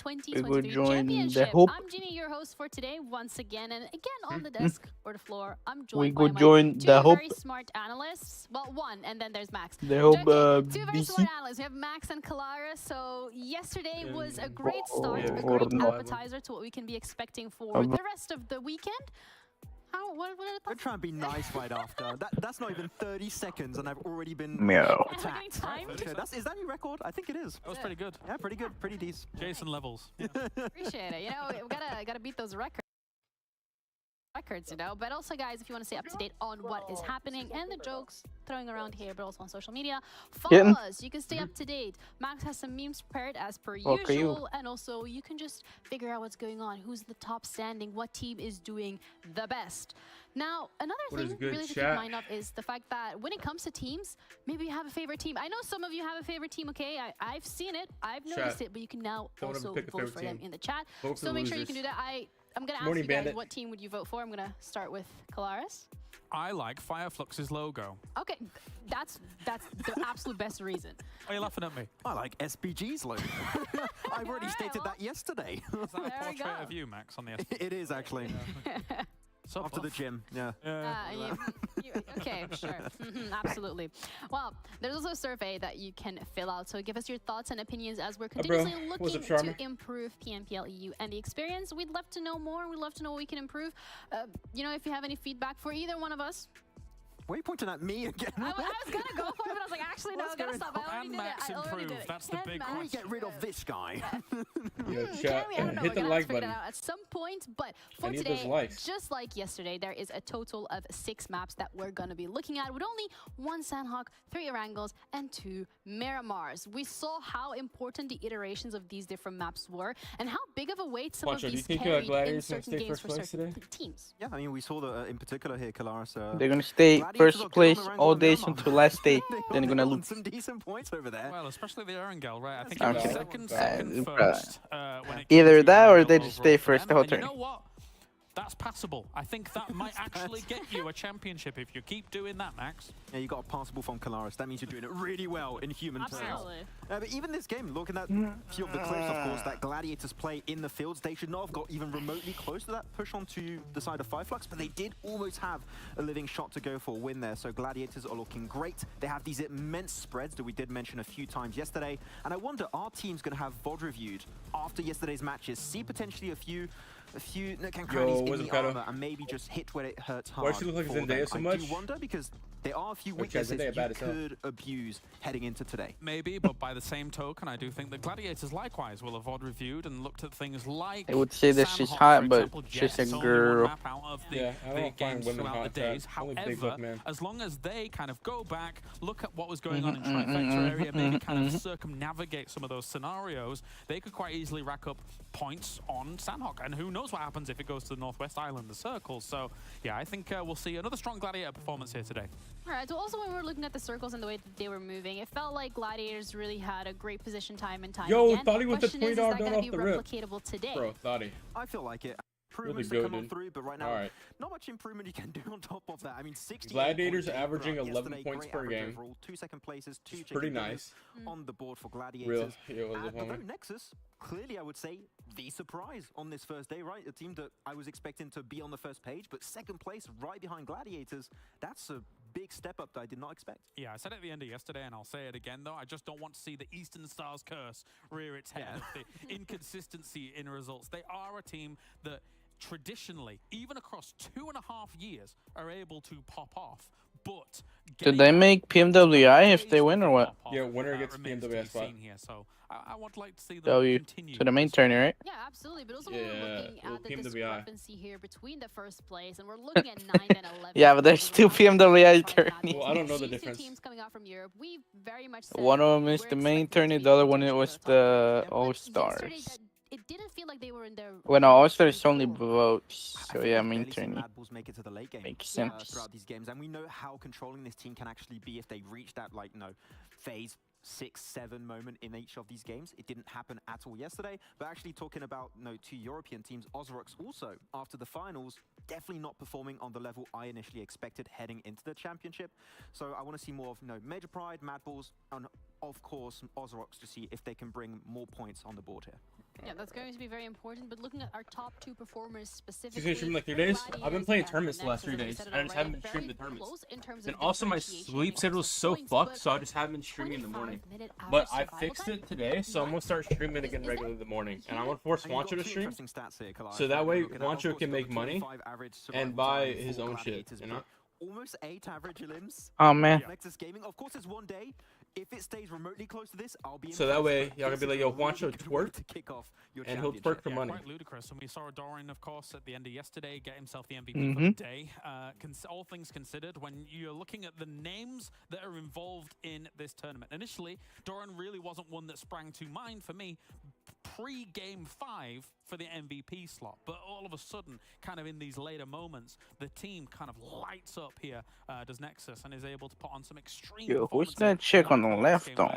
We go 2023 join the Championship. hope. I'm Ginny, your host for today, once again. And again, on the desk or the floor, I'm We joined go by my join two the hope. very smart analysts. Well, one, and then there's Max. The hope. Two very smart BC. analysts. We have Max and Kalara. So yesterday was a great start, a Or great not. appetizer to what we can be expecting for the rest of the weekend. What are the They're thoughts? trying to be nice right after. That's not even 30 seconds, and I've already been Meow. attacked. Okay, is that your record? I think it is. That was pretty good. Yeah, pretty good, pretty decent. Jason levels. Yeah. Appreciate it. You know, we gotta beat those records, you know. But also, guys, if you want to stay up to date on what is happening and the jokes throwing around here, but also on social media, follow us. You can stay up to date. Max has some memes prepared as per usual, and also you can just figure out what's going on, who's the top standing, what team is doing the best. Now, another thing really to keep in mind of is the fact that when it comes to teams, maybe you have a favorite team. I know some of you have a favorite team, okay? I've seen it, I've noticed it, but you can now also vote for them in the chat. So make sure you can do that. I'm going to ask you guys, what team would you vote for? I'm going to start with Kalaris. I like Fireflux's logo. Okay, that's the absolute best reason. Are you laughing at me? I like SPG's logo. I've already stated that yesterday. Is that a portrait of you, Max, on the SPG? It is, actually. So after the gym, yeah. Okay, sure. Absolutely. Well, there's also a survey that you can fill out. So give us your thoughts and opinions as we're continuously looking to improve PMPL EU and the experience. We'd love to know more. We'd love to know what we can improve. You know, if you have any feedback for either one of us. Why are you pointing at me again? I was going to go for it, but I was like, actually, no, I gotta stop. I already did it. I already did it. That's the big question. Can we get rid of this guy? Hit the like button. At some point, but for today, just like yesterday, there is a total of 6 maps that we're going to be looking at with only 1 Sandhawk, 3 Erangels, and 2 Miramars. We saw how important the iterations of these different maps were and how big of a weight some of these carried in certain games for certain teams. Yeah, I mean, we saw that in particular here, Kalaris. They're going to stay first place all days until last day. Then they're gonna lose. Some decent points over there. Well, especially the Erangel, right? I think I'm it was kidding. second first. Either that or they just stay first the whole turn. You know what? That's passable. I think that might actually get you a championship if you keep doing that, Max. Yeah, you got a passable from Kalaris. That means you're doing it really well in human terms. Absolutely. But even this game, looking at a few of the clips, of course, that Gladiators play in the fields, they should not have got even remotely close to that push onto the side of Fireflux, but they did almost have a living shot to go for a win there. So Gladiators are looking great. They have these immense spreads that we did mention a few times yesterday. And I wonder, our team's going to have VOD reviewed after yesterday's matches, see potentially a few nook and crannies in the armor and maybe just hit where it hurts hard. Why does she look like Zendaya so much? I do wonder because there are a few weaknesses you could abuse heading into today. Maybe, but by the same token, I do think the Gladiators likewise will have VOD reviewed and looked at things like. They would say that she's hot, but she's a girl. Out of the games throughout the days. However, as long as they kind of go back, look at what was going on in Trifecta area, maybe kind of circumnavigate some of those scenarios, they could quite easily rack up points on Sandhawk. And who knows what happens if it goes to the Northwest Island, the Circles. So, yeah, I think we'll see another strong Gladiator performance here today. All right, so also when we were looking at the circles and the way that they were moving, it felt like Gladiators really had a great position time and time again. Thought he was the $20 donut off the rip. Replicatable today? Bro, thought he. I feel like it. Improvements to come on through, but right now, not much improvement you can do on top of that. I mean, 60 Gladiators averaging 11 points per game. Overall, 2 second places, 2 pretty nice on the board for Gladiators. Although Nexus, clearly, I would say the surprise on this first day, right? A team that I was expecting to be on the first page, but second place right behind Gladiators. That's a big step up that I did not expect. Yeah, I said it at the end of yesterday, and I'll say it again, though. I just don't want to see the Eastern Stars curse rear its head. The inconsistency in results. They are a team that traditionally, even across 2.5 years, are able to pop off. But did they make PMWI if they win or what? Yeah, winner gets PMWI spot. Here, so I would like to see them W continue to the main tourney, right? Yeah, absolutely. But also we're looking at the PMWI. discrepancy here between the first place, and we're looking at 9 and 11. Yeah, but there's still PMWI tourney. Well, I don't know the difference. Teams coming out from Europe, we very much One of them is the main tourney, the other one it was the All-Stars. It didn't feel like they were in their. When All-Stars only votes, so yeah, main tourney. Make it to the late game. Makes sense. Throughout these games, and we know how controlling this team can actually be if they reach that, like, phase 6-7 moment in each of these games. It didn't happen at all yesterday, but actually talking about 2 European teams, Ozrox also, after the finals, definitely not performing on the level I initially expected heading into the championship. So I want to see more of Major Pride, Mad Balls, and of course Ozrox to see if they can bring more points on the board here. Yeah, that's going to be very important. But looking at our top 2 performers She's specifically, gonna stream like 3 days. I've been playing tournaments the last 3 days. I just haven't been streaming the tournaments. And also my sleep schedule is so fucked, so I just haven't been streaming in the morning. But I fixed it today, so I'm gonna start streaming again regularly in the morning. And I'm gonna force Wancho to stream, so that way Wancho can make money and buy his own shit, you know? Almost 8 average limbs. Oh man. Nexus Gaming, of course, it's 1 day. If it stays remotely close to this, I'll be. So that way, y'all gonna be like, yo, Wancho twerk, to kick off your and he'll twerk for money. Quite ludicrous. And we saw Dorian, of course, at the end of yesterday get himself the MVP for the day. All things considered, when you're looking at the names that are involved in this tournament, initially, Dorian really wasn't one that sprang to mind for me pre-game 5 for the MVP slot. But all of a sudden, kind of in these later moments, the team kind of lights up here, does Nexus, and is able to put on some extreme Yo, who's that chick on the left on?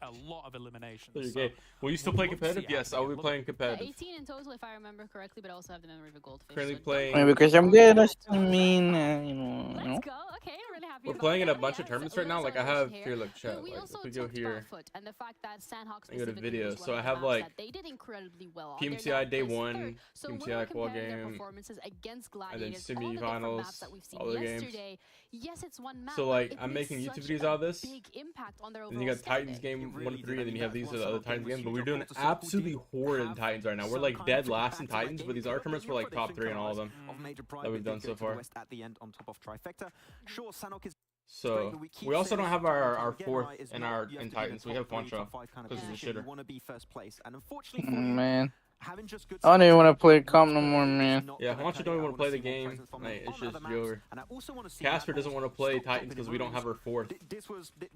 A lot of eliminations. Okay. Will you still play competitive? Yes, I will be playing competitive. 18 in total, if I remember correctly, but I also have the memory of a goldfish. Currently so playing. Maybe because I'm good, that doesn't mean, you know. Let's go. Okay, I'm really happy. We're about playing in a that. bunch of tournaments right now. Like I have here, look, chat. But we Like also if we go talked here, about Foot and the fact that Sandhawk I go to specifically videos. was So one I of the have maps like that they did incredibly well on. They're PMCI now day placed 1, third. So when PMCI we're qual comparing their game, performances against and then Gladiators, all the different maps that we've semifinals, seen all the games. yesterday, yes, it's one map. So but like it I'm makes making YouTube such videos a out of this. big impact on their And you overall got Titans standing. game It 1 really to did. 3, I and then mean, you have that these one other solo Titans game games. was But we're huge doing up front to support absolutely the horrid in have Titans right now. We're some like kind dead of last in back to back Titans, but game. these You other know, tournaments you were know like they top should 3 in all of them of Major Pride, that we've they done did so go to the far. West at the end on top of Trifecta. Sure, Sanhok is. So we also don't have our 4th in our in Titans. We have Wancho because he's a shitter. Want to be first place, and unfortunately, Man. having just good I don't even want to stats play on comp no Wolfsburg more, is man. not Yeah, gonna Wancho cut it. don't even I want to play wanna the see more game. presence from Like, them it's on just other maps, Joker. and I also want to see Casper Mad doesn't want to Bulls play stop Titans dropping because in we don't have rooms. our 4th.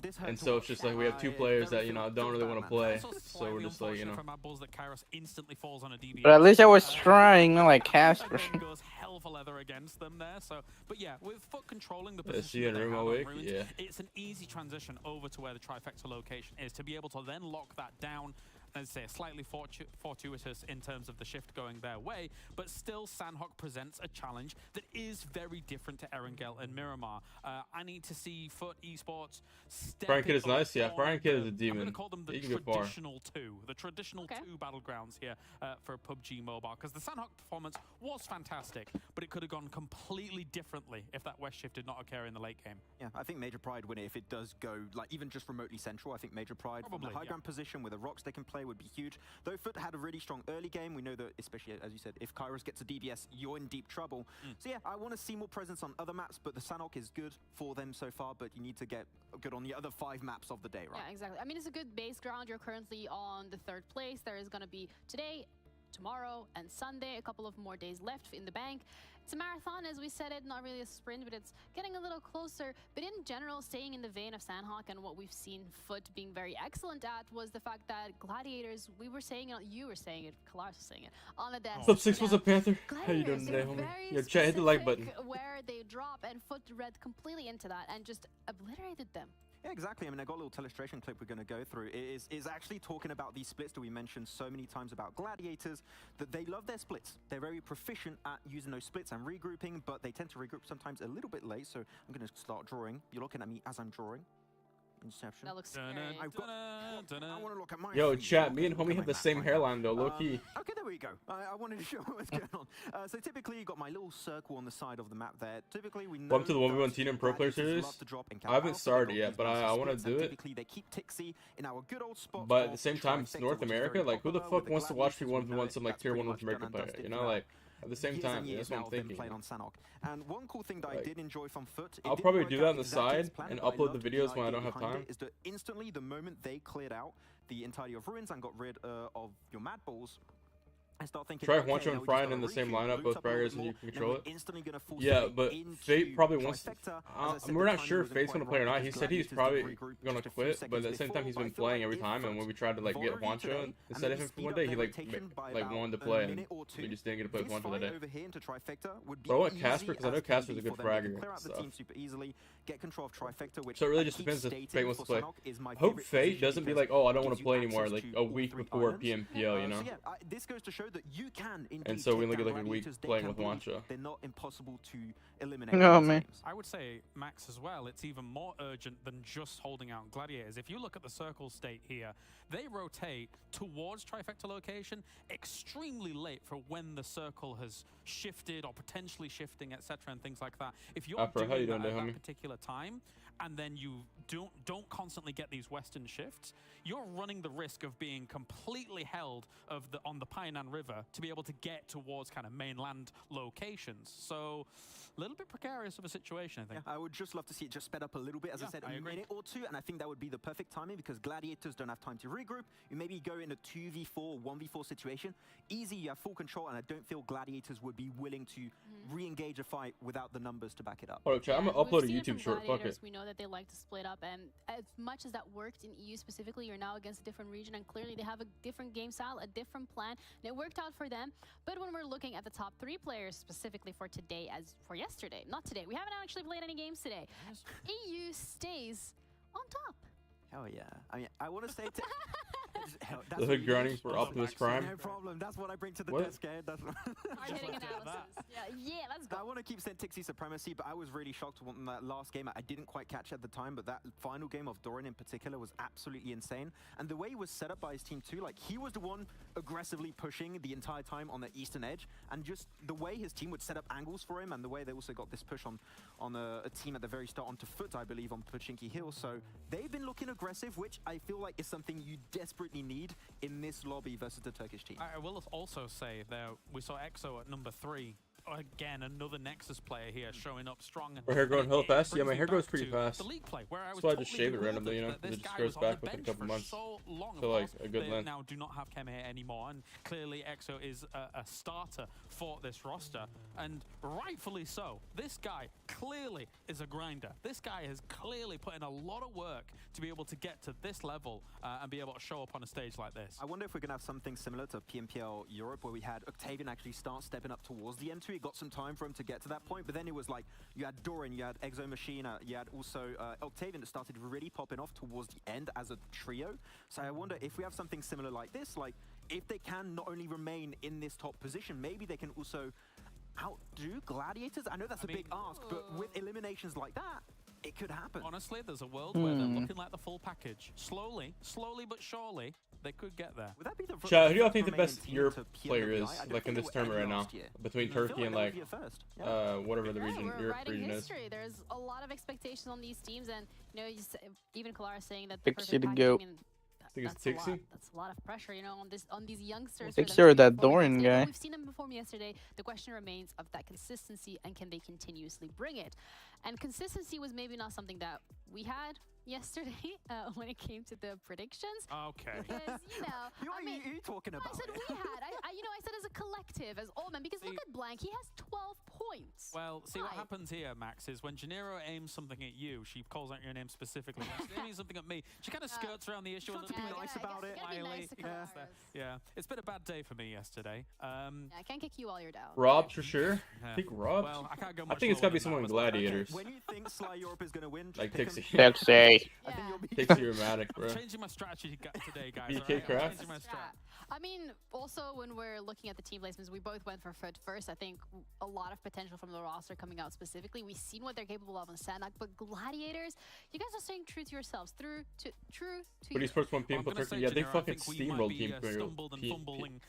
This hurt And to so watch. it's just like we have 2 players that, you know, don't really want to play. Also So slightly we're just like, you know. unfortunate for Mad Bulls that Kairos instantly falls on a deviation. But at least I was trying, not like Casper. Again, goes hell for leather against them there. So, but yeah, with Foot controlling the Yeah, position see that in they room have all on week? Ruins, Yeah. it's an easy transition over to where the Trifecta location is, to be able to then lock that down. I'd say slightly fortuitous in terms of the shift going their way, but still Sandhawk presents a challenge that is very different to Erangel and Miramar. I need to see Foot Esports step Brian Kidd is it nice, up yeah. on Brian Kidd is a I'm going demon. to call them the He can go far. traditional 2. The traditional 2 battlegrounds here for PUBG Mobile, because the Sandhawk performance was fantastic, but it could have gone completely differently if that West shift did not occur in the late game. Yeah, I think Major Pride win it if it does go, like, even just remotely central. I think Major Pride from the high ground position with the rocks they can play would be huge. Though Foot had a really strong early game, we know that, especially as you said, if Kairos gets a DBS, you're in deep trouble. So yeah, I want to see more presence on other maps, but the Sanhok is good for them so far, but you need to get good on the other 5 maps of the day, right? Yeah, exactly. I mean, it's a good base ground. You're currently on the 3rd place. There is going to be today, tomorrow, and Sunday, a couple of more days left in the bank. It's a marathon, as we said it, not really a sprint, but it's getting a little closer. But in general, staying in the vein of Sandhawk and what we've seen Foot being very excellent at was the fact that Gladiators, we were saying it, you were saying it, Kalash was saying it, on the desk. What's up, 6? What's up, Panther? Gladiators, How you doing today, they're homie? very Yo, chat, hit the like button. specific where they drop, and Foot read completely into that and just obliterated them. Yeah, exactly. I mean, I got a little illustration clip we're going to go through. It is actually talking about these splits that we mentioned so many times about Gladiators, that they love their splits. They're very proficient at using those splits and regrouping, but they tend to regroup sometimes a little bit late. So I'm going to start drawing. You're looking at me as I'm drawing. Inception. That looks scary. I want to look at my Yo, feet. chat, me and Look at homie my have the map same right now. hairline though, low key. Okay, there we go. I wanted to show what's going on. So typically, you got my little circle on the side of the map there. Typically, we know Welcome to the 1v1 that Teen and Pro Player Gladiators Series. love to drop in I haven't Cal started Alpha, yet, but they've got I these want to splits, do and it. Typically, they keep Tixie in our good old spot. But at of the same time, it's Trifecta, North which is America. very Like, who the popular fuck with wants to watch me Gladiators. We 1v1 know some like that's tier 1 pretty North much American done and player? dusted You for know, that. like at the same Years time, and yeah, years that's what now I'm been thinking. played on Sanhok. And one cool thing that I Like, did enjoy from Foot, it I'll didn't probably work do out that on the exactly as side planned, and but I upload loved the videos when I idea don't have behind time. it, is that instantly, the moment they cleared out the entirety of Ruins and got rid of your Mad Balls, I start thinking, Try okay, Wancho now and we just Brian gotta in the same regroup, lineup, loot both up a little braggers, bit and you more, can and then control we're it. instantly gonna force Yeah, it but into Fate probably wants. Trifecta. As I said, We're the not timing sure if wasn't Fate's quite gonna play or right not. He because said he's Gladiators did probably regroup gonna just a few quit, but seconds at the same time before, he's but I been feel playing like every if time, and when we tried to like get Foot Wancho today, instead of and him for maybe one speed day, up he their like rotation by like about wanted to a play, and minute or we two, just didn't get to play this Wancho fight that day. over here into Trifecta would be But I want easy Casper because I know as can Casper's be a good for them. They can fragger clear and out the stuff. team super easily, get control of Trifecta, which So it really I just keep depends if stating Fate wants to for play. Sanhok is my Hope favorite Fate position doesn't be because like, oh, I it don't want gives to you play anymore, access like to a all week 3 before islands. PMPL, you know? So yeah, this goes to show that you can indeed And so we take look down like a week Gladiators. They playing can with believe Wancha. they're not impossible to eliminate. No, in these man. games. I would say, Max, as well, it's even more urgent than just holding out Gladiators. If you look at the circle state here, they rotate towards Trifecta location extremely late for when the circle has shifted or potentially shifting, etc., and things like that. If you're Afro, how you doing that doing, at homie? that particular time, and then you don't constantly get these western shifts, you're running the risk of being completely held on the Painan River to be able to get towards kind of mainland locations. So a little bit precarious of a situation, I think. Yeah, I would just love to see it just sped up a little bit, as I said, a minute or two, and I think that would be the perfect timing because Gladiators don't have time to regroup. You maybe go in a 2v4, 1v4 situation. Easy, you have full control, and I don't feel Gladiators would be willing to re-engage a fight without the numbers to back it up. Hold up, chat. I'm gonna We've upload a seen it YouTube from short. Fuck Gladiators. it. We know that they like to split up, and as much as that worked in EU specifically, you're now against a different region, and clearly they have a different game style, a different plan, and it worked out for them. But when we're looking at the top 3 players specifically for today, as for yesterday, not today, we haven't actually played any games today. EU stays on top. Hell yeah. I mean, I want to say The hood grindings were Optimus Prime. No problem. That's what I bring to the What? desk, eh? That's Hard-hitting analysis. Yeah, let's go. I want to keep saying Tixie supremacy, but I was really shocked when that last game. I didn't quite catch at the time, but that final game of Doran in particular was absolutely insane. And the way he was set up by his team too, like he was the one aggressively pushing the entire time on the eastern edge, and just the way his team would set up angles for him, and the way they also got this push on a team at the very start onto foot, I believe, on Pochinki Hill. So they've been looking aggressive, which I feel like is something you desperately need in this lobby versus the Turkish team. I will also say that we saw EXO at number 3. Again, another Nexus player here showing up strong. My hair growing hella fast? Yeah, brings my me hair grows back pretty to fast. the league play, where I was That's why I just totally shave it randomly, you know, bewildered that because it this just guy grows was on the back within a bench couple for months. so long. So, like, Of course, a good they length. now do not have Keme here anymore, and clearly EXO is a starter for this roster, and rightfully so. This guy clearly is a grinder. This guy has clearly put in a lot of work to be able to get to this level and be able to show up on a stage like this. I wonder if we're going to have something similar to PMPL Europe, where we had Octavian actually start stepping up towards the M2. It got some time for him to get to that point, but then it was like you had Doran, you had Exo Machina, you had also Octavian that started really popping off towards the end as a trio. So I wonder if we have something similar like this, like if they can not only remain in this top position, maybe they can also outdo Gladiators. I know that's a big ask, but with eliminations like that, it could happen. Honestly, there's a world where they're looking like the full package. Slowly but surely, they could get there. Would that be the Chat, who do y'all think the remaining best team Europe to player PMPL? is, I don't like in think this there were tournament right any now? last year. Between I feel Turkey and that would like be a first. whatever the Yeah, region, we're Europe writing region is. history. There's a lot of expectations on these teams, and you know, even Kalara saying that Pixie perfect to packaging, go. and Think it's that's a lot. Tixie? That's a lot of pressure, you know, on these youngsters. Pixie for them or to that perform Doran yesterday. But guy? We've seen them perform yesterday. The question remains of that consistency, and can they continuously bring it? And consistency was maybe not something that we had yesterday when it came to the predictions. Okay. Because, you know, Who are I mean, you talking about? I said we had. I said as a collective, as all men, because look at Blank. He has 12 points. Well, see what Why? happens here, Max, is when Janiro aims something at you, she calls out your name specifically. When she's aiming something at me, she kind of skirts around the issue a Trying little to be bit. nice about it. Gotta be nice to Yeah. Kalaras. Yeah, it's been a bad day for me yesterday. Yeah, I can't kick you while you're down. Robs for sure. Yeah. I think Robs. Well, I can't go I much think it's gotta lower be than someone that. in Gladiators. When you think Sly Europe is going to win, just Like pick Tixie. him. Pixie. I think Yeah. you'll be Tixie or Matic, bro. I'm changing my strategy today, guys. BK alright? I'm Craft? changing my strat. I mean, also when we're looking at the team placements, we both went for Foot first. I think a lot of potential from the roster coming out specifically. We've seen what they're capable of on Sanak, but Gladiators, you guys are staying true to yourselves. True to But you. esports one Well, I'm PMPL gonna Turkey. say, Yeah, they Janiro, I fucking think we might steamrolled be, PMPL. stumbled and fumbling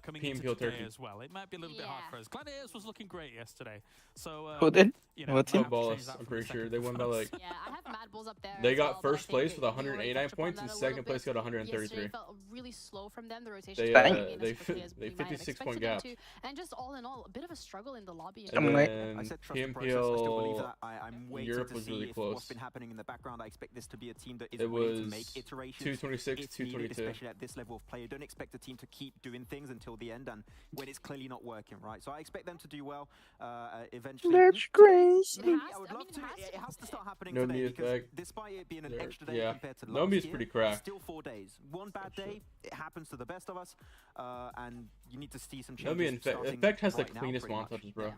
coming into PMPL today Turkey. as well. It might be a little bit hard Yeah. for us. Gladiators was looking great yesterday, so Who did? you know, What might team? have to change Ballas, that I'm from pretty the sure second they won by to like. first. Yeah, I have Mad Bulls up there. They as got well, but I first think place that with you already 189 touched upon points, that and a second little place bit. got 133. Yesterday felt really slow from them. The rotation They, didn't uh, come in they as quickly as they we might have 56 point expected them gap. to. And just all in all, a bit of a struggle in the lobby. And I'm like- I then said trust the process. I still believe PMPL that. I'm waiting Europe to was see really if close. what's been happening in the background. I expect this to be a team that is It willing to was make iterations. 226, if needed, 222. especially at this level of play. You don't expect a team to keep doing things until the end, and when it's clearly not working, right? So I expect them to do well eventually. That's crazy. Maybe, has I would to- I love mean, to. it has It to has to start happening No today Mia's because back. despite it being an There- extra day yeah. compared to No last Mia's year, pretty cracked. still 4 days. One bad day, it happens to the best of us, and you need to see some No, changes. Effect starting has the right now, cleanest pretty one much. touches, bro. Yeah.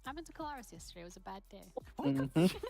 Happened to Kalaris yesterday. It was a bad day. Mhm.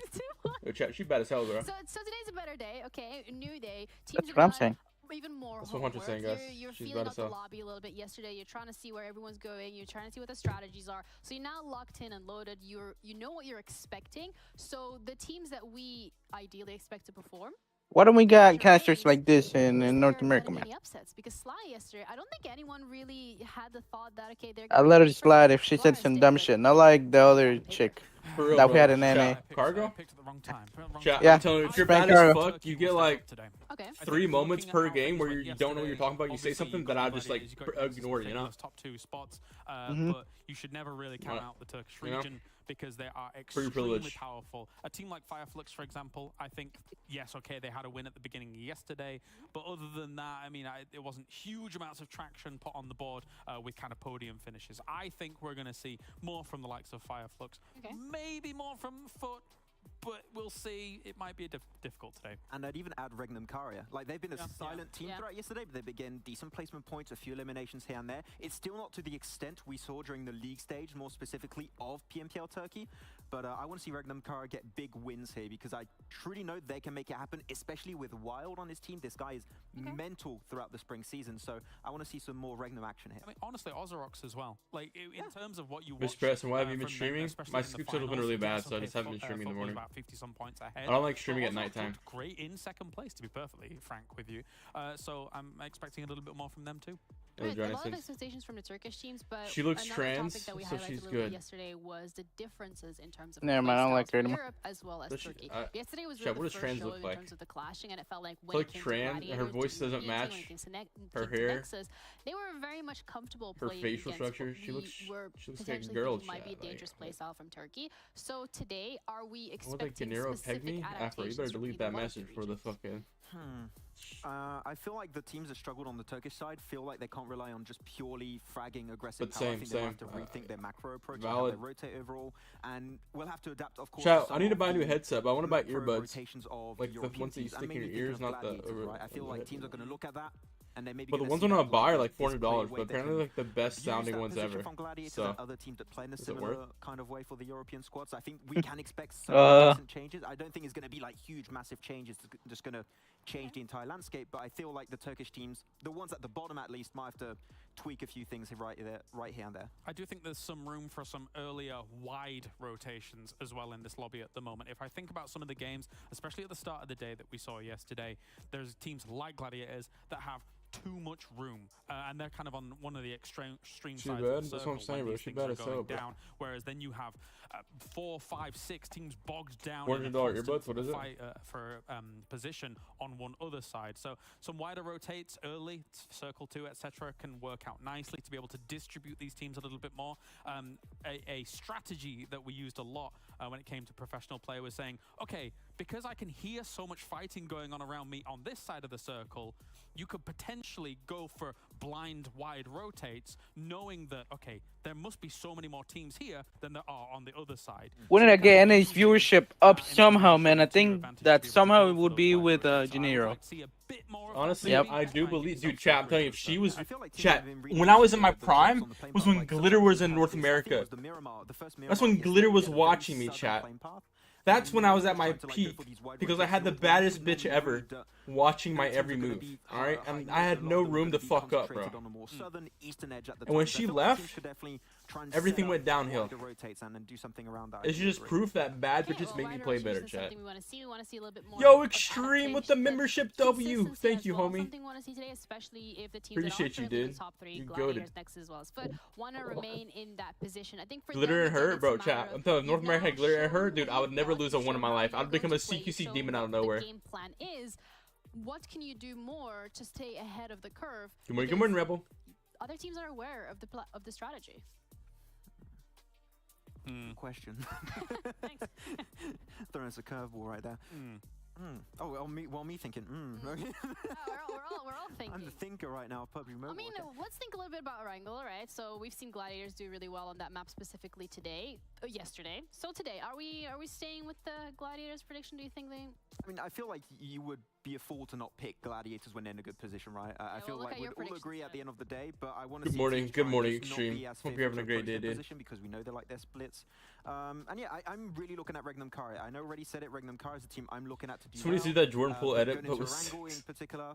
Yo, chat, she bad as hell, bro. So today's a better day. Okay, a new day. Teams That's are what I'm gonna- saying. even more That's what homework. Hunter's saying, guys. You're She's feeling better out the so. lobby a little bit yesterday. You're trying to see where everyone's going. You're trying to see what the strategies are. So you're now locked in and loaded. You know what you're expecting. So the teams that we ideally expect to perform. Why don't we got casters like this in North America, man? Any upsets? Because Sly yesterday, I don't think anyone really had the thought that okay, they're. I let her slide if she said some dumb shit. Not like the other chick For real, that bro. we had in NA. Chat, Cargo? I picked at the wrong time. Chat, Yeah. I'm telling you, if you're Frank bad as Cargo. fuck, you get like Okay. 3 moments per game where you don't know what you're talking about. You say something that I just like ignore, you know? Top 2 spots, Mhm. but you should never really count out the Turkish You know? region because they are Free extremely privilege. powerful. A team like Fireflux, for example, I think, yes, okay, they had a win at the beginning yesterday, but other than that, I mean, it wasn't huge amounts of traction put on the board with kind of podium finishes. I think we're going to see more from the likes of Fireflux, maybe more from Foot, but we'll see. It might be difficult today. And I'd even add Regnum Karia. Like, they've been a silent team Yeah. throughout yesterday, but they've been getting decent placement points, a few eliminations here and there. It's still not to the extent we saw during the league stage, more specifically of PMPL Turkey. But I want to see Regnum Karia get big wins here because I truly know they can make it happen, especially with Wild on his team. This guy is mental throughout the spring season, so I want to see some more Regnum action here. I mean, honestly, Ozorox as well. Like, in terms of what you Miss watch, Preston, why have you been from them, streaming? especially My in the sleep schedule's been finals, really bad, yes, so I okay, just haven't been streaming in the Foot was morning. about 50 some points ahead. I don't like streaming at Ozorox nighttime. looked great in second place, to be perfectly frank with you. So I'm expecting a little bit more from them too. Right, a lot of expectations from the Turkish teams, but she looks another trans, topic that we so highlighted she's a little bit good. yesterday was the differences in terms of Never mind, I don't like her playstyles anymore. Europe as well as Does she- Turkey. I- Yesterday was Chat, really what the does first trans show look in like? terms of the clashing, and it felt like when Like it came trans, to her Gladiators, voice to doesn't Unity, match when it came to her came to hair. Nexus, they were very much comfortable Her playing facial against structure, what she we looks were like a potentially girl, thinking might be a chat, like- dangerous playstyle from Turkey. So today, are we What, like expecting Gennaro specific Pegme? Afro, you adaptations better from delete either that one of the message for the regions? fucking... I feel like the teams that struggled on the Turkish side feel like they can't rely on just purely fragging aggressive But power. I same, think they'll have same. to rethink their macro approach and how Valid. they rotate overall, and we'll have to adapt, of course. Chat, to some I need to of buy a new the headset, but I want to buy macro earbuds. rotations of Like the European ones that you teams, and stick in maybe your ears, thinking of not the Gladiators, right? I feel like overhead teams are going to look at that, and they maybe But the gonna ones see I'm that gonna buy are Gladiators like display $400, a way but they apparently can like the best use sounding that ones position ever. from Gladiators So, and other teams that play in a is it similar worth? kind of way for the European squads. I think we can expect some decent changes. I don't think it's going to be like huge, massive changes just going to change the entire landscape. But I feel like the Turkish teams, the ones at the bottom at least, might have to tweak a few things right here and there. I do think there's some room for some earlier wide rotations as well in this lobby at the moment. If I think about some of the games, especially at the start of the day that we saw yesterday, there's teams like Gladiators that have too much room, and they're kind of on one of the extreme sides bad. of the That's what I'm circle saying, when bro. these She things bad are as going hell, bro. down. Whereas then you have 4, 5, 6 teams bogged down in a $400 constant earbuds. What is it? fight for position on one other side. So some wider rotates early, circle 2, etc., can work out nicely to be able to distribute these teams a little bit more. A strategy that we used a lot when it came to professional play was saying, okay, because I can hear so much fighting going on around me on this side of the circle, you could potentially go for blind wide rotates, knowing that, okay, there must be so many more teams here than there are on the other side. Wouldn't I get NA's viewership up somehow, man? I think that somehow it would be with Gennaro. Honestly, Yep. I do believe, dude, chat, I'm telling you, if she was, I feel like teams chat, have been really when I was in good my with the prime, drops on the plane was path, when like, Glitter was sometimes in North I think it America. was the Miramar, the first That's Miramar when Glitter was yesterday, watching me, southern chat. plane path. That's when I was at my Trying to, like, go peak, for these wide because I had the rotations, baddest normally bitch ever would, watching my teams are every gonna move, be alright? high And note, I a had lot no of them room gonna to be fuck up, bro. concentrated on the more southern, eastern edge at the And when time. So I she feel like left, teams should definitely try and everything set went up downhill. wider rotates and then do something around that. I It's do just agree. proof that bad Okay, bitches well, make me wider play rotations better, is chat. something we want to see. We want to see a little bit more Yo, of Extreme with the adaptation, membership W. consistency Thank as you, well, homie. something we want to see today, especially if the teams Appreciate that are you, currently in dude. the top 3, You Gladiators, goated. Nexus as well as Foot, want to remain in that position. I think for Glitter them, and again, her, it's bro, a chat. matter I'm of telling you, North you've America now had Glitter and her, shown dude. what I would you never want, lose you've a one in shown my how life. you're I'd become going a to play, CQC you've demon shown out of what nowhere. the game plan is. What can you do more to stay ahead of the curve? Good morning, Because Rebel. other teams are aware of the strategy. Question. Thanks. Throwing us a curveball right there. Oh, well, me thinking. Okay. We're all thinking. I'm the thinker right now of PUBG Mobile. I mean, okay. let's think a little bit about Wrangle, right? So we've seen Gladiators do really well on that map specifically today, yesterday. So today, are we staying with the Gladiators prediction? Do you think they? I mean, I feel like you would be a fool to not pick Gladiators when they're in a good position, right? I well, feel look like at we'd your all predictions agree at then. the end of the day, but I want to Good see morning, teams good try and morning, just not Extreme. be as Hope you're favourite having a to great approach day, their dude. position because we know they like their splits. And yeah, I'm really looking at Regnum Kari. I know already said it, Regnum Kari is the team I'm looking at to do Somebody well. see that Jordan Poole But edit, going but into was Wrangle in particular,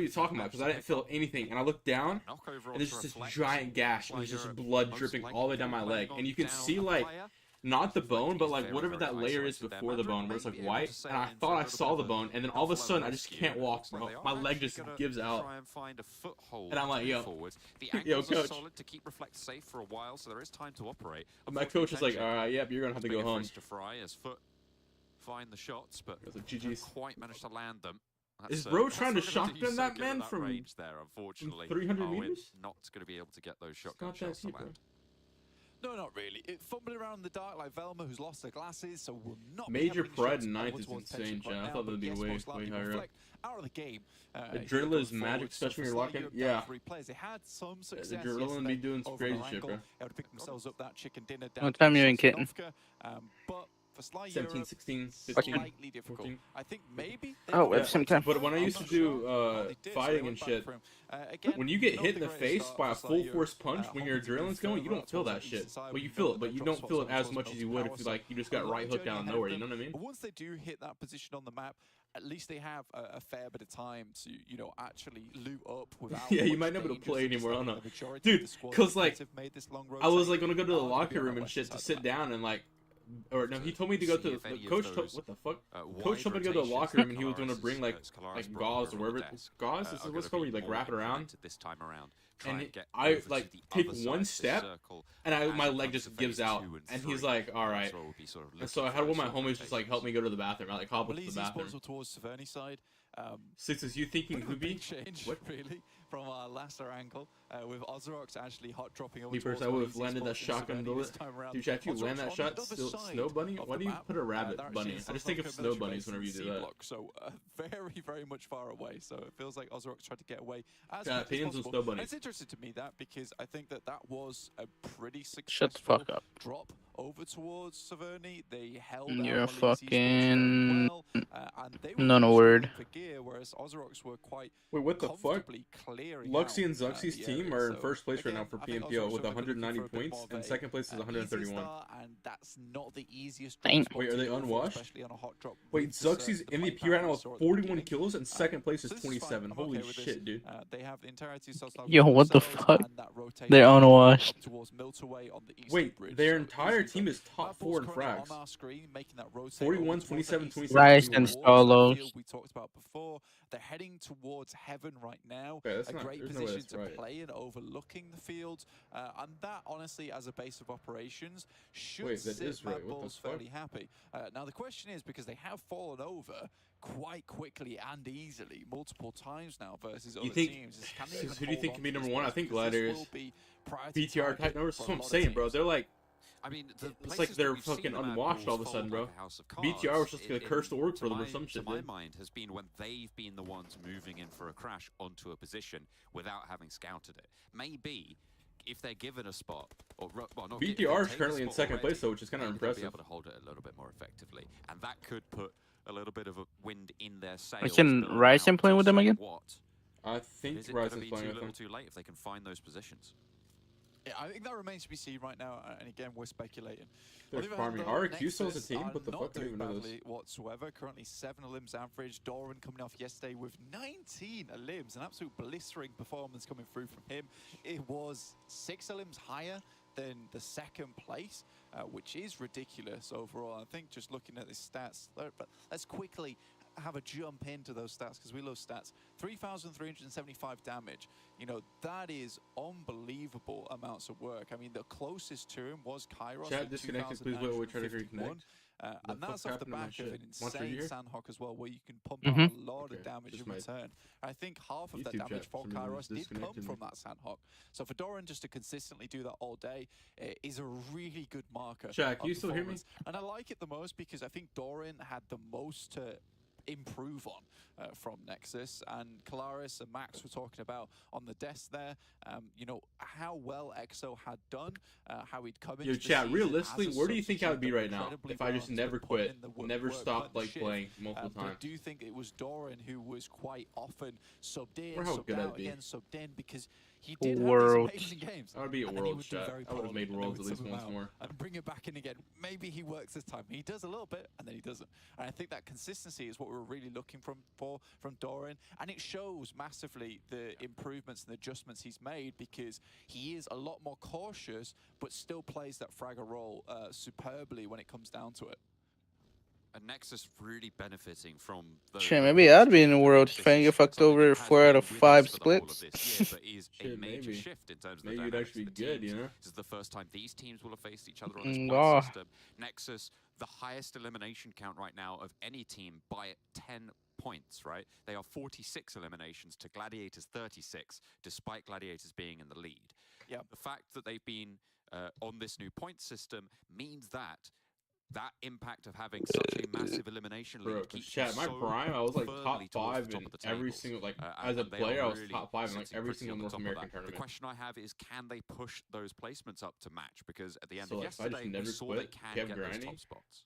are you talking about? Because I didn't feel anything. And I looked down, and there's just this giant gash, and there's just blood dripping all the way down my leg. And you can see, like, not the bone, but, like, whatever that layer is before the bone, where it's, like, white. And I thought I saw the bone, and then all of a sudden, I just can't walk, bro. My leg just gives out. And I'm like, yo, yo, coach. To keep Reflect safe for a while, so there is time to operate. My coach is like, all right, yep, you're going to have to go home. find the shots, but Those are don't GG's. quite manage to land them. Is That's, Bro that's trying to not gonna do shotgun so that good at man that from range there, unfortunately. 300 Arwen meters? not going to be able to get those It's shotgun not that shots to deep, bro. land. No, not really. It fumbling around in the dark like Velma, who's lost her glasses, so will not Major be having Pride shots in ninth onwards is towards insane, Pension Chan. I right thought now, that'd be but yes, way, most likely way higher up. reflect out of the game. Adrenaline going is magic, forward. especially For when you're Sly locking. Europe, Yeah. down 3 players. They had some success The adrenaline yesterday be doing some over crazy an shit, angle. bro. Able to pick themselves up that chicken dinner down What time to you in, kitten? Sosnovka, but for Sly 17, Europe, 16, 15. slightly difficult. 14. I think maybe they Oh, might we have have some went time. for But when I I'm used not to do sure. Oh, they did, so they fighting went and back shit, for him. Again, when you get not hit in the the greatest face start by a for Sly full Europe. force punch, when your Hoping to adrenaline's do going, you further don't feel towards that the shit. eastern side. Well, you We feel know it, but their you drop don't spots feel on it as towards much as you would if you power, like you just so got a long right hooked journey out of ahead nowhere. You them. know what I mean? But once they do hit that position on the map, at least they have a fair bit of time to, you know, actually loot up without. Yeah, you much might not be able to danger, play since anymore, I don't the know. majority Dude, of the squads 'cause, that like, have made this long I was rotate like gonna go to the are gonna be locker on room that and western shit to side sit of the map. down and like, or no, he told me to go to See if the any of coach. those, What the fuck? Coach wide told me to go to the rotations locker room that and he was gonna Kalaris bring like has- Kalaris like brought gauze over or on wherever. the desk, Gauze. are This is gonna what's called where you be like more wrap it around. implemented this time around. Try And and get I over to like the take other one side, step, the circle, and as my it leg comes just to gives phase out, 2 and he's 3. like, "All right." So we'll be sort of And so I looking had for one of my those homies just like help me go to the bathroom. I like hop up to the Belize's bathroom. also towards Taverny side. Sixes, you thinking Bit of a big Hoobie? change, What? really, from our last angle, with Ozorox actually hot dropping over Me towards personally, I would have Belize's landed that spots in shotgun Taverny bullet. this time around. Dude, if you land Ozorox that on shot, the other still, side snow bunny? of Why the do you map. put a rabbit They're bunny? actually I just think of Sosnovka snow military bunnies base in whenever you the do C that. block, so very, very much far away. So it feels like Ozorox tried to get away as Yeah, quick as opinions on possible. snow And bunnies. it's interesting to me that because I think that was a pretty Shut the successful fuck up. drop over towards Saverny. They held You're out a Belize's spots very fucking well, and they were none a really word. struggling for gear, whereas Ozorox were quite Wait, what the fuck? comfortably clearing Luxie out, and Zuxie's the team area. are in So, first place right now again, for I think PMPL Ozorox with are maybe looking 190 for a bit points, more of and a, second place is easier 131. start, and that's not the easiest Damn. spot Wait, are to they go for, unwashed? especially on a hot drop Wait, with the Zuxie's play MVP pattern right now we with saw at the 41 beginning. kills, and second place is So this is fine. 27. I'm Holy okay with this. shit, dude. They have the entirety of Sosnovka Yo, to what the themselves, fuck? and that rotation They're unwashed. up towards Miltaway on the eastern Wait, bridge. their So entire easy team for is top Map 4 in ball's currently frags. on our screen, making that rotate 41, over towards that 27, eastern 27 Rice towards and that Solos. field we talked about before. They're heading towards heaven right now. Okay, that's A not- great there's no way position that's to right. play in, overlooking the field, and that honestly, as a base of operations, should Wait, that sit is right. Mad What the Bulls fuck? fairly happy. Now the question is, because they have fallen over quite quickly and easily multiple times now versus other think- teams, is can they who even do you hold think on can be to this number one? I place? think Because this Gladiators. will be priority BTR target type numbers. for That's a what I'm lot of saying, bro. teams. They're like, I mean, the it's like places that they're we've seen fucking the Mad unwashed all of a Bulls sudden, fold bro. like a house of BTR was cards just gonna in- curse to work to for them or my- some shit, To my dude. mind, has been when they've been the ones moving in for a crash onto a position without having scouted it. Maybe if they're given a spot, or well, not if they BTR is take a currently in spot second already, place, though, which is kind of maybe they'll impressive. Be able to hold it a little bit more effectively, and that could put a little bit of a wind in their sails. Can build Rice out playing with them again? somewhat. I But think is it Rice going to is be playing too with little, them. too late if they can find those positions? Yeah, I think that remains to be seen right now, and again, we're speculating. They're On the other hand, farming. though, RXU still has a Nexus team? are What the not fuck? I didn't doing even know this. badly whatsoever. Currently 7 elims average. Doran coming off yesterday with 19 elims, an absolute blistering performance coming through from him. It was 6 elims higher than the second place, which is ridiculous overall. I think just looking at his stats, but let's quickly have a jump into those stats because we love stats. 3,375 damage. You know, that is unbelievable amounts of work. I mean, the closest to him was Kairos. Chat with disconnected, please wait, we're trying to 2,951. reconnect. And The that's fuck off the happened to my back of shit? an Monster, you insane here? Sandhawk as well, where you can pump Mhm. out a lot of Okay, damage just in made. return. I think half of that YouTube damage chat for for some reason Kairos is did come disconnecting from me. that Sandhawk. So for Doran just to consistently do that all day is a really good marker. Chat, can of you still hear me? performance. And I like it the most because I think Doran had the most to improve on from Nexus, and Kalaris and Max were talking about on the desk there, you know, how well EXO had done, how he'd come into Yo, the chat, season realistically, as a where do you think I would be substitute, right now incredibly if I just balanced, never but putting quit, in the work, never putting stopped the like shift. playing multiple But I times? do think it was Doran who was quite often subbed in, Wonder how subbed good I'd out, be. again subbed in, because he did Worlds. have these amazing games. I would be at and then he Worlds, would do chat. very I would have poorly, made and they Worlds would at least sub him once out more. and bring it back in again. Maybe he works this time. He does a little bit, and then he doesn't. And I think that consistency is what we're really looking from Doran, and it shows massively the improvements and adjustments he's made, because he is a lot more cautious, but still plays that fragger role superbly when it comes down to it. And Nexus really benefiting from those. Shit, maybe I'd be in the world if I get fucked over 4 out of 5 splits. But is a Shit, major maybe. shift in terms of Maybe the you'd dynamics actually of be the good, teams. you know? This is the first time these teams will have faced each other on this Oh. point system. Nexus, the highest elimination count right now of any team by 10 points, right? They are 46 eliminations to Gladiators 36, despite Gladiators being in the lead. Yeah. The fact that they've been on this new point system means that impact of having such a massive elimination lead keeps chat, my so prime, I was like top firmly towards 5 the top in of the every tables. single, like, And as a they player, are I was really top 5 in like sitting every pretty single on the North top of American that. tournament. The question I have is, can they push those placements up to match? Because at the end So, of like, if I just yesterday, we never saw quit, they can kept get those grinding. top spots.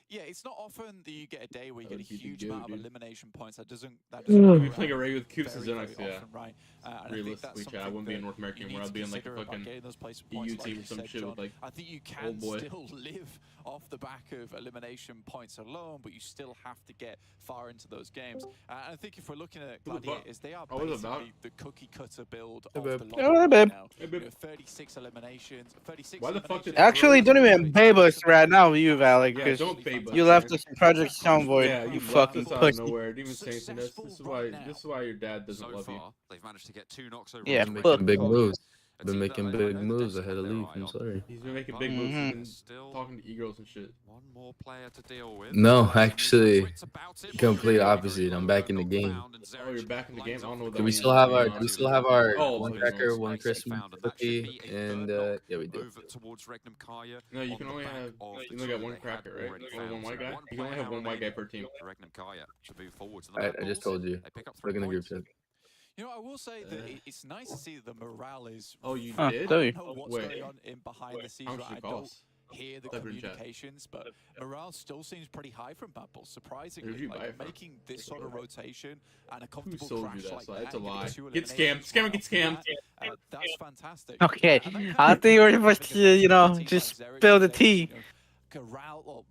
Yeah, it's not often that you get a day where you That get a would be the huge goat, amount of dude. elimination points. That doesn't We'll go be playing a around raid with Cubes very, and very Xenox, yeah. often, right? And I think Realistically, that's chat, I wouldn't be a North you American need where to I'd be in like a consider about fucking getting those placement EU points, like team or you some said, shit John. with like I think you can old boy. still live off the back of elimination points alone, but you still have to get far into those games. I think if we're looking at Who the fuck? Gladiators, they are Oh, what is it about? basically the cookie cutter build Hey, of babe. the Oh, lobby hey, right babe. now. Hey, babe. 36 eliminations, 36 Why the fuck did eliminations. Actually, don't even babe us right now, you Valak, Yeah, because don't babe us, you man. left us in Project Soundvoid. Yeah, you you left fucking us out of pussy. nowhere. Didn't even say anything. This is why your dad doesn't So love you. far, they've managed to get 2 knocks over. Yeah, onto fuck. Regnum Big Kaya, moves. a Been team that making I big know the moves. I Destiny had to have their leave. eye I'm on. sorry. He's been making big moves. He's been Still talking to e-girls and shit. one more player to deal with. No, Some actually, tweets about it, complete but opposite. I'm back in the not game. found, and Oh, you're Zerich back in the game. I don't know what that Do we means. still have our? to be Do we honest still with have you. our Oh, one big cracker, moves. one Christmas found, and that should cookie, be a and third knock yeah, we do. over towards Regnum Kaya. No, you on can the only back have. of You the only got two one they had cracker, right? already Or found. one white So guy. one You can only player have one white guy remaining per team. for Regnum Kaya to move forward to the I Red just Bulls. told you. They pick up 3 Look in the group points. chat. You know, I will say that it's nice to see that the morale is. Oh, you Huh, did? tell you. I don't know what's Wait. going on in behind the scenes. How Right? much I it don't cost? hear the Type it in chat. communications, but morale still seems pretty high from Bad Bulls, surprisingly. Where'd you buy Like, it from? making this sort of rotation and a Who comfortable sold crash you that? like So that, it's a and getting lie. 2 Get scammed. eliminations Scammer, right get off the scammed. bat, that's fantastic. Okay, And that kind I of think we're having supposed a to, you know, team like just Zerich spill the that, tea. you know, corral or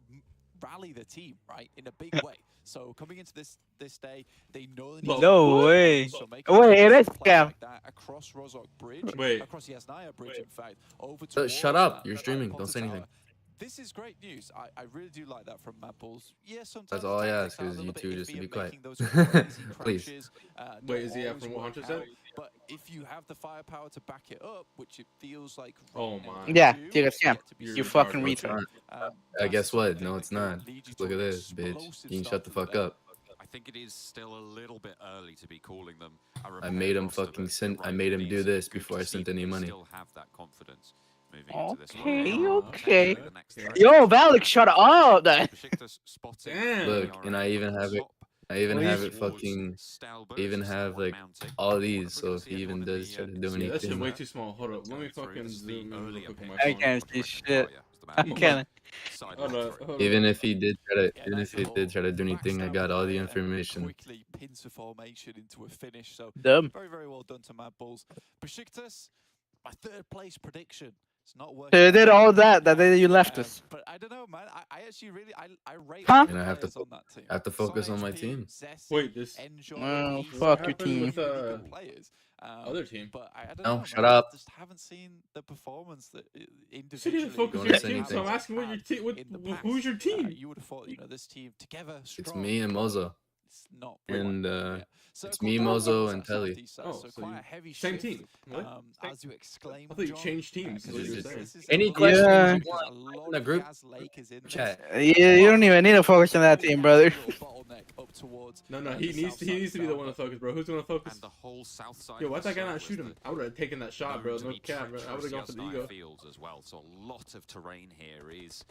rally the team, right, in a big way. So coming into this day, they know they need No to way. so making Wait, it is a play scam. like that across Rozok Bridge, Wait. across the Yasnaya Bridge, in fact, over Shut towards up. that You're right streaming. Potter Don't say Tower. anything. This is great news. I really do like that from Mad Bulls. Yeah, sometimes That's the all I tactics ask are a is little you bit two just iffy to be and quiet. making those crazy Please. crashes, don't Wait, is he at always from what work 100%? out. But if you have the firepower to back it up, which it feels like Oh right now my. you Yeah, do, dude, it's scam. yet to be You're You seen. fucking No, it's retard. not. That's Guess the sort of what? thing No, that it's could not. lead you Look to at an this, bitch. explosive You can start shut the to fuck day. up. I think it is still a little bit early to be calling them a I made him roster, fucking but send. you're I right, made him it do is this good before to I see sent that any they money. Still have that confidence moving into this one. Okay, okay. The next Okay. threat Yo, is Valak, shut up. Then. Besiktas spotting Damn. the Look, and RA I even have it. top I even Well, have he's- it fucking. Stalbert, Even so have someone like mounting. all We're these. not So gonna if see he even anyone in does the, try to do Yeah, that's just anything, way too small. Hold up. Let me fucking zoom in real quick on my I phone. can't see shit. I can't. Hold up. Hold even up. if he did try to, Yeah, even nice if he did try to do anything, I got all the information. Quickly pincer formation into a finish. So Dumb. very, very well done to Mad Bulls. Besiktas, my 3rd place prediction. It's not working. They out did for all me that now. day you left us. But I don't know, man. I actually really I rate Huh? all the And I have to players on that team. I have to focus on my Son team. HP, Zessi, Wait, this Enjoy, Oh, Peace, fuck all your happened team. with, really good players. other team? But I don't No, know. shut man. up. I just haven't seen the performance that You individually. said you didn't focus Don't on your say team, so I'm anything. asking what your team. in the past. Who's your team? You would have thought, you know, this team together. It's Strong, me and but Mozo. It's not And, quite there yet. it's Circle me, down Mozo, towards and that Telly. southeast side, Oh, so so quite you- a heavy same shift, team. What? as you exclaim. I thought you John, changed teams. 'cause What this did you is- say? this is Any a lot questions Yeah. you there's want a lot in the of group gas lakers in this. chat? You don't even need to focus on that team, brother. Bottleneck up towards, No, the he needs south to side be the down one to there. focus, bro. Who's gonna focus? And the whole south side. Yo, of why'd the that guy not circle shoot is him? I would have taken that shot, known bro. to No be cap, bro. I would have gone for the treacherous ego. fields as well. So a lot of terrain here is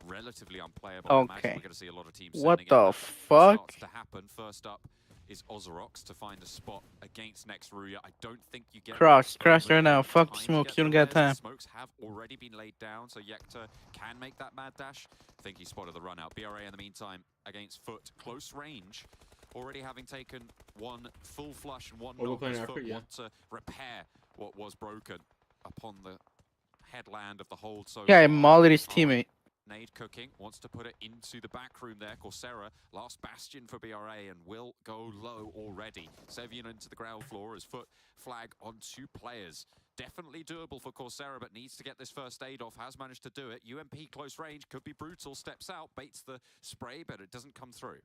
relatively unplayable. Okay. I imagine we're going to see a lot of teams What sending in the that. fuck? What starts to happen first up is Ozorox to find a spot against next Ruya. I don't think you get Cross right really now. Fuck time to smoke. get You don't the got res. time. The smokes have already been laid down, so Yekta can make that mad dash. I think he spotted the run out. BRA in the meantime against Foot, close range. Already having taken one full flush and one Oh, we're knock playing as Africa, Foot yeah. want to repair what was broken upon the headland of the hold. So Yeah, I far. mauled his teammate. Nade cooking, wants to put it into the back room there. Coursera, last bastion for BRA, and will go low already. Sevian into the ground floor as foot flag on 2 players. Definitely doable for Coursera, but needs to get this first aid off. Has managed to do it. UMP close range, could be brutal. Steps out, baits the spray, but it doesn't come through.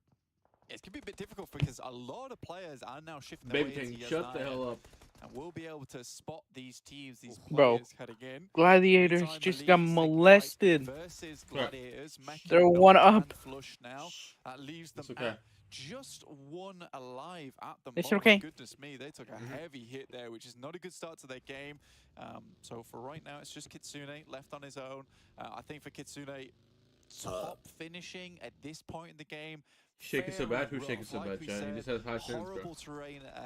It's going to be a bit difficult because a lot of players are now shifting their Baby way King, into shut the hell up. And we'll be able to spot these teams, these Bro, players heading in. Gladiators Meantime, just the got league's looking molested. like versus Gladiators, making They're no 1 up. hand flush now. That leaves them okay. at just 1 alive at the It's moment. okay. Goodness me, they took a heavy hit there, which is not a good start to their game. So for right now, it's just Kitsune left on his own. I think for Kitsune, top finishing at this point in the game. Shaking so bad? Who's shaking so bad, Chad? He just has high sins, bro.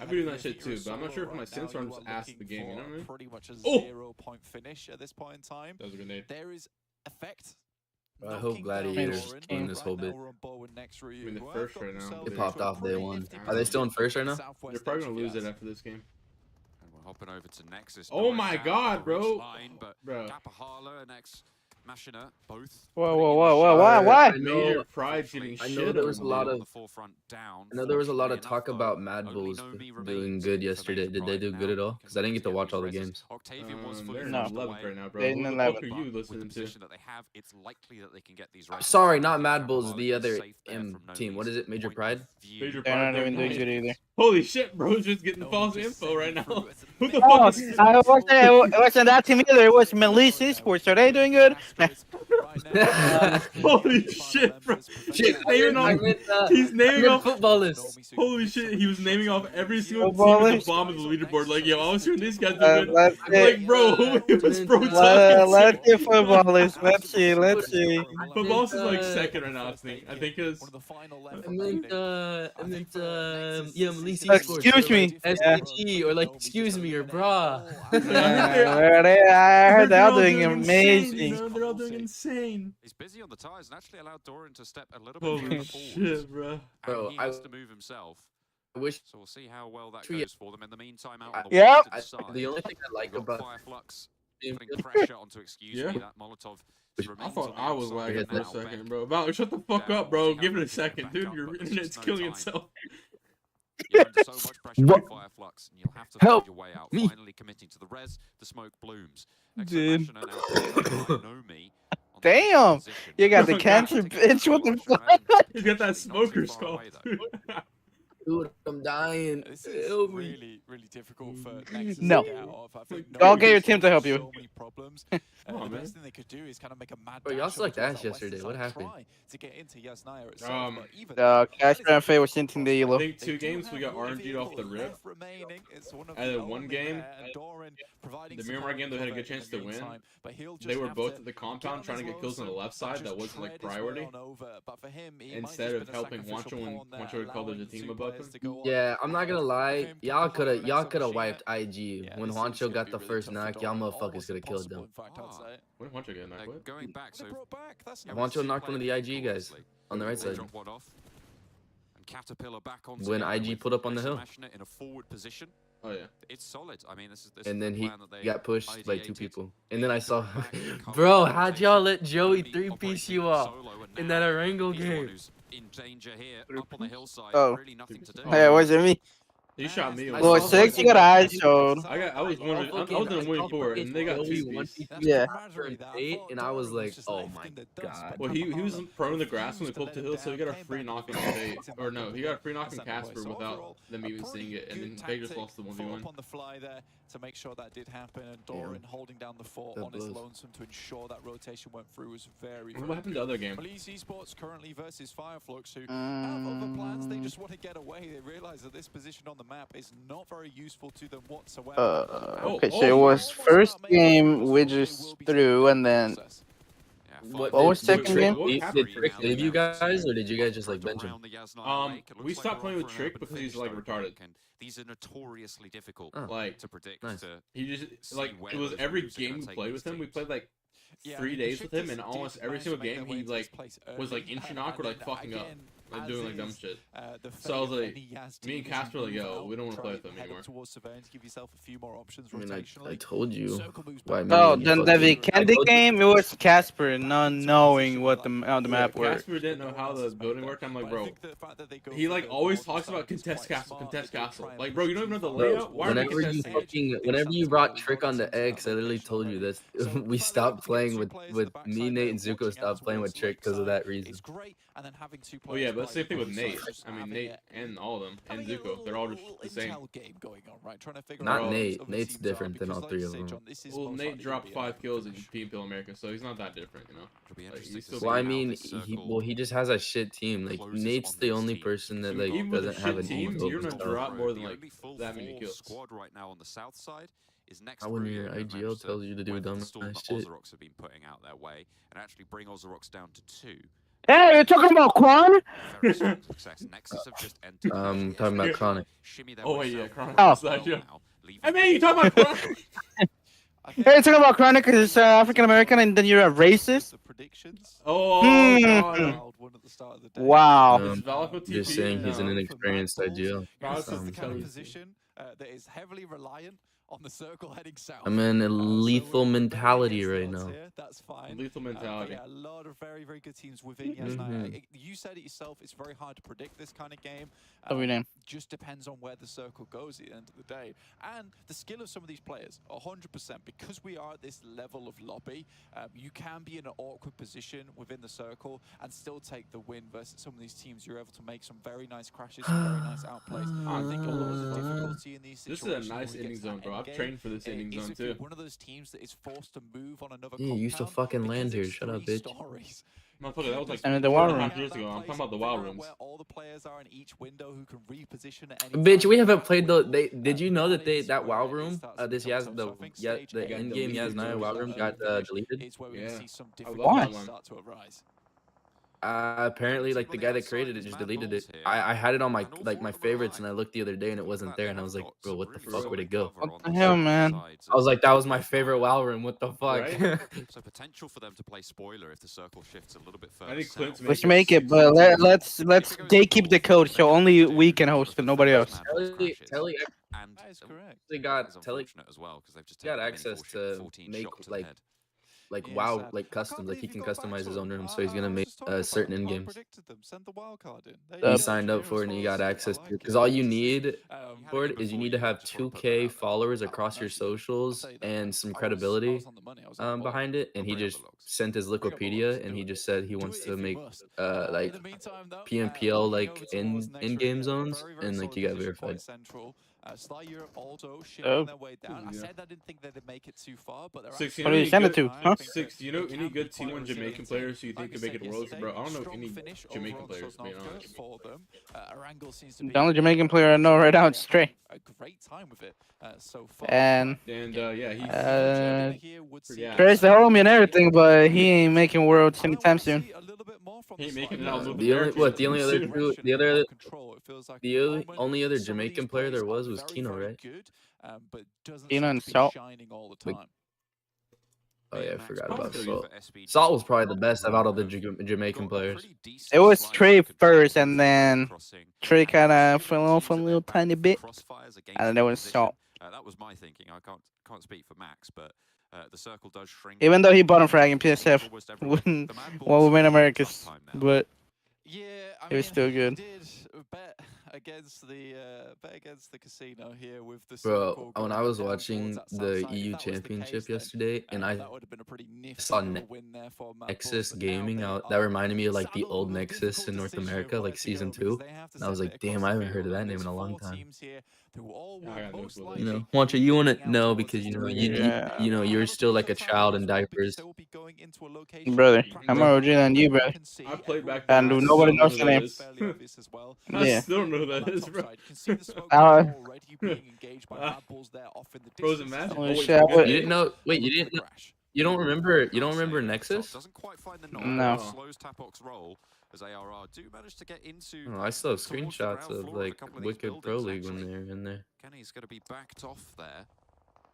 I've been doing that shit too, but I'm not sure if my sins are just ass the game, you know what I mean? Pretty much a Oh! 0-point finish at this point in time. That was a grenade. There is effect. I hope Gladiators win this whole bit. I mean, the first right now. They popped off day 1. Are they still in first right now? They're probably gonna lose it after this game. And we're hopping over to Nexus. Oh my God, bro. Line, but Bro. Kapahala and Machina, both. Why? Major Pride getting I shit know there was a on. lot of. the forefront down. I know there was a lot of Fortunately talk enough, about though, Mad only Bulls Nomi doing remains good for yesterday. Major Did they do Pride good at now. all? Because I didn't get to watch all the games. Octavian was They're fully in No. 11th right now, bro. They're in Who the 11th. fuck are you But with the listening to? position that they have, it's likely that they can get these right. Sorry, not Mad Bulls. The other M team. What is it? Major Pride? Major They're not Pride, even doing nice. good either. Holy shit, bro, just getting false info right now. Who the Oh, fuck is it wasn't that team either. It was Melise Esports. Are they doing good? Holy shit, bro. Shit, Naming I off, meant, he's naming off. footballers. Holy shit, he was naming off every single team at the Footballers? bottom of the leaderboard. Like, yo, I was hearing these guys do good. Let's I'm like, bro, who was bro let's talking get footballers. Let's see. Football's is like second right now, I think. I think it's. I meant, yeah, Melissa Excuse me. SPG, or like, excuse me, or brah. I heard they're all doing amazing. You know, they're all doing insane. He's busy on the tires and actually allowed Doran to step a little bit Holy further forward. shit, bro. Bro, And he has to move himself. I wish. So we'll see how well that Tree- goes for them. In the meantime, out on the Yep. western side, The only thing I like we've got about Fireflux PMPL putting pressure onto Excuse Yeah. Me. That Molotov Which- I remains thought on the I was outside lagging for a now. second, Beck bro. Val, shut the fuck down, up, bro. see how Give it we a can second, back dude. up, Your but there's internet's just no killing time. itself. You're under so much pressure What? from Fireflux, and you'll have to Help find your way out. me. Finally committing to the res, the smoke blooms. Dude. Exclamation now by Nomi on the Damn. position. You got the Bro, cancer, Taking bitch. What the advantage, fuck? imagine He's got that not too smoker's far cough, away, though. dude. Dude, I'm dying. This is Help me. really, really difficult for Nexus No. to get out of. I think I'll get your Nomi team to help has you. So many problems. Oh, The man. best thing they could do is kind of make a mad Bro, y'all dash sucked over ass towards that yesterday. western What side, happened? try to get into Yasnaya itself, but even Casper and Faye were hinting the I yellow. think they 2 do games we have got one RNG'd off the vehicle rip. left remaining. It's one of And the then one only game, there, and Doran providing the Miramar support game, they had a cover good chance in the to win. meantime, but he'll They just were have both to at the get compound on trying to his get kills on the lonesome left side. and That just wasn't like tread his way priority. on over. But for him, he might Instead just of been a helping sacrificial Juancho when pawn there, Juancho called allowing there's a team two above players him. to go on. Yeah, I'm not gonna lie. Him, Y'all could have, Kapahala y'all next could have up wiped Machina. IG Yeah, when this is Juancho gonna got be the really first tough for knock. Y'all Doran. motherfuckers Almost could have killed impossible, them. in fact, I'd say. When did Juancho get knocked? What? Going back, so They brought back. That's yeah, not Juancho knocked one of the IG guys on the right They side. drop one off. And Caterpillar back onto When the IG with put up on the hill. Mashina in a forward position. Oh, yeah. It's solid. I mean, this is And then the he plan that they got pushed by 2 ideated. people. And then I saw, Back and cover bro, the how'd y'all let rotation. Joey Nomi 3-piece operating you off solo, and in now that Arango he's the one game? who's in danger here, up on the hillside. Oh. Really nothing to do. Hey, was it me? He shot me. I Well, saw 6, you got eyes showed. I was wondering. I was in win for it, and they got 2 piece. Yeah. And I was like, oh my god. Well, he was prone in the grass when we pulled up the hill, so he got a free knock on Tate. Or no, he got a free knock on Casper without them even seeing it, and then they just lost the 1v1. on the fly there to make sure that did happen, and Doran holding down the fort That on his blows. lonesome to ensure that rotation went through was very, What very happened the other game? Melise Esports currently versus Fireflux, who have other plans. They just want to get away. They realize that this position on the map is not very useful to them whatsoever. Okay, so it was first game Widgers through, and then What was second game? Did Trick leave you guys, or did you guys just like bench him? We stopped playing with Trick because he's like retarded. These are notoriously difficult Oh. Like to predict. Nice. To he just see like where it was those every moves are game gonna we take played these with him. We teams. played like Yeah, 3 I mean, days with him, and Besiktas almost did every manage single to make game their way he into this like place was early, like inch and knock or like again, fucking up. like doing like dumb shit. So I was like, me and Casper were like, yo, we don't want to play with them anymore. I mean, I told you. Why me? Oh, and then fucking- the Candy game, it was Casper not knowing what how the Yeah, map worked. Casper didn't know how the building worked. I'm like, bro, he like always talks about contest castle. Like, bro, you don't even know the layout. Why are we contesting? Whenever you brought Trick on the X, I literally told you that we stopped playing with me, Nate, and Zuko stopped playing with Trick because of that reason. Oh yeah, but same thing with Nate. I mean, Nate and all of them, and Zuko, they're all just the same. Not Nate. Nate's different than all three of them. Well, Nate dropped 5 kills in PMPL America, so he's not that different, you know. Like, he's still Well, I mean, he just has a shit team. Like Nate's the only person that like even with a doesn't have a shit team, team. you're gonna drop more than like that many kills. Squad right now on the south side is next. Not when your IGL tells you to do dumb shit. Ozorox have been putting out their way and actually bring Ozorox down to 2. Hey, you're talking about Quan? Very strong success. Nexus have just entered. Talking about Chronic. Oh wait, yeah, Chronic. Oh. Hey man, you talking about Chronic? Hey, you're talking about Chronic because it's African American and then you're a racist? Oh, Hmm. God. Wow. Is Valko TP? Just saying he's an inexperienced IGL. Valko's Kelly. Position that is heavily reliant on the circle heading south. I'm in a lethal mentality right now. That's fine. Lethal mentality. Yeah, a lot of very, very good teams within Yasna. You said it yourself, it's very hard to predict this kind of game. Every name. Just depends on where the circle goes at the end of the day. And the skill of some of these players, 100%. Because we are at this level of lobby, you can be in an awkward position within the circle and still take the win versus some of these teams. You're able to make some very nice crashes, some very nice outplays. I think a lot of the difficulty in these This situations. is a nice inning zone, bro. I've trained for this inning zone too. One of those teams that is forced to move on another Yeah, you used to compound fucking land because here. it's Shut up, 3 bitch. stories. Motherfucker, that was like And in the wild 4.5 room. years ago. I'm talking about the wild rooms. Where all the players are in each window who can reposition at any Bitch, time. we haven't played the. Did you know that that WoW room, the end game Yasna WoW room got deleted? It's where we Yeah. can see some I love Why? difficulties that one. start to arise. Apparently, like the guy that created it just deleted it. I had it on my my favorites, and I looked the other day and it wasn't there, and I was like, bro, what the fuck would it go? What the hell, man? I was like, that was my favorite WoW room. What the fuck? Right? So potential for them to play spoiler if the circle shifts a little bit I further think Clint's south. Let's make it, but let's they keep the code so only we can host it, nobody else. Telly And That is correct. they got it's Telly unfortunate as well because they've just got taken a mini access fortune, to 14 make shots to the head. like Yes, WoW I like customs. Like he believe can got back customize to his own them. room, so he's gonna I was make just talking certain about in it. I games. predicted them. Send the wild card in. There He you go. signed up for it, and he got I access like to it. it. Because all you Let's see. need for it is you need to have 2K followers across your socials and some credibility behind it. And he just sent his Wikipedia, and he just said he wants to make like PMPL like in-game zones, and like you got verified. Sly Europe also shipping their way down. I Yeah. said I didn't think they'd make it too far, but they're Six, you What know do you any send it good- to? Huh? Six, you know any good T1 Jamaican players who you think could make it worlds, bro? I don't know any Jamaican players, to be honest. for them. Arango seems to be The only Jamaican player I know right now is Stray. a great time with it so far. And Yeah, he's yeah. Stray's the homie and everything, but he ain't making worlds anytime soon. He ain't making it out of The only what? The only other Soon. two, the only other Jamaican player there was Kino, right? Kino and Salt. Like- Oh yeah, I forgot about Both Salt. for SBG. Salt was probably the best out of the Jamaican players. It was Trey first, and then Trey kind of fell off a little tiny bit, and then it was Salt. That was my thinking. I can't speak for Max, but the circle does shrink. Even though he bottom frag in PSF Almost everyone. when The Mad Bulls well we made have a Americas, tough time now. but Yeah, I it was mean, still good. Did bet against the casino here with the Bro, circle when I going was down watching towards that south the side. If EU that was the Championship case, then, yesterday, and I that would have been a pretty nifty saw little win there for Mad Bulls, Nexus but now Gaming they out, that are reminded me of like the saddled old with a Nexus difficult in North decision of America, where like to season go, because 2. they have to And I was send like, it damn, across I the haven't heard of field, that and name in there's a long 4 time. teams here who all I would got no most clue. likely You know, Wancha, you want be to know out because towards you know this you Yeah. you know Have you're a still like a tough time child as in well, because diapers. they will be going into a location Brother, where I'm more OG than you, brother. I played back And then. I nobody still knows know your who name. that is. fairly obvious as well. I Yeah. still don't know who On that is, top bro. side, you can see the smoke already being engaged by Mad Bulls there off in the Frozen distance. Magic. Holy Oh, wait, shit, forget what- You it. didn't know? Wait, you didn't? You don't remember Nexus? Doesn't quite find the No. Slows Tapok's roll as ARR do manage to get into. Oh, I still have towards the screenshots ground of floor like a couple of these Wicked Pro buildings, League when actually. they were in there. Kenny's going to be backed off there.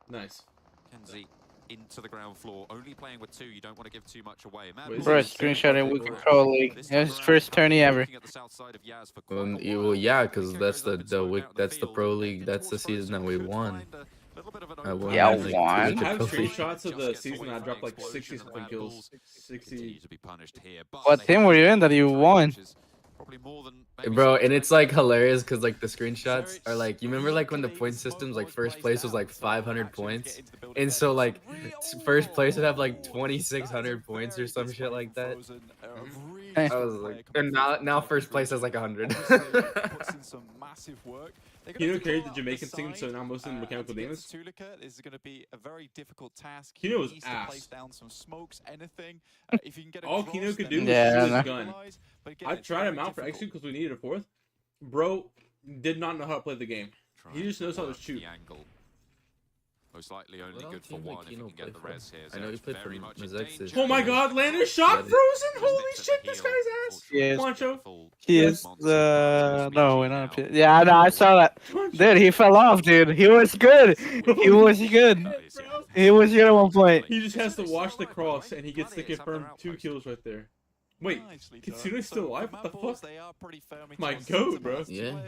Nice. Kenzie into the ground floor. Only playing with 2, you don't want to give too much away. Man, Wait, Bro, is it the same screenshot in fucking we order? control league. this It time was his around, first tourney ever. looking at the south side of Yaz for quite a Well, while. yeah, Pico because goes that's up and spoke out in that's the field, pro and league. heading That's the towards season that Frozen we could won. find a little bit of an I won opening. Yeah, like won. 2 I have trophies. screenshots of the Just gets season away I from dropped the like explosion 60 and something Red kills. Bulls 60. continue to be punished here, but What they team have were you to in that make you the trade, won? which is probably more than maybe Bro, some and it's like expected. hilarious because like the screenshots are like, you remember like when the point systems like first place was like 500 points, and so like first place would have like 2,600 points or some shit like that. I was like, and now first place has like 100. Kino carried the Jamaican team, so now most of them mechanical demons. Is going to be a very difficult task. Kino He was needs to ass. place down some smokes, anything. If you can get All across, Kino could then do was Yeah, shoot I his know. gun. But again, I it's tried very him out for difficult. extra because we needed a 4th. Bro did not know how to play the game. He just knows how to Work shoot. the angle. Most likely only What all good for teams did 1 if you Kino can get the play for? res here. I know he it's played for very much in Mazexis. danger. Oh my god, Landon shot Yeah, frozen! Just Holy next to shit, the this heel, guy's ass! Yes. Mancho. He is Monster no, PG we're not. now. Yeah, I know. I saw that. Dude, he fell off, dude. He was good. He was good. He was good at one point. He just has to watch the cross and he gets to confirm 2 kills right there. Wait, Kitsune's still alive? What the fuck? My goat, bro. Yeah.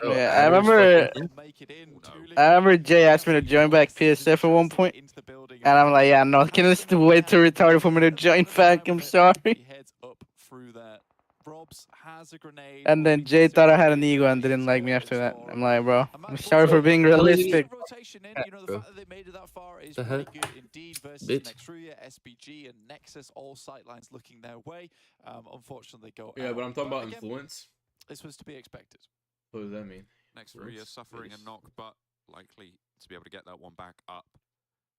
Yeah, I remember Jay asked me to join back PSF at one point, and I'm like, yeah, no, it's way too retarded for me to join back. I'm sorry. And then Jay thought I had an ego and didn't like me after that. I'm like, bro, I'm sorry for being realistic. Bro. The heck? Bitch. SBG and Nexus, all sightlines looking their way. Unfortunately, go Yeah, out. but I'm talking about again, influence. this was to be expected. What does that mean? Next Ruya suffering a knock, but likely to be able to get that one back up.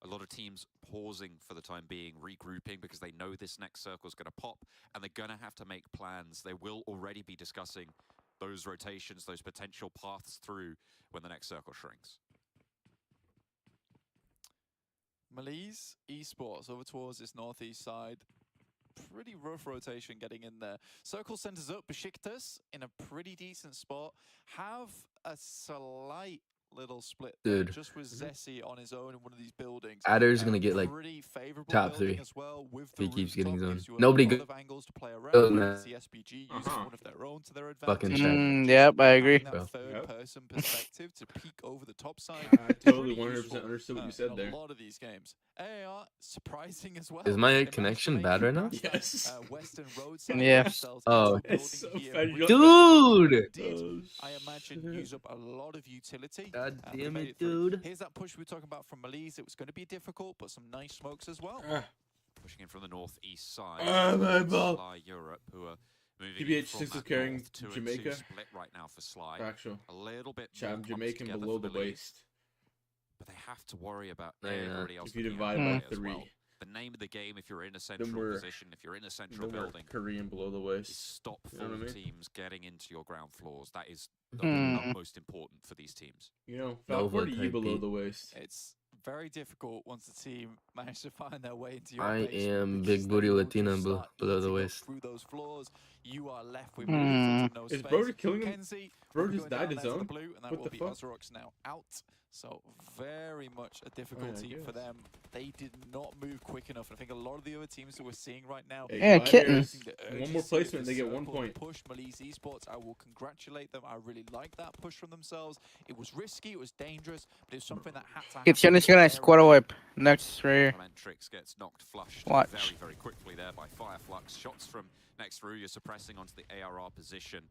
A lot of teams pausing for the time being, regrouping because they know this next circle is going to pop and they're going to have to make plans. They will already be discussing those rotations, those potential paths through when the next circle shrinks. Malaise Esports over towards this northeast side. Pretty rough rotation getting in there. Circle centers up. Besiktas in a pretty decent spot. Have a slight little split there, Dude. just with Zessi on his own in one of these buildings. Adder's gonna get like Pretty favorable top building 3 as well, with if the he keeps getting rooftop, his gives own. you a Nobody lot good. of angles to play around. Other than You that. see SBG using one of their own to their Fucking advantage. check. Yep, I agree. Having Bro. that third person perspective to peek over the top side. I totally Pretty 100% useful, understood what you said in there. A lot of these games. AR surprising as well. Is my They managed to connection make bad it right now? past that, Yes. Western roadside Yes. themselves Oh. into the It's so building here funny. with Dude! the did, Oh, I imagine, shit. use up a lot of utility. God They damn made it, through. dude. Here's that push we were talking about from Malise. It was going to be difficult, but some nice smokes as well. Pushing in from the northeast side. my ball. Sly Europe, who are moving PBH in from 6 is that carrying north 2 and 2 Jamaica. split right now for Sly. Factual. A little bit more Chad clumped Jamaican together below for the the lead, waist. but they have to worry about Yeah. everybody else. If you looking divide out by there as 3. well. The name of the game, if you're in a central we're- position, if you're in a central Then we're building, Korean below the is waist. stop You know what I full mean? teams getting into your ground floors. That is the Hmm. most important for these teams. You know, Nova Falcon to you type below beat. the waist. It's very difficult once the team managed to find their way into your I basement am because big then booty you'll Latina just start below the eating up waist. through those floors. You are left with Hmm. really little no Is space. Broder killing him? Kenzie Bro will be just going died down his there to the own? blue, and that What will the be fuck? Ozrox now out. So very much a difficulty for guess. them. They did not move quick enough. I think a lot of the other teams that we're seeing right now. Hey, Yeah, Gladiators, kitten. using the One more urgency of placement, the they get 1 circle point. Push Malise Esports. I will congratulate them. I really like that push from themselves. It was risky, it was dangerous, but it was something that had to happen. It's gonna squad wipe next right here. Elementrix gets knocked flushed Watch. very, very quickly there by Fireflux. Shots from next Ruya suppressing onto the ARR position.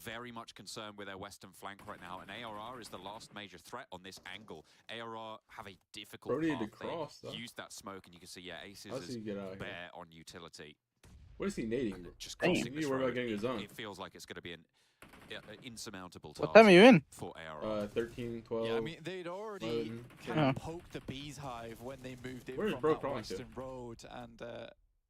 Very much concerned with their western flank right now, and ARR is the last major threat on this angle. ARR have a difficult Bro needed path. to cross, though. They used that smoke, and you can see, yeah, Aces How's he is get out of here? bare on utility. What is he nading? And just Damn. crossing You need this to worry about road, getting his own. it feels like it's going to be an insurmountable task What time are you in? for ARR. 13, 12. Yeah, I mean, they'd already 11, kind yeah. of poked the bee's hive when they moved in Where's from Bro that crawling to? western road, and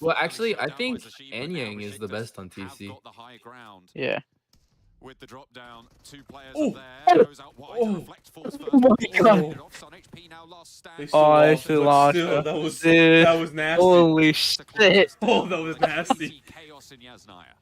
Well, actually, I think Anyang is the best on TC. Yeah. With the drop down, 2 players Oh. there. Goes out wide to reflect Force first. Oh my God. They still lost. Still, Dude. that was nasty. Holy shit. Oh, that was nasty. Chaos in Yasnaya.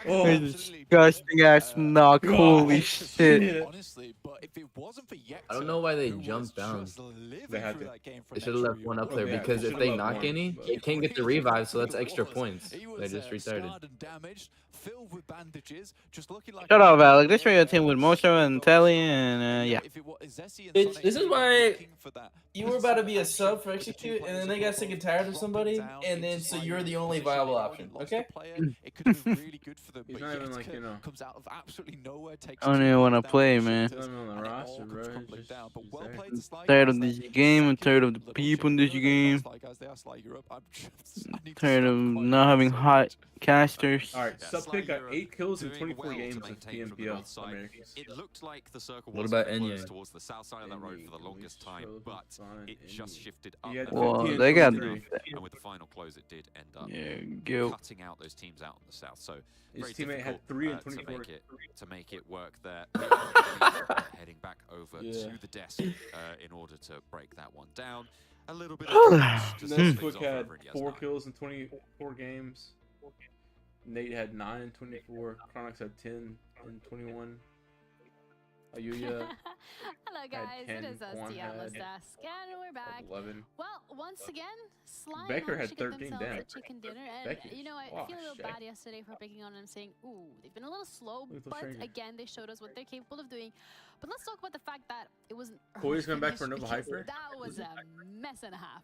Oh, disgusting ass knock. Holy shit. Honestly, but if it wasn't for Yekta, I don't know why they who jumped was down. just living They had through to. that game for They an should have left extra one up real there yeah, because they if should've they left knock one, any, but- they can't get the Really revive, so that's who it extra was. points. He They was just restarted. scarred and damaged, filled with bandages, just looking like Shut up, Alec. This was a team with Mocho and Telly, and yeah. If it was Zessie and Bitch, Sonic this is who were why looking for that you were about to be a action sub for with the two execute, and players then they got sick and tired of somebody, and then so you're the only viable option. Okay. It could have been really good for them, He's but not even Yetka like, you know. comes out of absolutely nowhere, takes I don't two even want to down play, with man. shooters, Not even on the and it all roster, comes bro. crumbling Just- down. But just well there. played to Sly, Tired guys. of this That game. I'm second tired of the little people in shit. this No, they're not game. Sly, guys. They are Sly Europe. I need to Tired stop of quoting not them having so hot much. casters. All right, Yeah, Sub Pick got Sly 8 kills in doing 24 well to games as maintain from the PMPL north side. Americans. It looked like the circle What was about very close Enya? towards the south side of that road for the longest time, but it just shifted up. He had and 50 Well, and they got 23. and with the final close, it did end up Yeah, go. cutting out those teams out in the south. So His very teammate had difficult, 3 and to 24. make it work there. Heading back over Yeah. to the desk in order to break that one down. A little bit of damage, just Next things book off had over in Yes 4 9. kills in 24 games. Nate had 9 in 24. Chronix had 10 in 21. Ayuya Hello guys, it 10, is us, Juan the Atlas had Desk, and we're back. 11. Well, once again, Slime Becker had managed to get 13 themselves down. a chicken dinner, and Becky. you know, I Oh, feel a little shit. bad yesterday for picking on them, saying, ooh, they've been a little slow, Little but stranger. again, they showed us what they're capable of doing. But let's talk about the fact that it wasn't. Koi's coming back for Nova because Hyper? That was a mess and a half.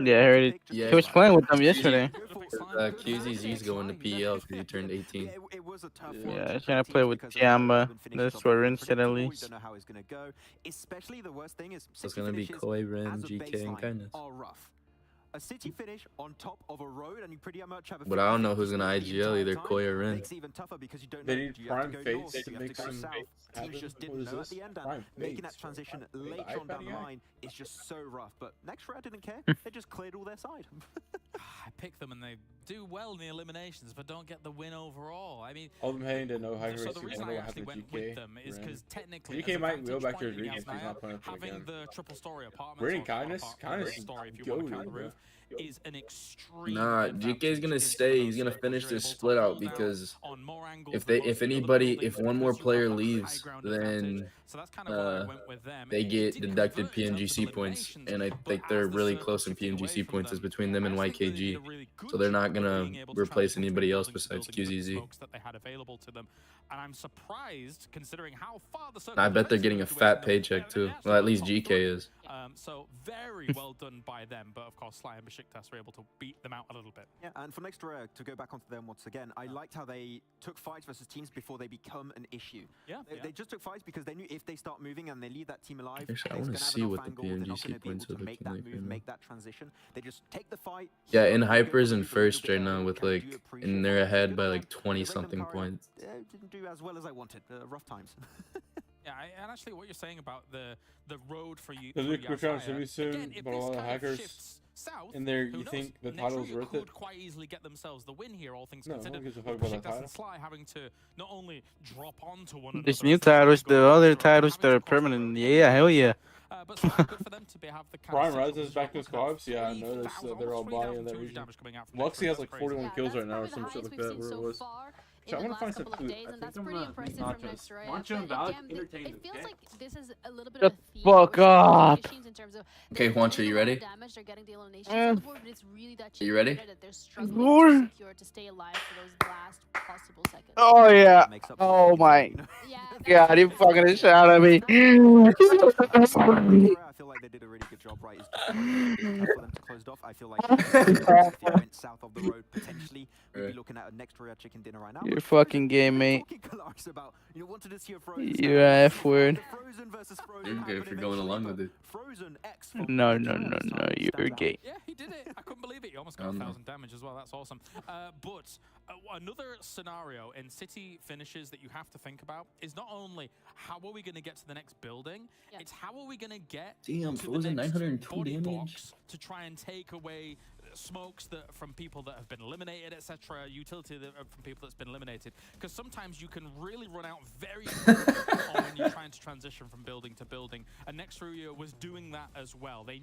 Yeah, I heard it. Yeah, He was playing with them yesterday. QZZ's going to PL because he turned 18. It was a tough Yeah, one he's gonna play with because Tiamba. been That's finished what off Rin said at unpredictable. least. Don't know how it's gonna go. Especially the worst thing is So it's City gonna be finishes Koi, Ren, as a GK, and baseline Kindness. are rough. A city finish on top of a road, and you pretty much have a. But I don't know who's 50-50 gonna the IGL, entire either time. Koi or Ren. Makes it even tougher because you don't They know. need Do you have Prime to go Face north? Do to you have make to go some south? Teams happen. just What didn't is know at this? the end, and Prime making that Face. transition The later on down the iPad guy? line is just so rough. But next round didn't care. They just cleared all their side. I pick them and they do well in the eliminations, but don't get the win overall. I mean, All them heading to no high so race. the You reason wonder I what actually happened to went GK. with them is because technically, GK as a might go vantage back to point his in regames if he's Yasnaya, not playing for having again. the triple story apartments, Bring or Kindness, apartment Kindness story, if you want to count the goated, roof, is an extreme Nah, advantage GK's gonna in some of stay. those He's gonna circles. finish You're this able to split out hold out because on more angles if than they, most if of the other anybody, buildings if one more because you player have that high leaves, ground advantage. then So that's kind of why I went with them. they It get didn't deducted convert in terms of PMGC points, eliminations, and I but think as they're the really circle close in shifted away PMGC from points is them, between them and I think they did YKG. a really good So they're not job of gonna being able to replace transport anybody else building to besides building with the QZZ. smokes that they had available to them. And I'm surprised considering how far the circle I bet they're getting a fat paycheck too. Well, at least GK is. So very well done by them, but of course Sly and Besiktas were able to beat them out a little bit. Yeah, and for next round, to go back onto them once again, I liked how they took fights versus teams before they become an issue. Yeah, They just took fights because they knew if they start moving and they leave that team alive, Actually, I they're wanna gonna have see enough what the angle, they're not PMGC gonna be able points are to make looking that like move, right now. make that transition. They just take the fight. Yeah, heal in up, go Hyper's for in the lead a first little bit right now early, with can like, do a and they're pre-shot. ahead Good by on like them. 20 The Random something Courier, points. didn't do as well as I wanted. Rough times. Yeah, and actually what you're saying about the road for you. The for Luke we're trying to Yasaya, be soon, again, if but a this lot of kind hackers shifts south, in there. who You knows? think the Next title's round worth could it? quite easily get themselves the win here, all things No, who considered. gives a With fuck about the Besiktas and title? Sly having to not only drop onto one another. This as new they try and titles, go the down other the road, titles having that to are cross the permanent. road. Yeah, hell yeah. But Sly, good for them to have the kind Prime of rises central back to visual kind of squads. Yeah, I noticed 3,000, they're all almost buying in 3,200 that region. damage coming out from next Luxy round. has That's like crazy. 41 Yeah, kills that's right now, or probably the some shit highest like we've that. seen Where it so was. far So I in the want to find last some couple of food. days, I and that's think I'm pretty gonna impressive make from next nachos. Raya. Lunch and But Valak again, entertainment, it feels okay? like this is a little bit Shut of a theme. the fuck that we're seeing with up. machines in terms of Okay, they're Juancho, doing you a lot of ready? damage, they're getting the eliminations on the board, but it's really that You chicken ready? dinner that they're struggling Lord. to secure to stay alive for those last possible seconds. Oh yeah. Makes up for Oh it, my. you know? Yeah, God, you fucking shot at me. I feel like they did a really good job, right? It's just tough for them to close it off. I feel like if it went south of the road, potentially, we'd be Right. looking at a next Royale chicken dinner right now. You're But fucking Frozen, gay, we're mate. talking Kalaris about, wanted to see a Frozen. You're a F word. The Frozen versus Frozen You're gay happened for going eventually, along but with it. Frozen X No, from no, Japan no, this no. time You're stands out. gay. Yeah, he did it. I couldn't believe it. He almost got 1,000 damage as well. That's awesome. But another scenario in city finishes that you have to think about is not only how are we going to get to the next building, it's how are we going to get Damn, to the Frozen next 902 body damage. box to try and take away smokes that from people that have been eliminated, etc. Utility from people that's been eliminated. Because sometimes you can really run out very quickly when you're trying to transition from building to building. And Nextrurio was doing that as well. They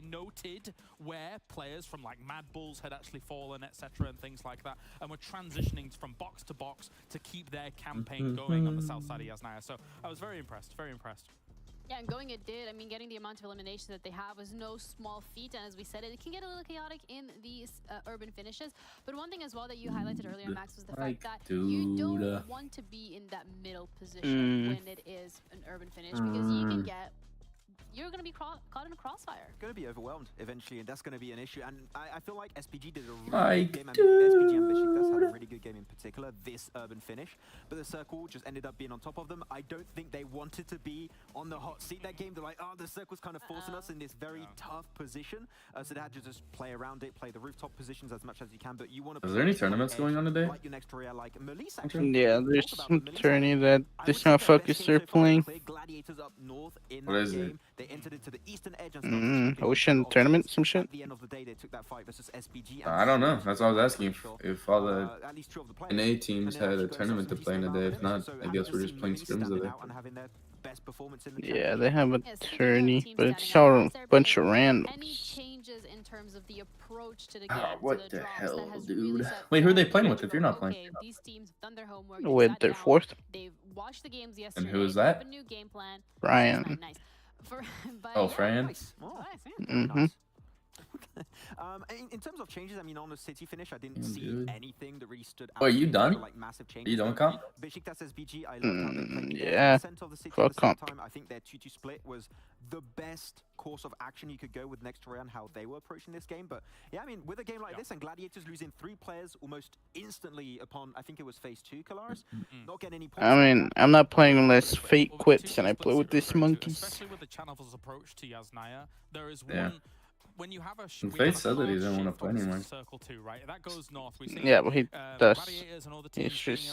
noted where players from like Mad Bulls had actually fallen, etc. and things like that, and were transitioning from box to box to keep their campaign going on the south side of Yasnaya. So I was very impressed, very impressed. Yeah, and going it did. I mean, getting the amount of elimination that they have was no small feat. And as we said, it can get a little chaotic in these urban finishes. But one thing as well that you highlighted earlier, Max, was the fact that you don't want to be in that middle position when it is an urban finish, because you can get... You're going to be caught in a crossfire. Going to be overwhelmed eventually, and that's going to be an issue. And I feel like SPG did a really good game. And SPG and Besiktas had a really good game in particular, this urban finish. But the Circle just ended up being on top of them. I don't think they wanted to be on the hot seat that game. They're like, oh, the Circle's kind of forcing us in this very tough position. So they had to just play around it, play the rooftop positions as much as you can. But you want to... Is there any tournaments going on today? Like your next area, like Melissa, actually. Yeah, there's some tourney that this not focused are playing. Gladiators up north in what is it? They entered into the eastern edge and Ocean tournament, some shit. At the end of the day, they took that fight versus SPG. I don't know. That's what I was asking. If all the NA teams had a tournament to play in a day. If not, I guess we're just playing scrims today. Yeah, they have a tourney, but it's all a bunch of randoms. Any changes in terms of the approach to the game, what the hell, dude? Wait, who are they playing with if you're not playing? These teams have done their homework. With their fourth. They've watched the games yesterday. And who is that? A new game plan. Brian. Nice. Oh, Fran? In terms of changes, I mean, on the city finish, I didn't see anything that really stood out. Wait, you done? Like massive changes. You done, comp? Besiktas SBG, I love how they played yeah. center of the city Fuck at the same comp. time. I think their 2-2 split was the best course of action you could go with next round, how they were approaching this game. But yeah, I mean, with a game like this and Gladiators losing 3 players almost instantly upon, I think it was phase 2, Kalaris, not getting any points. I mean, I'm not playing unless Fate quits and I play with these monkeys. Especially with the channel's approach to Yasnaya, there is one... When you have a Fate said that he didn't want to play anymore. Circle 2, right? That goes north. We see, Yeah, but he does. He's just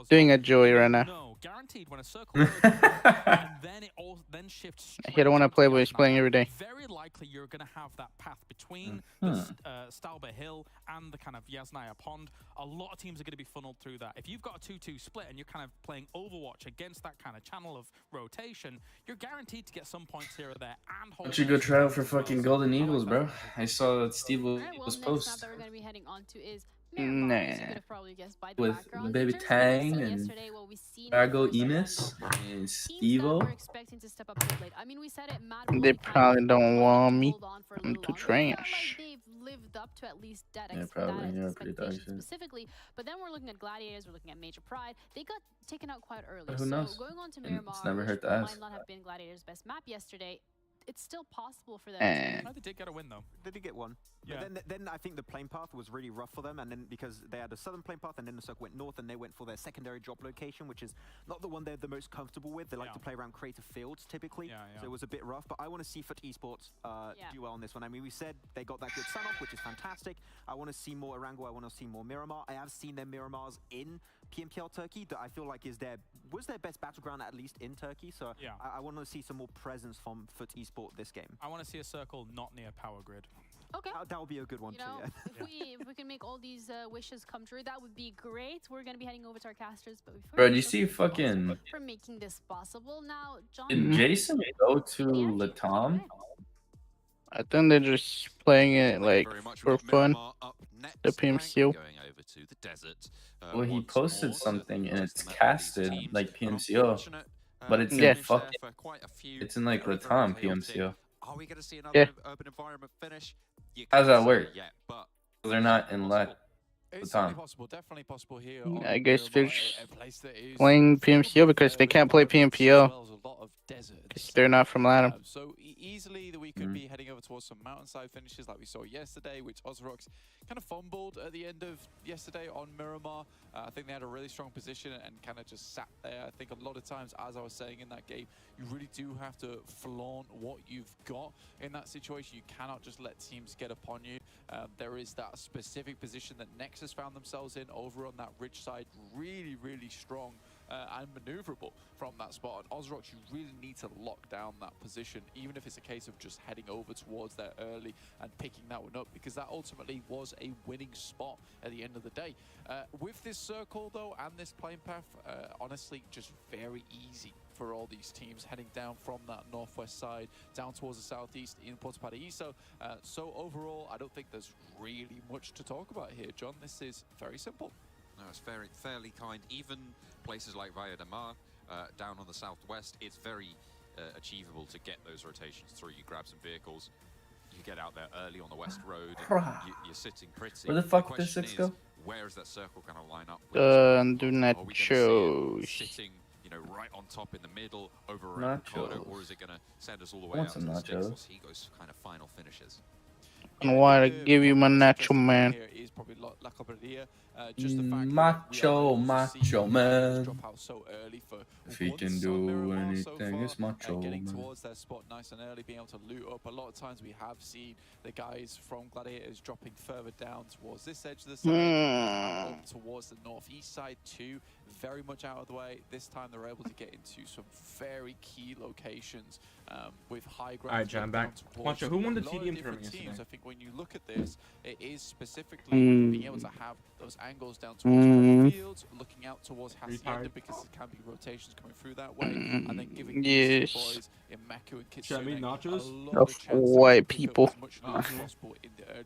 doing a joy right now. No, guaranteed when a circle goes and then it all shifts. He don't want to play, but he's playing every day. Very likely you're going to have that path between the Stalber Hill and the kind of Yasnaya Pond. A lot of teams are going to be funneled through that. If you've got a 2-2 split and you're kind of playing Overwatch against that kind of channel of rotation, you're guaranteed to get some points here or there. And why don't you go try out for fucking Golden Eagles, bro? I saw that Steve was post. That we're going to be heading on to is with Baby Tang and Drago Enos and Stevo. I mean, we said it, They probably don't want me. I'm too trash. They've lived up to at least that expectation specifically. But then we're looking at Gladiators, we're looking at Major Pride. They got taken out quite early. Who knows? So going on to Miramar, it's never hurt to might ask. not have been Gladiators' best map yesterday. It's still possible for them They did get a win, though. They did get one. Yeah. Then I think the plane path was really rough for them, and then because they had a southern plane path, and then the circle went north, and they went for their secondary drop location, which is not the one they're the most comfortable with. They like to play around creative fields typically, so it was a bit rough. But I want to see Foot Esports do well on this one. I mean, we said they got that good sun off, which is fantastic. I want to see more Erangel. I want to see more Miramar. I have seen their Miramars in PMPL Turkey that I feel like was their best battleground, at least in Turkey. So I want to see some more presence from Foot Esport this game. I want to see a circle not near power grid. Okay. That would be a good one too. If we can make all these wishes come true, that would be great. We're gonna be heading over to our casters, but before bro, do you see fucking for making this possible now, John? Did Jason go to Latam? I think they're just playing it like for fun. The PMCO. Well, he posted something and it's casted like PMCO, but it's in fucking. It's in like Latam PMCO. Are we going to see another urban environment finish? How does that work? They're not in Latam. It's definitely possible here. I guess they're just playing PMCO because they can't play PMPO. Because they're not from Latam. So easily that we could be heading over towards some mountainside finishes like we saw yesterday, which Ozrox kind of fumbled at the end of yesterday on Miramar. I think they had a really strong position and kind of just sat there. I think a lot of times, as I was saying in that game, you really do have to flaunt what you've got in that situation. You cannot just let teams get upon you. There is that specific position that Nexus found themselves in over on that ridge side, really, really strong. and maneuverable from that spot. And Ozrox, you really need to lock down that position, even if it's a case of just heading over towards there early and picking that one up, because that ultimately was a winning spot at the end of the day. With this circle, though, and this playing path, honestly, just very easy for all these teams heading down from that northwest side down towards the southeast in Puerto Paraíso. So overall, I don't think there's really much to talk about here, John. This is very simple. No, it's fairly kind. Even places like Valle de Mar, down on the southwest, it's very achievable to get those rotations through. You grab some vehicles, you get out there early on the west road, and you're sitting pretty. Where the fuck does 6 go? Where is that circle going to line up? Do not show. Sitting, you know, right on top in the middle, over around Ricardo, or is it going to send us all the way out to the sticks? Or Higo's kind of final finishes. I want to give you my nacho man. Is probably La Cabrera. Just the fact macho man. Drop out so early for if he can do anything, it's macho getting man. towards their spot nice and early, being able to loot up. A lot of times we have seen the guys from Gladiators dropping further down towards this edge of the side, up towards the northeast side too. Very much out of the way. This time they're able to get into some very key locations with high ground. Alright, John, back. Wancho, who won the TDM tournament yesterday? I think when you look at this, it is specifically being able to have those angles down towards fields, looking out towards Hacienda, because there can be rotations coming through that way, and then giving these boys in Meku and Kitsune of white people.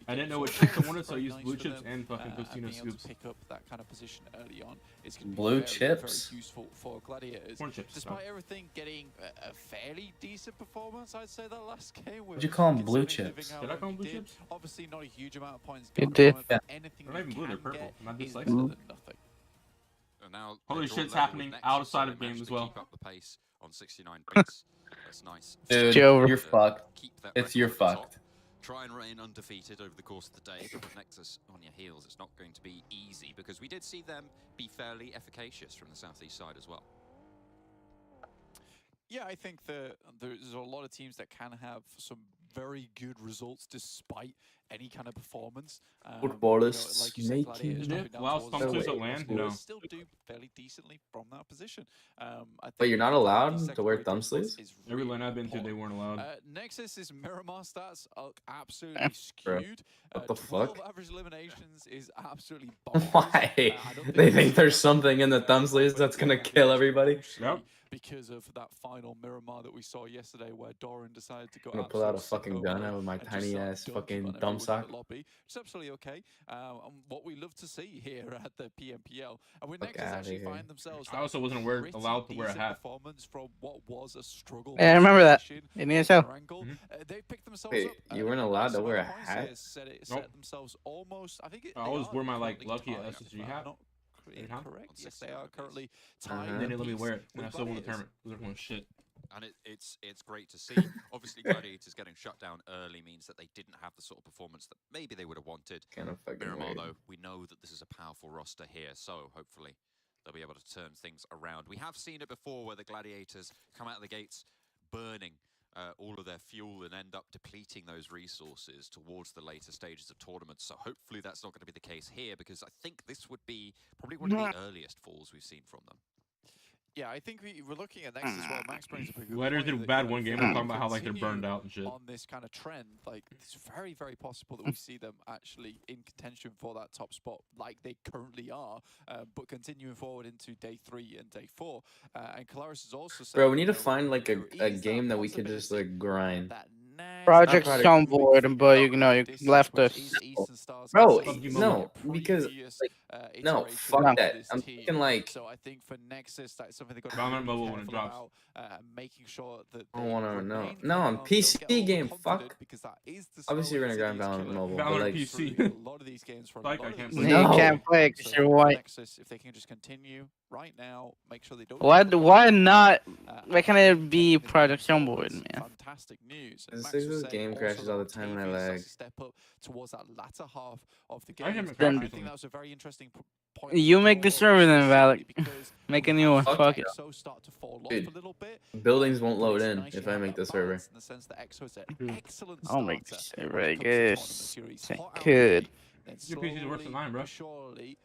I didn't know what chips I wanted, so I used blue chips and fucking Tostino scoops. Pick up that kind of position early on. It's Blue chips? Very useful for Gladiators. Corn chips. Despite everything getting a fairly decent performance, I'd say that last game. Would you call them blue chips? Did I call them blue chips? Obviously, not a huge amount of points. You did. Yeah. Anything They're not even blue, they're purple. Not just like nothing. Now, holy shit's happening outside of game as well. Keep up the pace on 69 beats. That's nice. Dude, Joe. you're fucked. Keep that It's your record at the top. fucked. Try and remain undefeated over the course of the day, but with Nexus on your heels, it's not going to be easy, because we did see them be fairly efficacious from the southeast side as well. Yeah, I think there's a lot of teams that can have some very good results despite any kind of performance. Footballers like you said, Gladiators dropping down Well, towards some the teams field, that land, they no. still do fairly decently from that position. I But think you're not the allowed to wear secondary thumb defense sleeves? is Every really lane I've been to, they important. weren't allowed. Nexus's Miramar stats are absolutely Bro, skewed. what the 12 fuck? average eliminations is absolutely bonkers. Why? I don't They this think is there's a something in the thumb sleeves that's gonna kill everybody? mostly Yep. because of that final Miramar that we saw yesterday, where Doran decided to go. I'm gonna pull out a absolute fucking sicko gun mode out with my and just tiny start ass dunking fucking on thumb everyone in sock. the lobby, which is absolutely okay. And what we love to see here at the PMPL, and when Fuck Nexus outta actually here. find themselves, I also wasn't pretty allowed to wear a decent hat. performance from what was a struggle. Yeah, I remember that. position In on ESL. their angle. They picked themselves Wait, up. you weren't allowed to wear a hat? Set Nope. themselves almost. I think I always wore my like currently lucky tied, SSG if I'm hat. not Anytime? incorrect. On Yes, they are 69 currently Uh-huh. tied. They didn't let me wear it, and I with still won the Gladiators. tournament. Because everyone's shit. And it's great to see. Obviously, Gladiators getting shut down early means that they didn't have the sort of performance that maybe they would have wanted. Kind of fucking Miramar, weird. though, we know that this is a powerful roster here, so hopefully they'll be able to turn things around. We have seen it before where the Gladiators come out of the gates burning all of their fuel and end up depleting those resources towards the later stages of tournaments. So hopefully that's not going to be the case here, because I think this would be probably one of the earliest falls we've seen from them. Yeah, I think we're looking at Nexus as well. Max brings up a good Gladiators point did a that, bad you know, one game. if We're they talking about how like they're continue burned out and shit. on this kind of trend, like it's very, very possible that we see them actually in contention for that top spot, like they currently are, but continuing forward into day 3 and day 4. And Colaris is also saying, Bro, we need to you know, find like a there is game that we could possibility just like grind. that next Project Project Soundboard, but you know, you distance, left which us. is Eastern Stars Bro, consistency no, in because previous, no, iterations fuck of that. this I'm team. thinking like So I think for Nexus, that's something they've got to Valorant be mobile really when it careful drops. about, making sure that I they don't wanna know. remain No, on calm, PC don't get game, overconfident, fuck. because that is the Obviously, we're story gonna of grind City's Valorant killer. mobile, Valorant but like, PC. Through a lot of these games for a Like, lot I of can't these play. You teams. can't play 'cause So you're for white. Nexus, if they can just continue right now, make sure they don't. Why not? Why I can't it think be technically Project that's Soundboard, man? Fantastic news. This Max is was this saying game also crashes that all the time when I Octavius starts lag. to step up towards that latter half of the I game. haven't Then- I crashed think that recently. was a very interesting point. You make the server then, Valak. Make a new one. Fuck Fuck it. So start to fall off Dude, a little bit. buildings won't But load it's in nice if you I have make that the server. balance in the sense that Exo's an excellent I'll make the starter server, when I it comes to tournament guess. series. I Hot out the could. gate, then Your PC's worse than slowly mine, bro. but surely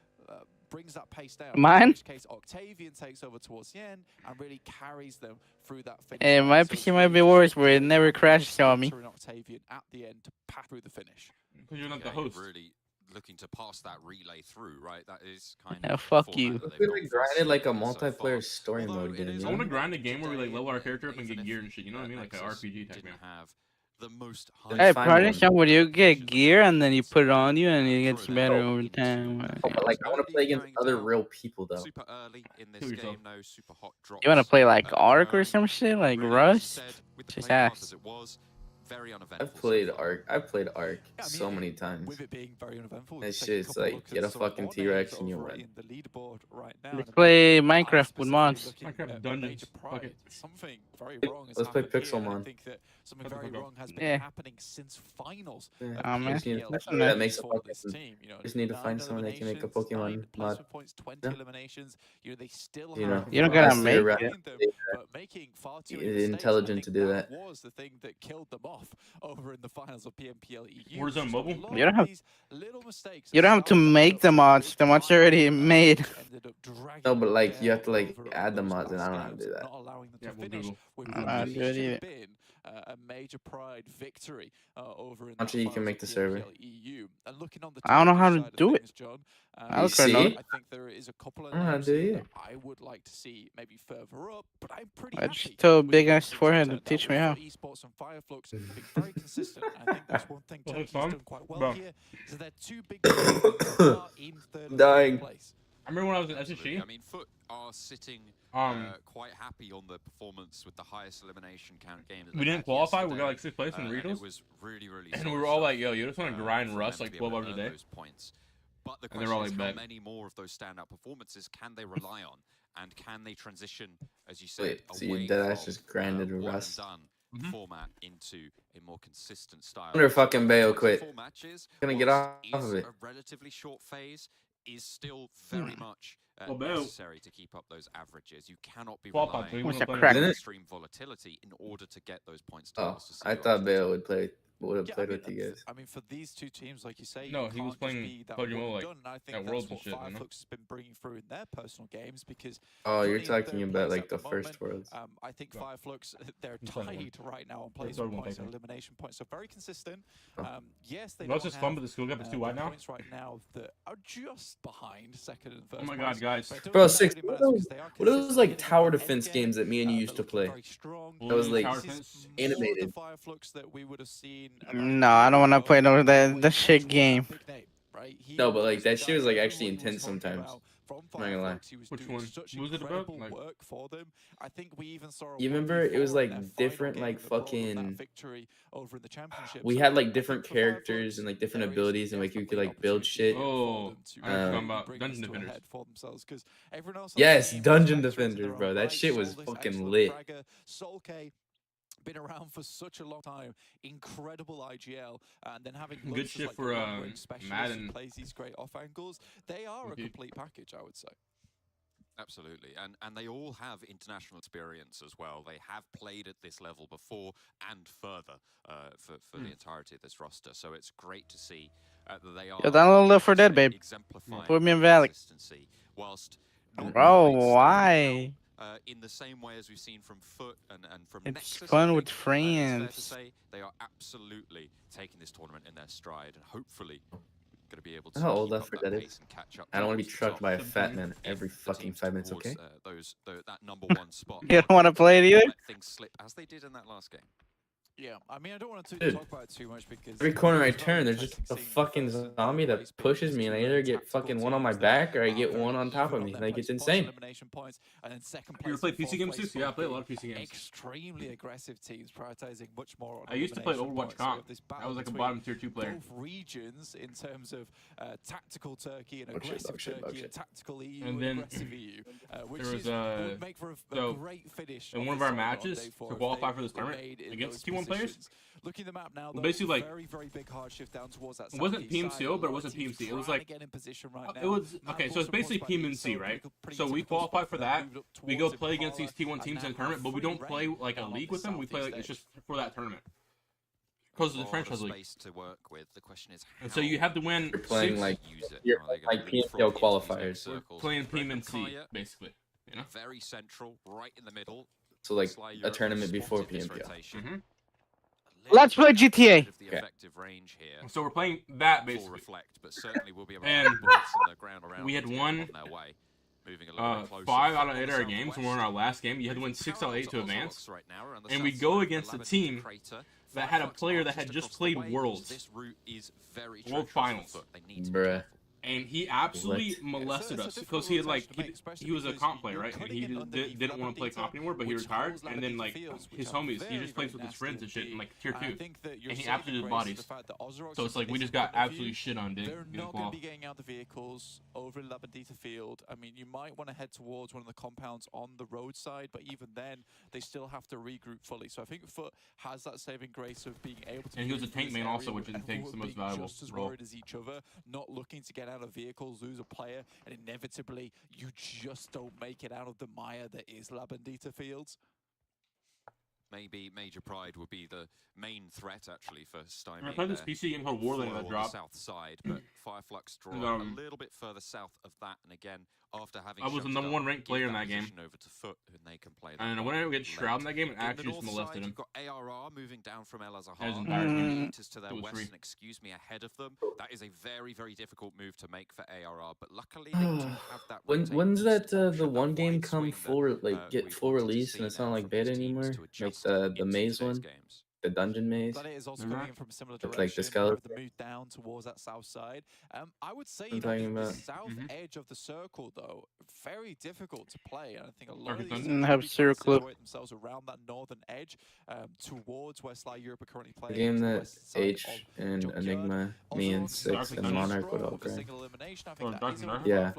brings that pace down. Mine? In which case, Octavian takes over towards the end and really carries them through that finish. Hey, my PC might be worse, but it never crashes on me. Octavian at the end to pass through the finish. Because you're not the host. Really looking to pass that relay through, right? That is kind Yeah, of fuck you. We like grinded like a multiplayer story mode game. I want to grind a game where we like level our character up and get gear and shit. You know what I mean? Like an RPG type game. The most Hey, Project Young, would you get gear and then you put it on you and it gets better over time? But like, I want to play against other real people though. Super early in this game, no super hot drops. You want to play like Ark or some shit, like Rust? Just ask. Very uneventful. I've played Ark so many times. With it being very uneventful, That shit's like, get a fucking T-Rex and you'll run. Let's play Minecraft with mods. Minecraft Dungeons. Fuck it. Something very wrong has Let's play happened here, Pixelmon. and I think that something very wrong has been Yeah. happening since finals. Yeah. Oh, man. That makes a for fucking. this team. You know, Just need to 9 find someone that can make a eliminations, Pokemon 9 mod. placement points, 20 Yeah. eliminations. You know, they still You know, have You don't gotta That's make the it. them, but making far too many It's mistakes. intelligent I to think do that. was the thing that killed them off over in the finals of PMPL EU. Warzone Just a Mobile? lot You don't of have- these little mistakes You don't have to make the mods. The mods are already made. No, but like you have to like add the mods, and I don't know how to do that. Not allowing them Yeah, to we'll finish Google. with I don't what know how to really do it should have either. been a major pride victory over in Actually, you can make the server. EU. And looking on the I don't know how to side of do it. things, John, I'll you try to see, know. I think there is a couple of I don't know how to names do here it that I would like to see maybe further up, but I'm pretty I happy just told with Big the Ass things that Forehead to turned out teach me with how. Esports and Fireflux being very consistent. I think that's one thing Well, Turkey's fun. done quite well Bro. here. So they're two big teams that are in third and Dying. fourth place. I remember when I was in Absolutely. SSG. I mean, Foot are sitting quite happy on the performance with the highest elimination count game. That We they didn't had qualify. We yesterday. got like 6th place in the And regionals. it was really, really And solid we were all stuff, like, yo, you just want to grind for Rust them like to be 12 able to hours a earn day. those points. But the And they're question all is, like, how bet. many more of those standout performances can they rely on? And can they transition, as you said, Wait, so you away deadass from, just grinded one and Rust? done Mhm. format into a more consistent style? I wonder if fucking Bayo 24 quit. matches, Gonna get whilst off of is it. a relatively short phase, is still very much Well, Bayo- necessary to keep up those averages. You cannot be Qualify, so relying you What's wanna that play crack? on Isn't it? extreme volatility in order to get those points Oh, totals to see I your thought options. Bayo would have Yeah, played I mean, with you guys. I mean, for these two teams, like you say, No, you he was can't just playing be that PUBG one Mobile, and like, done, and I at think Worlds that's and what shit, you know? Fireflux has been bringing through in their personal games because Oh, you're currently in third talking about place like at the the first moment, worlds. I think Yeah. Fireflux, they're The third one. tied right now on third placement one, points and okay. elimination points, so very consistent. Oh. Yes, they Well, it's don't just fun, have, but the skill gap is too the wide now. points right now that are just behind second and first Oh my place, god, guys. but I don't Bro, think that Six, really what matters are those- because they are what are those consistently like hitting tower every defense game, games that me and you they're used to looking play? very strong. That was like Tower This is defense. more the animated. Fireflux that we would have seen No, I don't want to play no that shit game. No, but like that shit was like actually intense sometimes. I'm not gonna lie. Which one? What was it about? Like- work for them. I think we even saw. You remember it was like different like fucking. victory over in the championship. We So had like I different think for Fireflux, characters and like different there is abilities, and like you could definitely like build opportunity shit. here for Oh, them to I was talking really about bring Dungeon this to a Defenders. head for themselves, 'cause everyone else on the Yes, team has Dungeon vectors in Defenders, their bro. own That right. shit was Soul is fucking excellent lit. fragger. Soul K been around for such a long time, incredible IGL, and then having Good Lux as, shit like, for, the long-range specialist who Madden. plays these great off angles. They are a Indeed. complete package, I would say. Absolutely, and they all have international experience as well. They have played at this level before and further for the entirety of this roster. So it's great to see that they are. Yo, download Left 4 Dead, babe. Exemplifying Put me in Valley. consistency, whilst not Bro, quite standing why? out, in the same way as we've seen from Foot and from It's Nexus, fun I with think, it's fair to friends. say they are absolutely taking this tournament in their stride, and hopefully going to be able to How old keep Left up 4 that Dead pace is? and catch up I don't want to be towards the trucked top by a Seventeen. fat man in every the fucking teams 5 minutes, towards, okay? that number one spot. You don't want to play it either? Let things slip as they did in that last game. Yeah, I mean, I don't want to Dude, talk about it too much because Every corner I it's very turn, there's just interesting a seeing the fucking first and zombie that race pushes being me, and I two either get tactical fucking one on teams my that back or I are get very one on top even of me. their Like, it's placement points, insane. elimination points, and then second You ever place play and PC fourth games place too? Yeah, I both play a being lot of PC games. extremely aggressive teams, prioritizing much more on I used to play elimination Overwatch points. So we Comp. have this I battle was like a between bottom tier 2 player. both regions in terms of tactical Turkey and Oh, shit, aggressive oh, shit, oh, Turkey shit. and tactical EU And and then aggressive EU, which there is, was, would make for a so, great finish. in of one of this our tournament on matches day four to if qualify they for this were tournament made in against those T1 players, positions. Looking them up now, though, basically, like, very big hard shift down towards that it wasn't southeast side. PMCO, but it A lot wasn't of teams PMC. It was trying like to get in position right it now. was okay. So it's basically PMC, right? So we qualify for that. We go play against these T1 teams in a tournament, but we don't play like a league with them. We play like it's just for that tournament. because of the franchise league. Space to work with. The question is, and so you have to win. You're playing 6, like you're like PMPL qualifiers. Playing PMNC basically. You know, very central, right in the middle. So like a tournament before PMPL. Let's play GTA. Okay. So we're playing that basically. And we had won 5 out of 8 of our games. When we're in our last game, you had to win 6 out of 8 to advance. And we go against a team that had a player that had just played Worlds. World Finals. Bruh. And he absolutely molested us because he had he was a comp player, right? And he didn't want to play comp anymore, but he retired. And then like his homies, he just plays with his friends and shit in like tier 2, and he absolutely just bodies. So it's like we just got absolutely shit on. They're not going to be getting out the vehicles over in Labandita Field. I mean, you might want to head towards one of the compounds on the roadside, but even then, they still have to regroup fully. So I think Foot has that saving grace of being able to. And he was a tank main also, which I think is the most valuable just as role. worried as each other, not looking to get out of vehicles, lose a player, and inevitably you just don't make it out of the mire that is Labandita Fields. Maybe Major Pride would be the main threat actually for stymie. I played this PC game called Warlane that dropped. South side, but Fireflux draw a little bit further south of that, and again after having I was the number 1 ranked player in that game. Over to Foot, and they can play. And when I get Shroud in that game, it actually just molested him. You've got ARR moving down from El Azhar to their west and excuse me ahead of them. That is a very, very difficult move to make for ARR, but luckily they do have that. When's that the one game come full get full release and it's not like beta anymore? Like the maze one, the dungeon maze. That is also coming from a similar It's direction. like the skeleton. The move down towards that south side. I would say I'm the talking about. south edge of the circle though very difficult to play. And I think a lot of Dark these have circle themselves around that northern edge towards where Sly Europe are currently playing. The game that H and Enigma, me and Six and Monarch would all play. Yeah.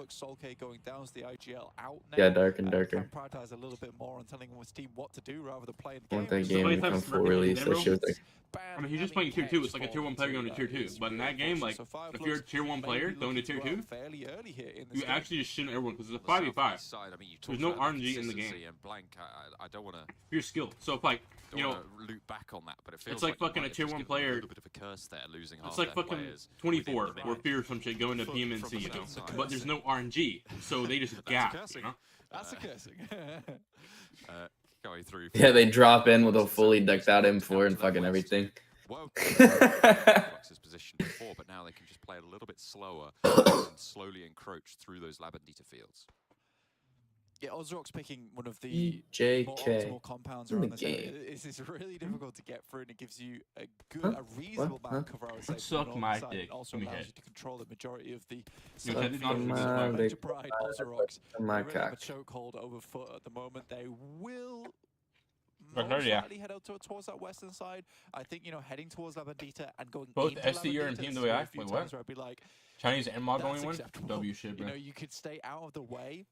Yeah, Dark and Darker. Prioritize a little bit more on telling his team what to do rather than playing I want that game to come full release. That shit was like. I mean, he's just playing tier 2. It's like a tier 1 player going to tier 2. But in that game, like, if you're a tier 1 player going to tier 2, you actually just shit on everyone because it's a 5v5. There's no RNG in the game. I don't want to. You're skilled. So if like, you know, loop back on that, but it feels it's like fucking a tier 1 player. A little bit of a curse there, losing half It's like their fucking players 24 or Fear or some shit going to PMNC, you know. But there's no RNG, so they just gap, you know. That's a cursing. Going through. Yeah, they drop in with a fully decked out M4 and fucking everything. Well, Flux's position before, but now they can just play a little bit slower and slowly encroach through those Labandita fields. Yeah, Ozrock's picking one of the more optimal compounds around this area. It's really difficult to get through, and it gives you a good, a reasonable amount of cover, I would say. Suck my dick. Also allows you to control the majority of the Major Pride. Ozrock's my really have a cock. chokehold over Foot at the moment. They will But most yeah. likely head out towards that western side. I think, you know, heading towards Labandita and going Both into SDR and Labandita, Team there's WI? a few Wait, times what? where I'd be like, Chinese and mod that's only one? acceptable. W shit, bro. You know, you could stay out of the way,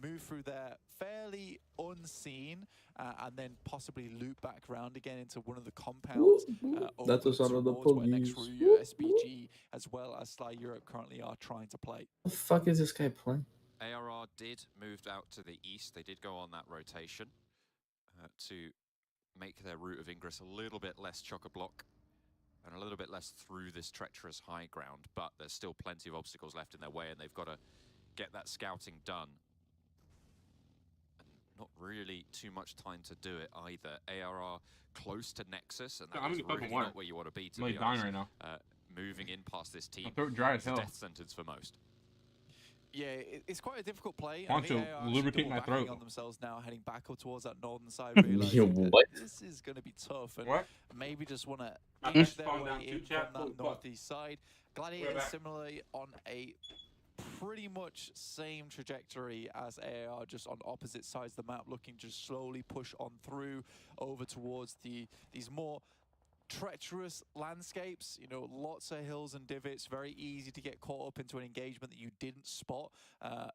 move through there fairly unseen, and then possibly loop back around again into one of the compounds. That's the sound of the police. SBG, as well as Sly Europe currently are trying to play. What the fuck is this guy playing? ARR did move out to the east. They did go on that rotation to make their route of ingress a little bit less chock-a-block and a little bit less through this treacherous high ground, but there's still plenty of obstacles left in their way, and they've got to get that scouting done. And not really too much time to do it either. ARR close to Nexus, and that's really not where you want to be, to be honest. Right now. Moving in past this team, dry as hell. death sentence for most. Yeah, it's quite a difficult play. Want to lubricate my throat. On themselves now, heading back up towards that northern side. What? This is going to be tough, and maybe just want to inch their way in from that northeast side. Gladiators similarly on a pretty much same trajectory as AR, just on opposite sides of the map, looking to just slowly push on through over towards these more treacherous landscapes, you know, lots of hills and divots, very easy to get caught up into an engagement that you didn't spot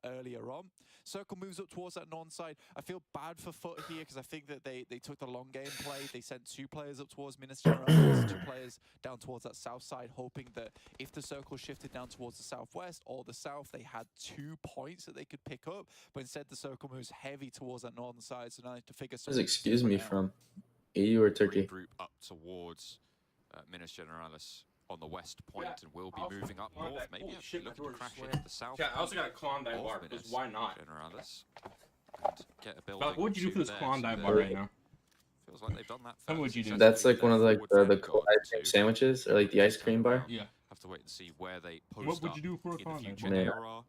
earlier on. Circle moves up towards that north side. I feel bad for Foot here because I think that they took the long game play. They sent 2 players up towards Minas Gerais, 2 players down towards that south side, hoping that if the circle shifted down towards the southwest or the south, they had 2 points that they could pick up. But instead, the circle moves heavy towards that northern side, so now they have to figure something. Excuse me from EU or Turkey? Group up towards Minas Generalis on the west point and will be moving up north. Maybe actually looking to crash into the south. I also got a Klondike bar, because why not? Generalis. And get a building. What would you do for this Klondike bar right now? Feels like they've done that. What would you do? That's like one of like the cool ice cream sandwiches, or like the ice cream bar. Yeah. Have to wait and see where they post. What would you do for a Klondike bar?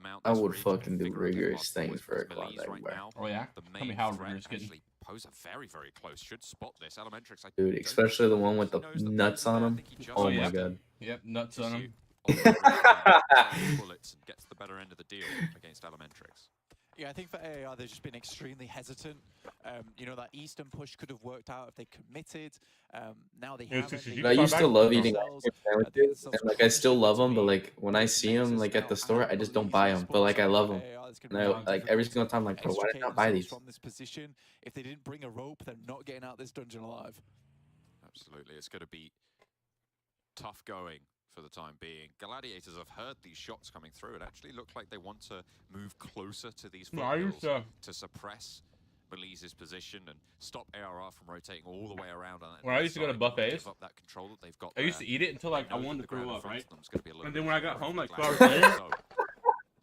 Man, I would fucking do rigorous things for a Klondike bar. Oh yeah? Tell me how rigorous, kid. Pose a very close. Should spot this. Elementrix, Dude, especially the one with the nuts on them. Oh my god. Yep, nuts on them. Bullets and gets the better end of the deal against Elementrix. Yeah, I think for AAR, they've just been extremely hesitant. You know, that Eastern push could have worked out if they committed. Now they haven't. I used to love eating ice cream sandwiches, and like I still love them, but like when I see them like at the store, I just don't buy them. But like I love them. And I, like every single time, like, bro, why did I not buy these? From this position, if they didn't bring a rope, they're not getting out this dungeon alive. Absolutely, it's going to be tough going for the time being. Gladiators have heard these shots coming through and actually look like they want to move closer to these foothills to suppress Belize's position and stop ARR from rotating all the way around. When I used to go to buffets, that control that they've got I used to eat it until like I wanted to throw up, right? And then when I got home, like 2 hours later, later,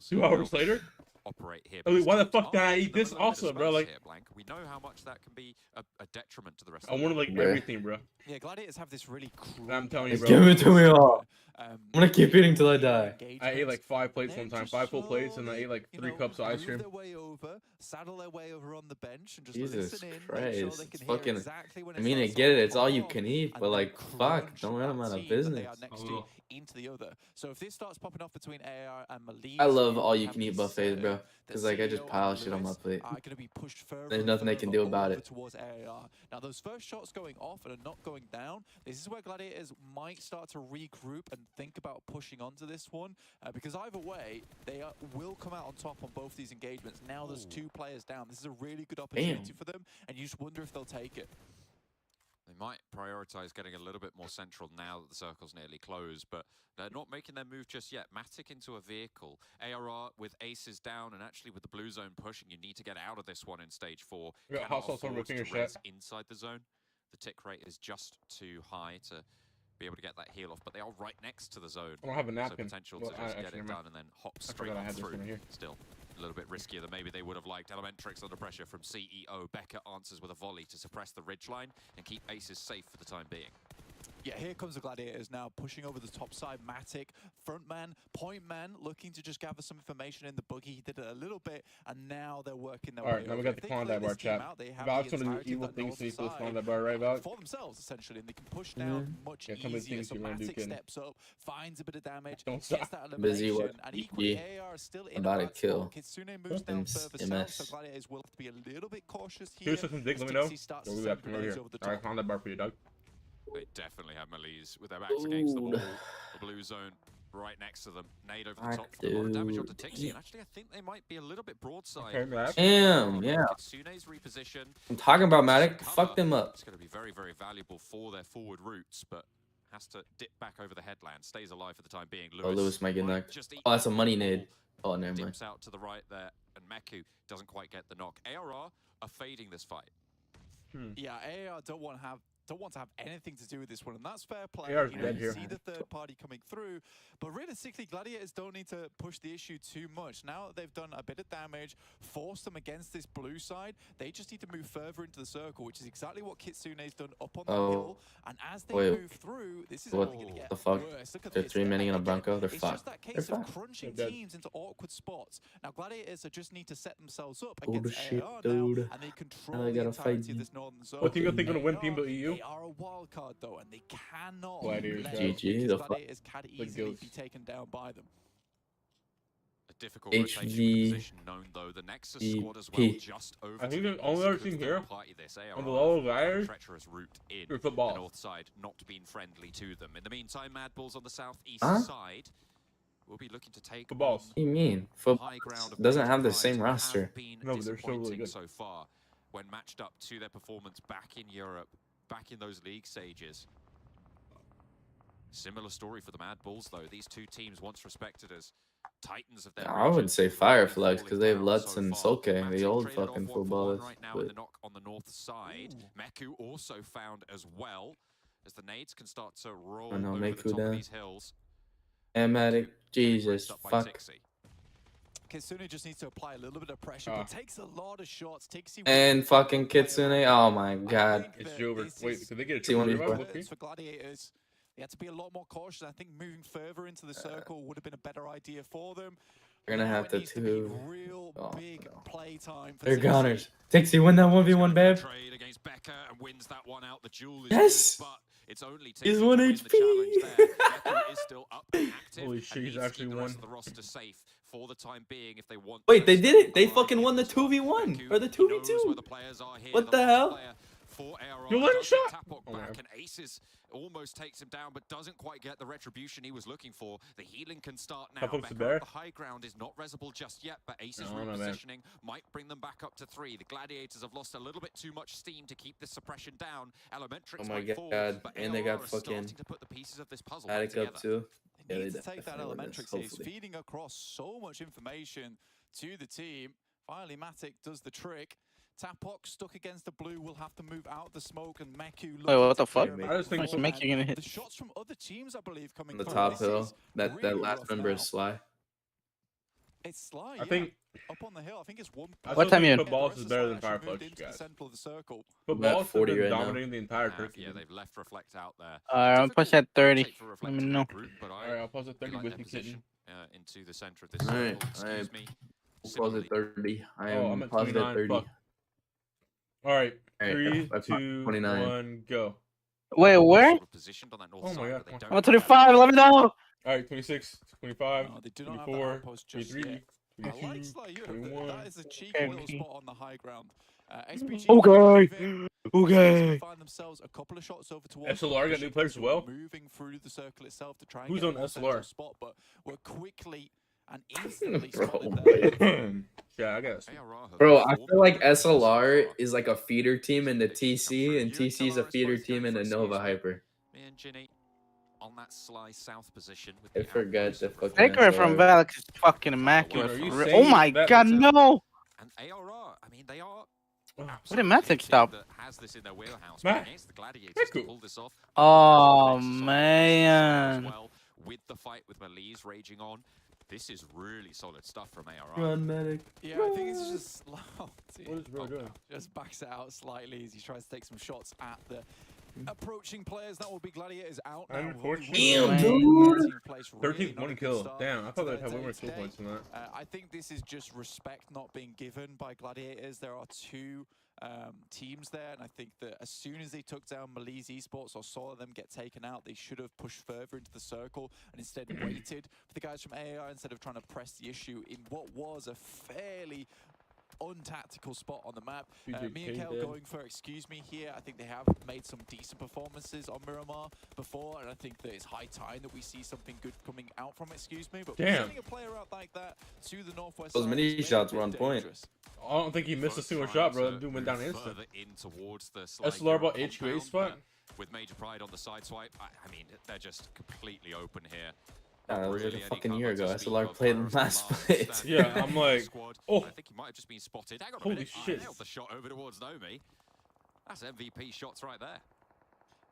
2 hours later, operate here. I mean, why the fuck did I eat this also, bro? Like, we know how much that can be a detriment to the rest. I wanted like everything, bro. Yeah, Gladiators have this really cool. I'm telling you, bro. Give it to me all. I'm gonna keep eating till I die. I ate like 5 plates one time, 5 full plates, and I ate like 3 cups of ice cream. Saddle their way over on the bench and just Jesus listen in, Christ, sure they it's can hear fucking. exactly when I mean, I get it. It's all you can eat, but like, fuck, don't let them out of business. Into the other. So if this starts popping off between AR and Maliz, I love all you can eat buffets, bro. Cause like I just pile shit on my plate. There's nothing they can do about it. Towards AR. Now those first shots going off and are not going down. This is where Gladiators might start to regroup and think about pushing onto this one, because either way they will come out on top on both these engagements. Now there's 2 players down. This is a really good opportunity for them, and you just wonder if they'll take it. They might prioritize getting a little bit more central now that the circle's nearly closed, but they're not making their move just yet. Matic into a vehicle. ARR with aces down, and actually with the blue zone pushing, you need to get out of this one in stage 4. We got hostile over finger shot inside the zone. The tick rate is just too high to be able to get that heal off, but they are right next to the zone. I don't have a napkin. So potential to just get it done and then hop straight on through. Still a little bit riskier than maybe they would have liked. Elementrix under pressure from CEO. Becker answers with a volley to suppress the ridgeline and keep aces safe for the time being. Yeah, here comes the Gladiators now, pushing over the top side. Matic, front man, point man, looking to just gather some information in the buggy. He did it a little bit, and now they're working their way. All right, now we got the Klondike bar, chat. Val's going to do evil things to this Klondike bar, right, Val? For themselves, essentially, and they can push down much easier. So Matic steps up, finds a bit of damage, gets that elimination, and equally AR is still in about to kill. Kitsune moves down further south, so Gladiators will have to be a little bit cautious here. Here's some digs, let me know. We got over here. All right, Klondike bar for you, Doug. They definitely have Maliz with their backs against the wall. The blue zone right next to them. Nade over the top for a lot of damage onto Tixie. And actually, I think they might be a little bit broadside. Damn, yeah. Kitsune's reposition. I'm talking about Matic. Fuck them up. It's going to be very valuable for their forward routes, but has to dip back over the headland. Stays alive for the time being. Lewis might get knocked. Oh, that's a money nade. Oh, never mind. Dips out to the right there, and Meku doesn't quite get the knock. ARR are fading this fight. Yeah, AR don't want to have anything to do with this one, and that's fair play. You see the third party coming through, but realistically, Gladiators don't need to push the issue too much. Now that they've done a bit of damage, forced them against this blue side, they just need to move further into the circle, which is exactly what Kitsune's done up on the hill. And as they move through, this is only going to get worse. Look at They're 3-manning in a Bronco. They're fucked. It's just that case of crunching teams into awkward spots. Now, Gladiators just need to set themselves up against AR now, and they control the entirety of this northern zone. What do you think they're going to win PMPL? They are a wild card though, and they cannot Gladiators, let GG, Gladiators can easily be taken down by them. A difficult rotation position known though. The Nexus squad as well, just over. I think the only other thing here on the lower layers treacherous route in for football. The north side not been friendly to them. In the meantime, Mad Bulls on the southeast side will be looking to take footballs. What do you mean? Football doesn't have the same roster. No, but they're still really good so far when matched up to their performance back in Europe. Back in those league stages. Similar story for the Mad Bulls, though. These two teams once respected as titans of their I would say Fireflex because they have Lutz and Soke, the old fucking footballers. Right now in the knock on the north side. Meku also found as well. as the nades can start to roll Oh, no, over make the top of Kuda. these hills. Amatic, Jesus, Up by fuck. Tixi. Kitsune just needs to apply a little bit of pressure, but takes a lot of shots. Tixi And fucking Kitsune. Oh my god. It's Jover. Wait, could they get a See one triple before. revive? For Gladiators, they had to be a lot more cautious. I think moving further into the circle would have been a better idea for them. They're gonna Now have it to needs be two. real Oh, big no. play time for They're Tixi. goners. Tixi, win that 1v1, babe. Trade against Becca and wins that one out. The duel is Yes! good, but it's only He's Tixi 1 to win HP. the challenge there. Becky is still up and active. Holy and shit, he's needs to actually keep the won. rest of the roster safe for the time being if they want. Wait, they to did it. They stay fucking alive won the in this one. 2v1 Becky or the knows where 2v2. the players are here. What the last hell? player for ARR You let him does get shot? Tapok Oh my back, God. and Aces almost takes him down, but doesn't quite get the retribution he was looking for. The healing can start now. Tapok's the Becca bear? up the high ground is not resible just yet, but Aces I don't know, man. repositioning might bring them back up to 3. The Gladiators have lost a little bit too much steam to keep this suppression down. Elementrix Oh my might fall, god. but And they ARR got are fucking starting to put the pieces of this puzzle back Attic up together. too. They Yeah, need they to take that definitely win this, Elementrix. He's hopefully. feeding across so much information to the team. Finally, Matic does the trick. Tapok stuck against the blue will have to move out the smoke, and Meku. Wait, what the fuck? I just think What's Meku gonna hit? The shots from other teams, I believe, coming On the through. top This hill. is That really last rough member now. is Sly. It's Sly. I yeah. think Up on the hill. I think it's one. I What still time think you in? Footballs is better than Actually moved Fireflux, into the guys. center of the circle. Footballs have 40 been right now. dominating the entire Turkey. Yeah, they've left Reflect out there. I'm push at 30. Let me know. Alright, I'll pause at 30 with you, kitten. Into the center of this Alright, circle. Excuse me. Pause at 30. I Oh, am I'm at paused 29. at 30. Fuck. Alright, Alright, 3, that's 2, 29. 1, go. Wait, where? Sort of positioned on that north Oh my side, God, but they come don't I'm at have 25. Let me know. Alright, 26, 25, No, they do not have that 24, outpost just 23, yet. I like 22, Sly. You 21. that is a cheeky Okay. little spot on the high ground. XPG Okay. moving. Okay. Find themselves a couple of shots over towards SLR got new players as well. moving through the circle itself to try and Who's get on a more SLR? central spot, but we're quickly and instantly Bro, spotted there. Yeah, I guess. ARR have Bro, I performed feel like well so SLR far. is like a feeder team in the They come TC, through. and You and TC is a Telaris feeder both team going in for the a Nova excuse me. Hyper. Me and Ginny on that Sly south position with I the forget outpost the of fucking Reflect. Taker from SLR. Valix is fucking immaculate. Wait, are you for real. saying Oh my that god, Matic- no. And ARR, I mean, they are Oh, What did Matic team stop? that has this in their wheelhouse. Matt. But against the Gladiators That's to cool. pull this off. Oh, As man. well, with the fight with Malise raging on, this is really solid stuff from ARR. Run, medic. Yeah, I think it's just slow. What is Bro doing? Just backs it out slightly as he tries to take some shots at the approaching players. That will be Gladiators out now. Unfortunately, Damn, dude. 13th one kill. Damn, I thought they'd have way more kill points than that. I think this is just respect not being given by Gladiators. There are two teams there, and I think that as soon as they took down Malise Esports or saw them get taken out, they should have pushed further into the circle and instead waited for the guys from AAR instead of trying to press the issue in what was a fairly untactical spot on the map. Me and Kel going for excuse me here. I think they have made some decent performances on Miramar before, and I think that it's high time that we see something good coming out from excuse me. But Damn. sending a player out like that to the northwest Those side mini is maybe shots a were bit on point. dangerous. I don't think he missed a single Trying shot, bro. to Dude went down move instant. further in towards the Sly SLR Europe about HQA compound, spot. but with Major Pride on the side swipe, I mean, they're just completely open here. That was like Really a any fucking year cover ago. to speak SLR of. played in Whereas last the place. last Yeah, stand I'm in the like, squad, oh. I think he might have just been spotted. Hang on a Holy minute. shit. I nailed the shot over towards Nomi. That's MVP shots right there.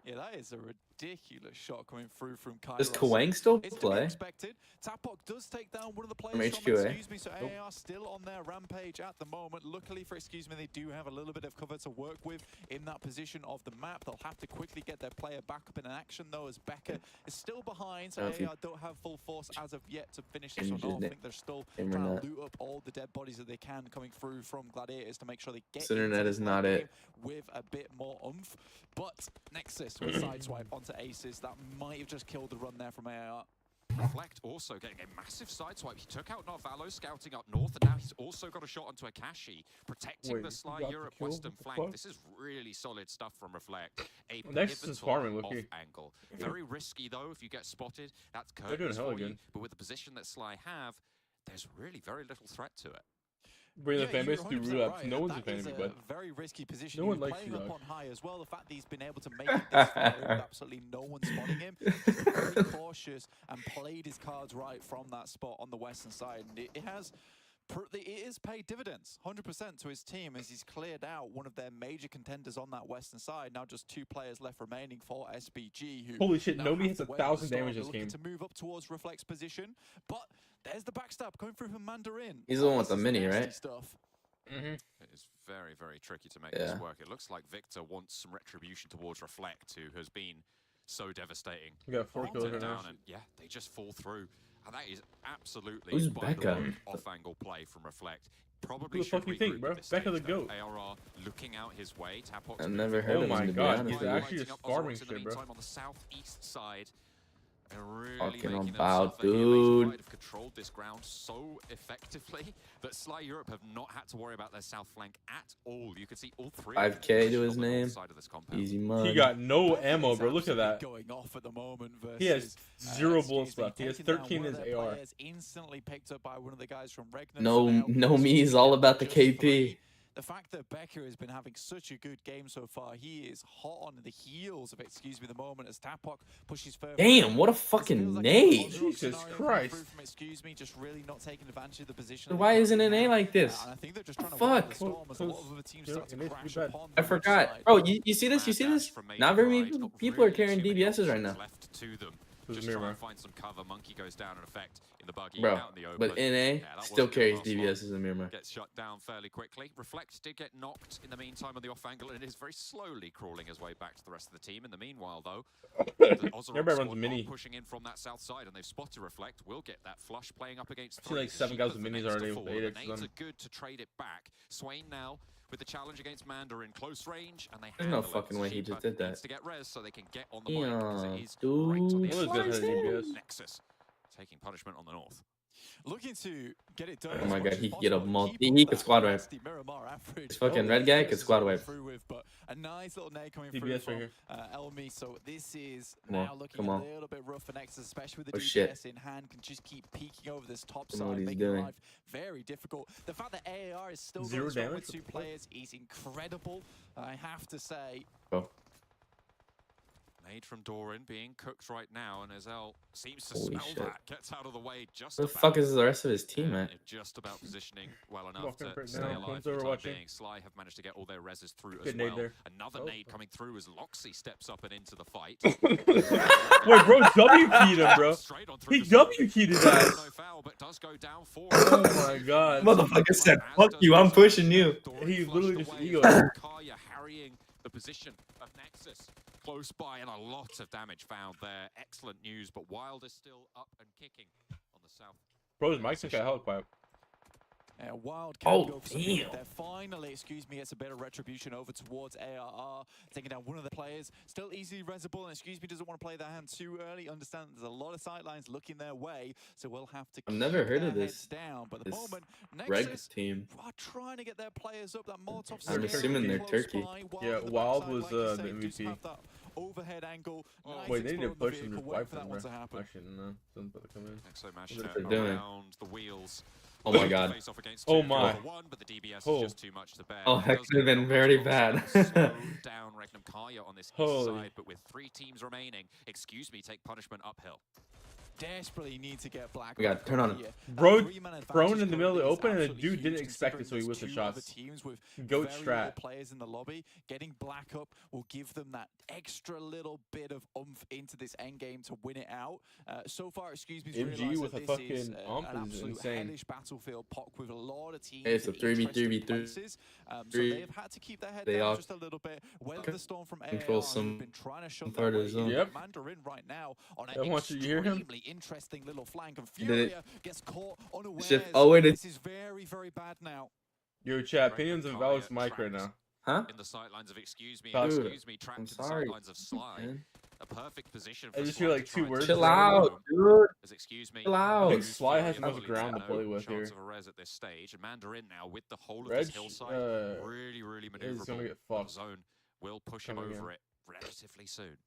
Yeah, that is a ridiculous shot coming through from Kairos. Does Kawang still It's to be play? expected. Tapok does take down one of the players From from HQA? Excuse Me, so AAR still on their rampage at the moment. Luckily for Excuse Me, they do have a little bit of cover to work with in that position of the map. They'll have to quickly get their player back up in action though, as Becca is still behind, so AAR don't have full force as of yet to finish this one off. I think they're still trying to loot up all the dead bodies that they can coming through from Gladiators to make sure they get into Internet this is not late it. game with a bit more oomph. But Nexus with sideswipe onto Aces, that might have just killed the run there from AAR. Reflect also getting a massive sideswipe. He took out Narvalo, scouting up north, and now he's also got a shot onto Akashi, protecting Wait, the you Sly got the Europe kill? western What the flank. fuck? This is really solid stuff from Reflect. A Nexus is pivotal farming, off low-key. angle. Very risky though if you get spotted. That's They're doing curtains hella for you. good. But with the position that Sly have, there's really very little threat to it. Bring the Yeah, fan you're base through 100% relapse. right. No one's a That fan is of me, a bud. very risky position. No He one was likes playing you, up dog. on high as well. The fact that he's been able to make it this far with absolutely no one spotting him. He's been very cautious and played his cards right from that spot on the western side. And it has it is paid dividends 100% to his team as he's cleared out one of their major contenders on that western side. Now just 2 players left remaining for SBG, who Holy shit, now nobody have hits to 1,000 weather the damage storm. this They're game. looking to move up towards Reflect's position, but there's the backstab coming through from Mandarin. He's the one with This the is mini, nasty right? Stuff. It is very, very tricky to make this work. It looks like Victor wants some retribution towards Reflect, who has been so devastating. We got 4 kills right now. And yeah, they just fall through. And that is absolutely Who's Becca? off-angle play from Reflect. Who Probably the fuck you think, bro? Becca the GOAT. ARR looking out his way. I've never heard of him, to be honest with you. Actually just farming shit, bro. On the southeast side. Really Talking making about, themselves a healing dude. have controlled this ground so effectively that Sly Europe have not had to worry about their south flank at all. You can see all 3 5K to his name. Easy money. He got no ammo, bro. Look at that. Going off at the moment versus, He has 0 bullets left. He has taking down 13 in one his of their AR. players, instantly picked up by one of the guys from Regner. No me is all about the KP. The fact that Becker has been having such a good game so far, he is hot on the heels of, the moment as Tapok pushes further. Damn, what a fucking nade. Jesus Christ. Just really not taking advantage of the position. Why isn't an A like this? I think they're just trying to Fuck. weather the storm as a lot of other teams start to crash upon I the forgot. side. Bro, you see this? You see this? Not very many people are carrying DBSs right now. Left to them. Who's Just Miramar? try and find some cover. Monkey goes down in effect in the buggy. Bro, out in the open. but NA that still wasn't carries the last one. DBSs in Miramar. Gets shut down fairly quickly. Reflect did get knocked in the meantime on the off angle, and is very slowly crawling his way back to the rest of the team. In the meanwhile, though, the Everybody runs mini. pushing in from that south side, and they've spotted Reflect. Will get that flush playing up against. I see like 7 guys with minis already with 8 The X's nades on. are good to trade it back. Swain now with the challenge against Mandarin close range, and they There's no handle it. fucking way he just did that. Needs to get res so they can get on the bike because it is dude. right on the One of those guys has DBS. Nexus taking punishment on the north. Looking to get it done. Oh my as god, much he as could get a possible, multi. keep He up could that squad wipe. nasty Miramar average. This fucking Oh, red guy yes, could squad wipe. through with, but a nice little nade coming DBS through right from here. Elmi. So this is Come on, now looking come on. a little bit rough for Nexus, especially with the Oh, DBS shit. in hand. Can just keep peeking over this top Don't know what side, he's making doing. life very difficult. The fact that AAR is still 0 going strong damage? with 2 players is incredible. I have to say. Bro. Nade from Doran being cooked right now, and Azel seems to Holy smell shit. that. Gets out of the way just Where the about. fuck is the rest of his team at? Just about positioning well enough Walking to right stay now. alive One's for the time overwatching. being. Sly have managed to get all their reses through as Good nade well. there. Another Oh. nade coming through as Loxy steps up and into the fight. Wait, bro, W-keyed him, bro. Straight on through He the W-keyed his no ass. foul, but does go down for Oh my god. Motherfucker said, fuck you, I'm pushing you. He literally just egoed. Kaya harrying the position of Nexus close by, and a lot of damage found there. Excellent news, but Wild is still up and kicking on the south. Bro, his mic took a hell quiet. Wild can Oh, go for some damn. hit there. Finally, gets a bit of retribution over towards ARR, taking down one of the players. Still easily resable, and doesn't want to play their hand too early. Understand there's a lot of sidelines looking their way, so we'll have to I've never heard their of heads this. down. But at the This moment, Reg Nexus team. are trying to get their players up. That Molotov I'm assuming they're close Turkey. by. Yeah, on the Wild backside, was, like you the say, MVP. does have that overhead angle. Nice Wait, they need to explode push the him vehicle, to wait wipe for that them, one bro. to happen. Actually, no. Something's about to come in. Nexo That's Masha what they're doing. around the wheels. Oh my god. Face off against Oh two, my. one, but the DBS Oh. is just too much to bear. Oh, It that does could have get been knocked very off, bad. so slow down Regnum Kaya on this east Holy. side, but with 3 teams remaining, take punishment uphill. Desperately need to get black. We got turn on. Bro, thrown in the middle of the open, and the dude didn't expect it, so he whiffed the shots. shots. Teams with Goat very strat. low players in the lobby, getting black up will give them that extra little bit of oomph into this end game to win it out. So far, MG with a fucking ump an is absolute insane. hellish battlefield POC with a lot of teams. Hey, it's a in 3v3v3. interesting places. So they've had to keep their head They down all just a little bit. Weather the storm from control AR, some who've been trying to shut part that of the way. zone. Yep. Mandarin right now on I an want you to hear him. extremely interesting little flank, and Did it. Furia gets caught unawares. Shift. Oh, wait, This is very, very bad now. Yo, chat, opinions of Val's mic right now. Huh? In the sightlines of Dude, trapped I'm in the sorry. sightlines of Sly. man. A perfect position I for just Sly hear to like try 2 and words. Chill take out, home. dude. As Chill out. I think Sly has Fury enough ground to no play with chance here. of a res at this stage, and Mandarin now with the whole of Reg, this hillside, really, really is maneuverable. gonna get The fucked. zone will push him Coming over in. it relatively soon.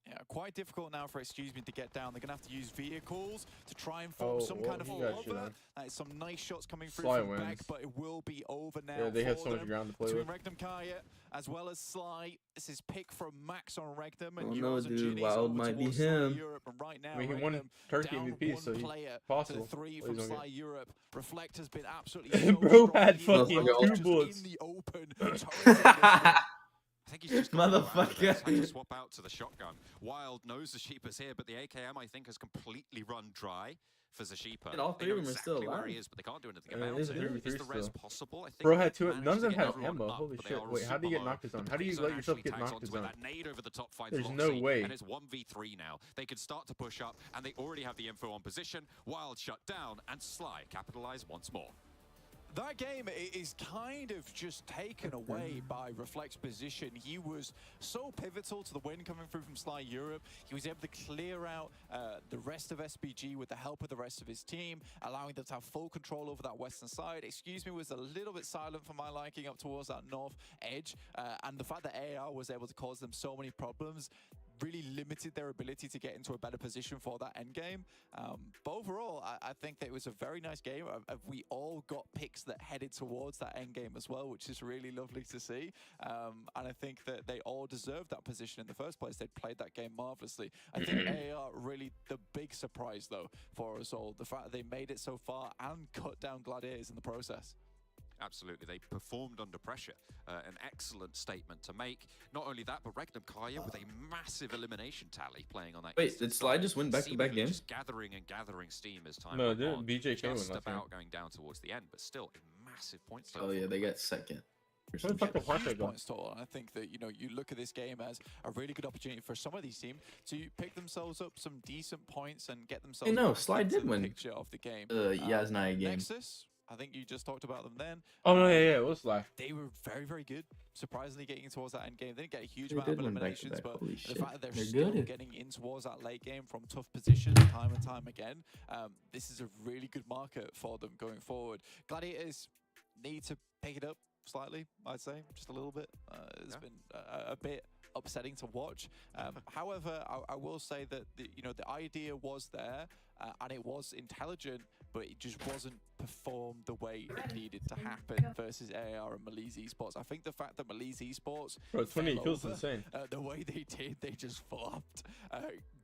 Yeah, quite difficult now for to get down. They're going to have to use vehicles to try and Oh, form some well, kind of he got you, lover. man. Some nice shots coming through Sly from wins. Beck, but it will be over now. Yeah, they have for so much them. ground to play Between with. Regnum Kaya as well as Sly. This is pick from Max on Regnum, and Oh, no, Euros and dude, Ginny's Wild over might be towards Sly him. Europe, and right now, I mean, he won Regnum Turkey down MVP, one so he's player possible. to the 3 What from he's gonna Sly get. Europe. Reflect has been absolutely so Bro strong. had He fucking was 2 just bullets. in the open, towing it. I think he's just got to go out of there. He's had to Motherfucker. swap out to the shotgun. Wild knows Zashipa's here, but the AKM, I think, has completely run dry for Zashipa. And all They 3 know of them are still exactly where alive. he is, but they can't do anything I mean, about it is it. a 3v3 Is the res still. possible? I think Bro they had 2. managed None of to them get had everyone ammo. up, Holy but they shit. are Wait, how do you get super low. Noctis on? The How do you poison let yourself actually get tags Noctis onto on? that nade over the top 5 There's Loxy, no way. and it's 1v3 now. They could start to push up, and they already have the info on position. Wild shut down, and Sly capitalize once more. That game is kind of just taken away by Reflect's position. He was so pivotal to the win coming through from Sly Europe. He was able to clear out the rest of SPG with the help of the rest of his team, allowing them to have full control over that western side. Excuse Me was a little bit silent for my liking up towards that north edge. And the fact that AR was able to cause them so many problems really limited their ability to get into a better position for that end game. But overall, I think that it was a very nice game. We all got picks that headed towards that end game as well, which is really lovely to see. And I think that they all deserved that position in the first place. They'd played that game marvelously. I think AR really the big surprise, though, for us all. The fact that they made it so far and cut down Gladiators in the process. Absolutely, they performed under pressure. An excellent statement to make. Not only that, but Regnum Karya with a massive elimination tally playing on that. Wait, did Sly just win back-to-back games? Just gathering and gathering steam as time No, went didn't on. BJK win Just last game? about going down towards the end, but still a massive point total. Oh yeah, they got second. Where the fuck the Parker go? Points total, and I think that you look at this game as a really good opportunity for some of these teams to pick themselves up some decent points and get themselves. Hey, no, back Sly into did the win. Picture of the game. Yasnaya game. Nexus, I think you just talked about them then. Oh no, yeah, it was Sly. They were very, very good. Surprisingly, getting towards that end game, they didn't get a huge They amount of did win eliminations, back-to-back. but Holy the shit. fact that they're They're still good. getting in towards that late game from tough positions time and time again, this is a really good market for them going forward. Gladiators need to pick it up slightly, I'd say, just a little bit. It's been a bit upsetting to watch. However, I will say that the idea was there and it was intelligent, but it just wasn't performed the way it needed to happen versus AR and Malice Esports. I think the fact that Malice Esports, Bro, 28 fell kills is over, insane. the way they did, they just flopped.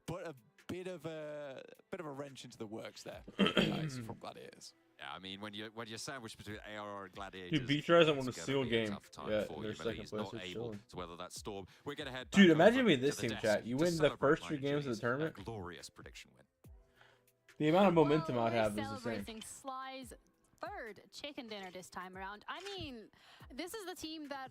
But a bit of a wrench into the works there, guys, from Gladiators. Yeah, I mean, when you're sandwiched between ARR and Gladiators, Dude, Beach hasn't won a it's gonna single be game. tough time Yeah, for their you, second Malice, place not is able chilling. to weather that storm. We're gonna head Dude, back imagine over me to this the team desk chat. You to win the celebrate first 3 games of Manager's, the tournament. glorious prediction win. The amount of momentum Well, I'd have we're is the same. celebrating Sly's third chicken dinner this time around. I mean, this is the team that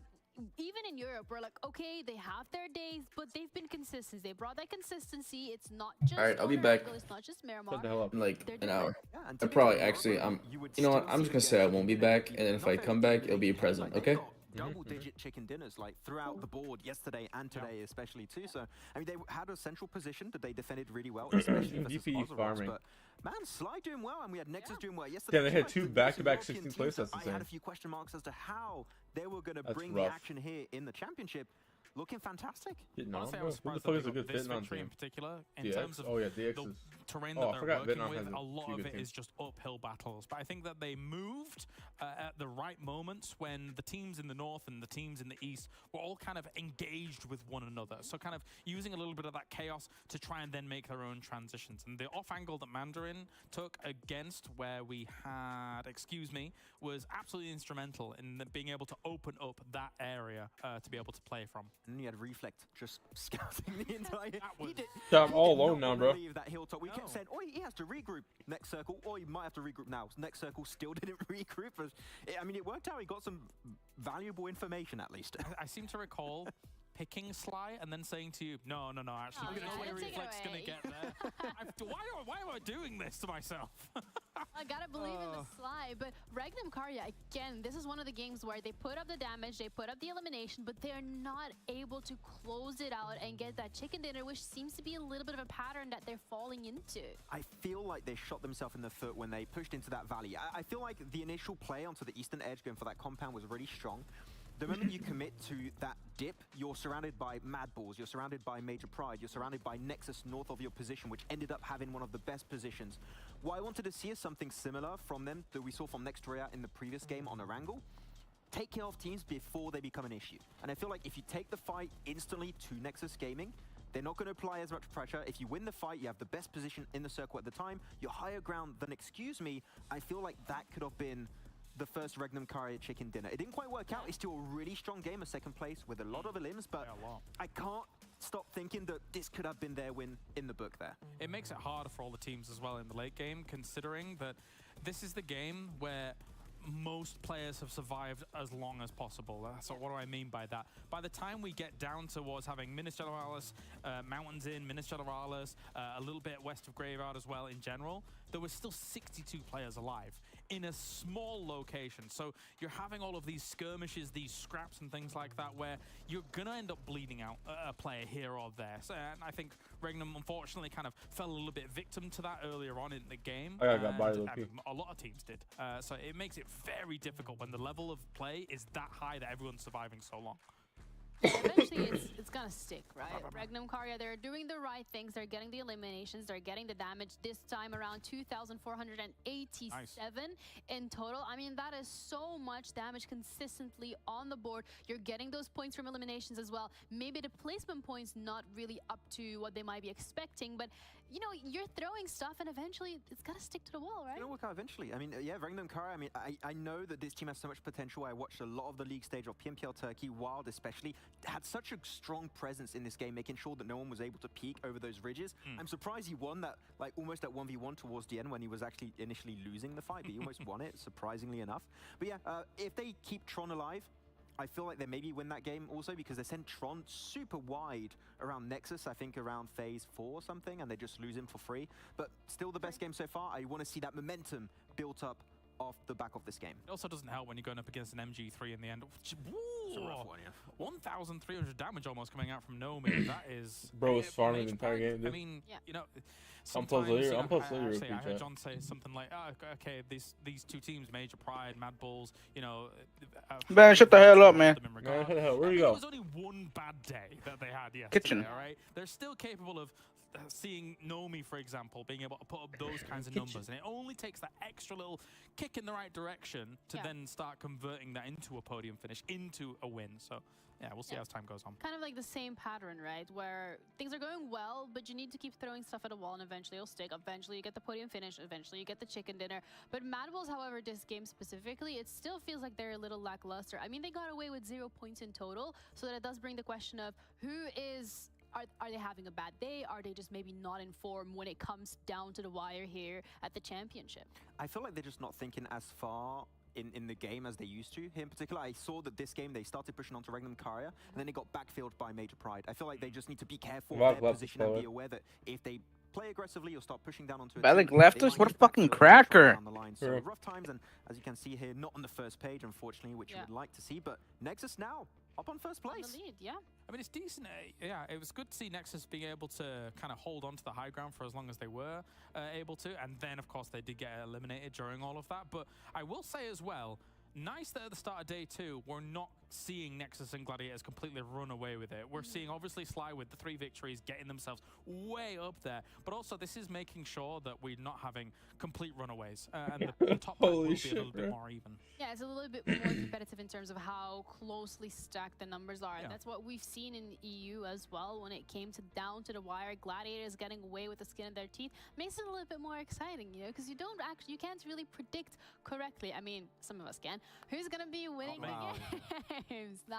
even in Europe, we're like, okay, they have their days, but they've been consistent. They brought that consistency. It's not just Alright, I'll be Honor back. Angle, it's not just Shut Miramar. the hell up. In like They're an hour. Yeah, and I probably typically, actually you would you know what, still I'm see just gonna the say I game won't be being back, played and then if not I very come back, deep it'll be a in the game. present, Like, they've okay? got double-digit chicken dinners like throughout the board yesterday and today, especially too. So I mean, they had a central position that they defended really well, especially versus DPE Ozorox. farming. But man, Sly doing well, and we had Nexus doing well yesterday. Yeah, they had Two 2 versus back-to-back European 16 teams, place so sets the I had same. a few question marks as to how they were going to That's bring rough. the action here in the championship. Looking fantastic. Getting on, Honestly, I bro. was Who the surprised fuck that is a they good got this Vietnam victory in team? particular. In DX? terms of Oh yeah, DX the is... terrain Oh, that I they're forgot working Vietnam with, has a a lot few of good it teams. is just uphill battles. But I think that they moved at the right moments when the teams in the north and the teams in the east were all kind of engaged with one another. So kind of using a little bit of that chaos to try and then make their own transitions. And the off angle that Mandarin took against where we had, excuse me, was absolutely instrumental in being able to open up that area to be able to play from. And then you had Reflect just scouting the entire. was- Yeah, I'm he all did alone not now, bro. leave that hilltop. We kept saying, "Oh, he has to regroup next circle, or he might have to regroup now." Next circle still didn't regroup. I mean, it worked out. He got some valuable information at least. I seem to recall picking Sly and then saying to you, no, actually, Oh, there's no yeah, way take it Reflex gonna away. get there. Why am I doing this to myself? I gotta believe in the Sly, but Regnum Karya, again, this is one of the games where they put up the damage, they put up the elimination, but they're not able to close it out and get that chicken dinner, which seems to be a little bit of a pattern that they're falling into. I feel like they shot themselves in the foot when they pushed into that valley. I feel like the initial play onto the eastern edge going for that compound was really strong. The moment you commit to that dip, you're surrounded by Mad Balls, you're surrounded by Major Pride, you're surrounded by Nexus north of your position, which ended up having one of the best positions. What I wanted to see is something similar from them that we saw from Nextria in the previous game on Erangel. Take care of teams before they become an issue. And I feel like if you take the fight instantly to Nexus Gaming, They're not going to apply as much pressure. If you win the fight, you have the best position in the circle at the time. You're higher ground than excuse me. I feel like that could have been the first Regnum Curry chicken dinner. It didn't quite work out. It's still a really strong game, a second place with a lot of elims, but I can't stop thinking that this could have been their win in the book there. It makes it harder for all the teams as well in the late game, considering that this is the game where most players have survived as long as possible. So what do I mean by that? By the time we get down towards having Minas Generalis, Mountains in, Minas Generalis, a little bit west of Graveyard as well in general, there were still 62 players alive in a small location. So you're having all of these skirmishes, these scraps and things like that, where you're gonna end up bleeding out a player here or there. So, and I think Regnum unfortunately kind of fell a little bit victim to that earlier on in the game. I got by a lot of teams did. So it makes it very difficult when the level of play is that high that everyone's surviving so long. Eventually, it's gonna stick, right? Regnum Karya, they're doing the right things. They're getting the eliminations. They're getting the damage. This time around 2,487 in total. I mean, that is so much damage consistently on the board. You're getting those points from eliminations as well. Maybe the placement points not really up to what they might be expecting, but you know, you're throwing stuff and eventually it's gotta stick to the wall, right? It'll work out eventually. I mean, yeah, Regnum Karya, I mean, I know that this team has so much potential. I watched a lot of the league stage of PMPL Turkey, Wild especially, had such a strong presence in this game, making sure that no one was able to peek over those ridges. I'm surprised he won that, like almost that 1v1 towards the end when he was actually initially losing the fight, but he almost won it, surprisingly enough. But yeah, if they keep Tron alive, I feel like they maybe win that game also because they send Tron super wide around Nexus, I think around phase 4 or something, and they just lose him for free. But still the best game so far. I want to see that momentum built up off the back of this game. It also doesn't help when you're going up against an MG3 in the end. It's a rough one, yeah. 1,300 damage almost coming out from Nomi. That is... Bro was farming the entire game, dude. I mean, you know... I'm plus later. I heard John say something like, oh, okay, these two teams, Major Pride, Mad Bulls, you know... Man, shut the hell up, man. Man, where you go? It was only one bad day that they had yesterday, Kitchen. all right? They're still capable of seeing Nomi, for example, being able to put up those kinds of numbers. And it only takes that extra little kick in the right direction to then start converting that into a podium finish, into a win. So, yeah, we'll see as time goes on. Kind of like the same pattern, right? Where things are going well, but you need to keep throwing stuff at a wall and eventually it'll stick. Eventually you get the podium finish. Eventually you get the chicken dinner. But Mad Bulls, however, this game specifically, it still feels like they're a little lackluster. I mean, they got away with 0 points in total. So that it does bring the question of who is... Are they having a bad day? Are they just maybe not in form when it comes down to the wire here at the championship? I feel like they're just not thinking as far in the game as they used to. Here in particular, I saw that this game they started pushing onto Regnum Karya, and then they got backfilled by Major Pride. I feel like they just need to be careful of their position and be aware that if they play aggressively or start pushing down onto it. Balik left us? What a fucking cracker. So rough times, and as you can see here, not on the first page, unfortunately, which you would like to see, but Nexus now up on first place. On the lead, yeah. I mean, it's decent. Yeah, it was good to see Nexus being able to kind of hold on to the high ground for as long as they were able to. And then, of course, they did get eliminated during all of that. But I will say as well, nice that at the start of day 2, we're not seeing Nexus and Gladiators completely run away with it. We're seeing, obviously, Sly with the 3 victories, getting themselves way up there. But also, this is making sure that we're not having complete runaways. And the top pack will be a little bit more even. Yeah, it's a little bit more competitive in terms of how closely stacked the numbers are. And that's what we've seen in EU as well when it came to down to the wire. Gladiators getting away with the skin of their teeth makes it a little bit more exciting, you know, because you can't really predict correctly. I mean, some of us can. Who's going to be winning the games? Nah,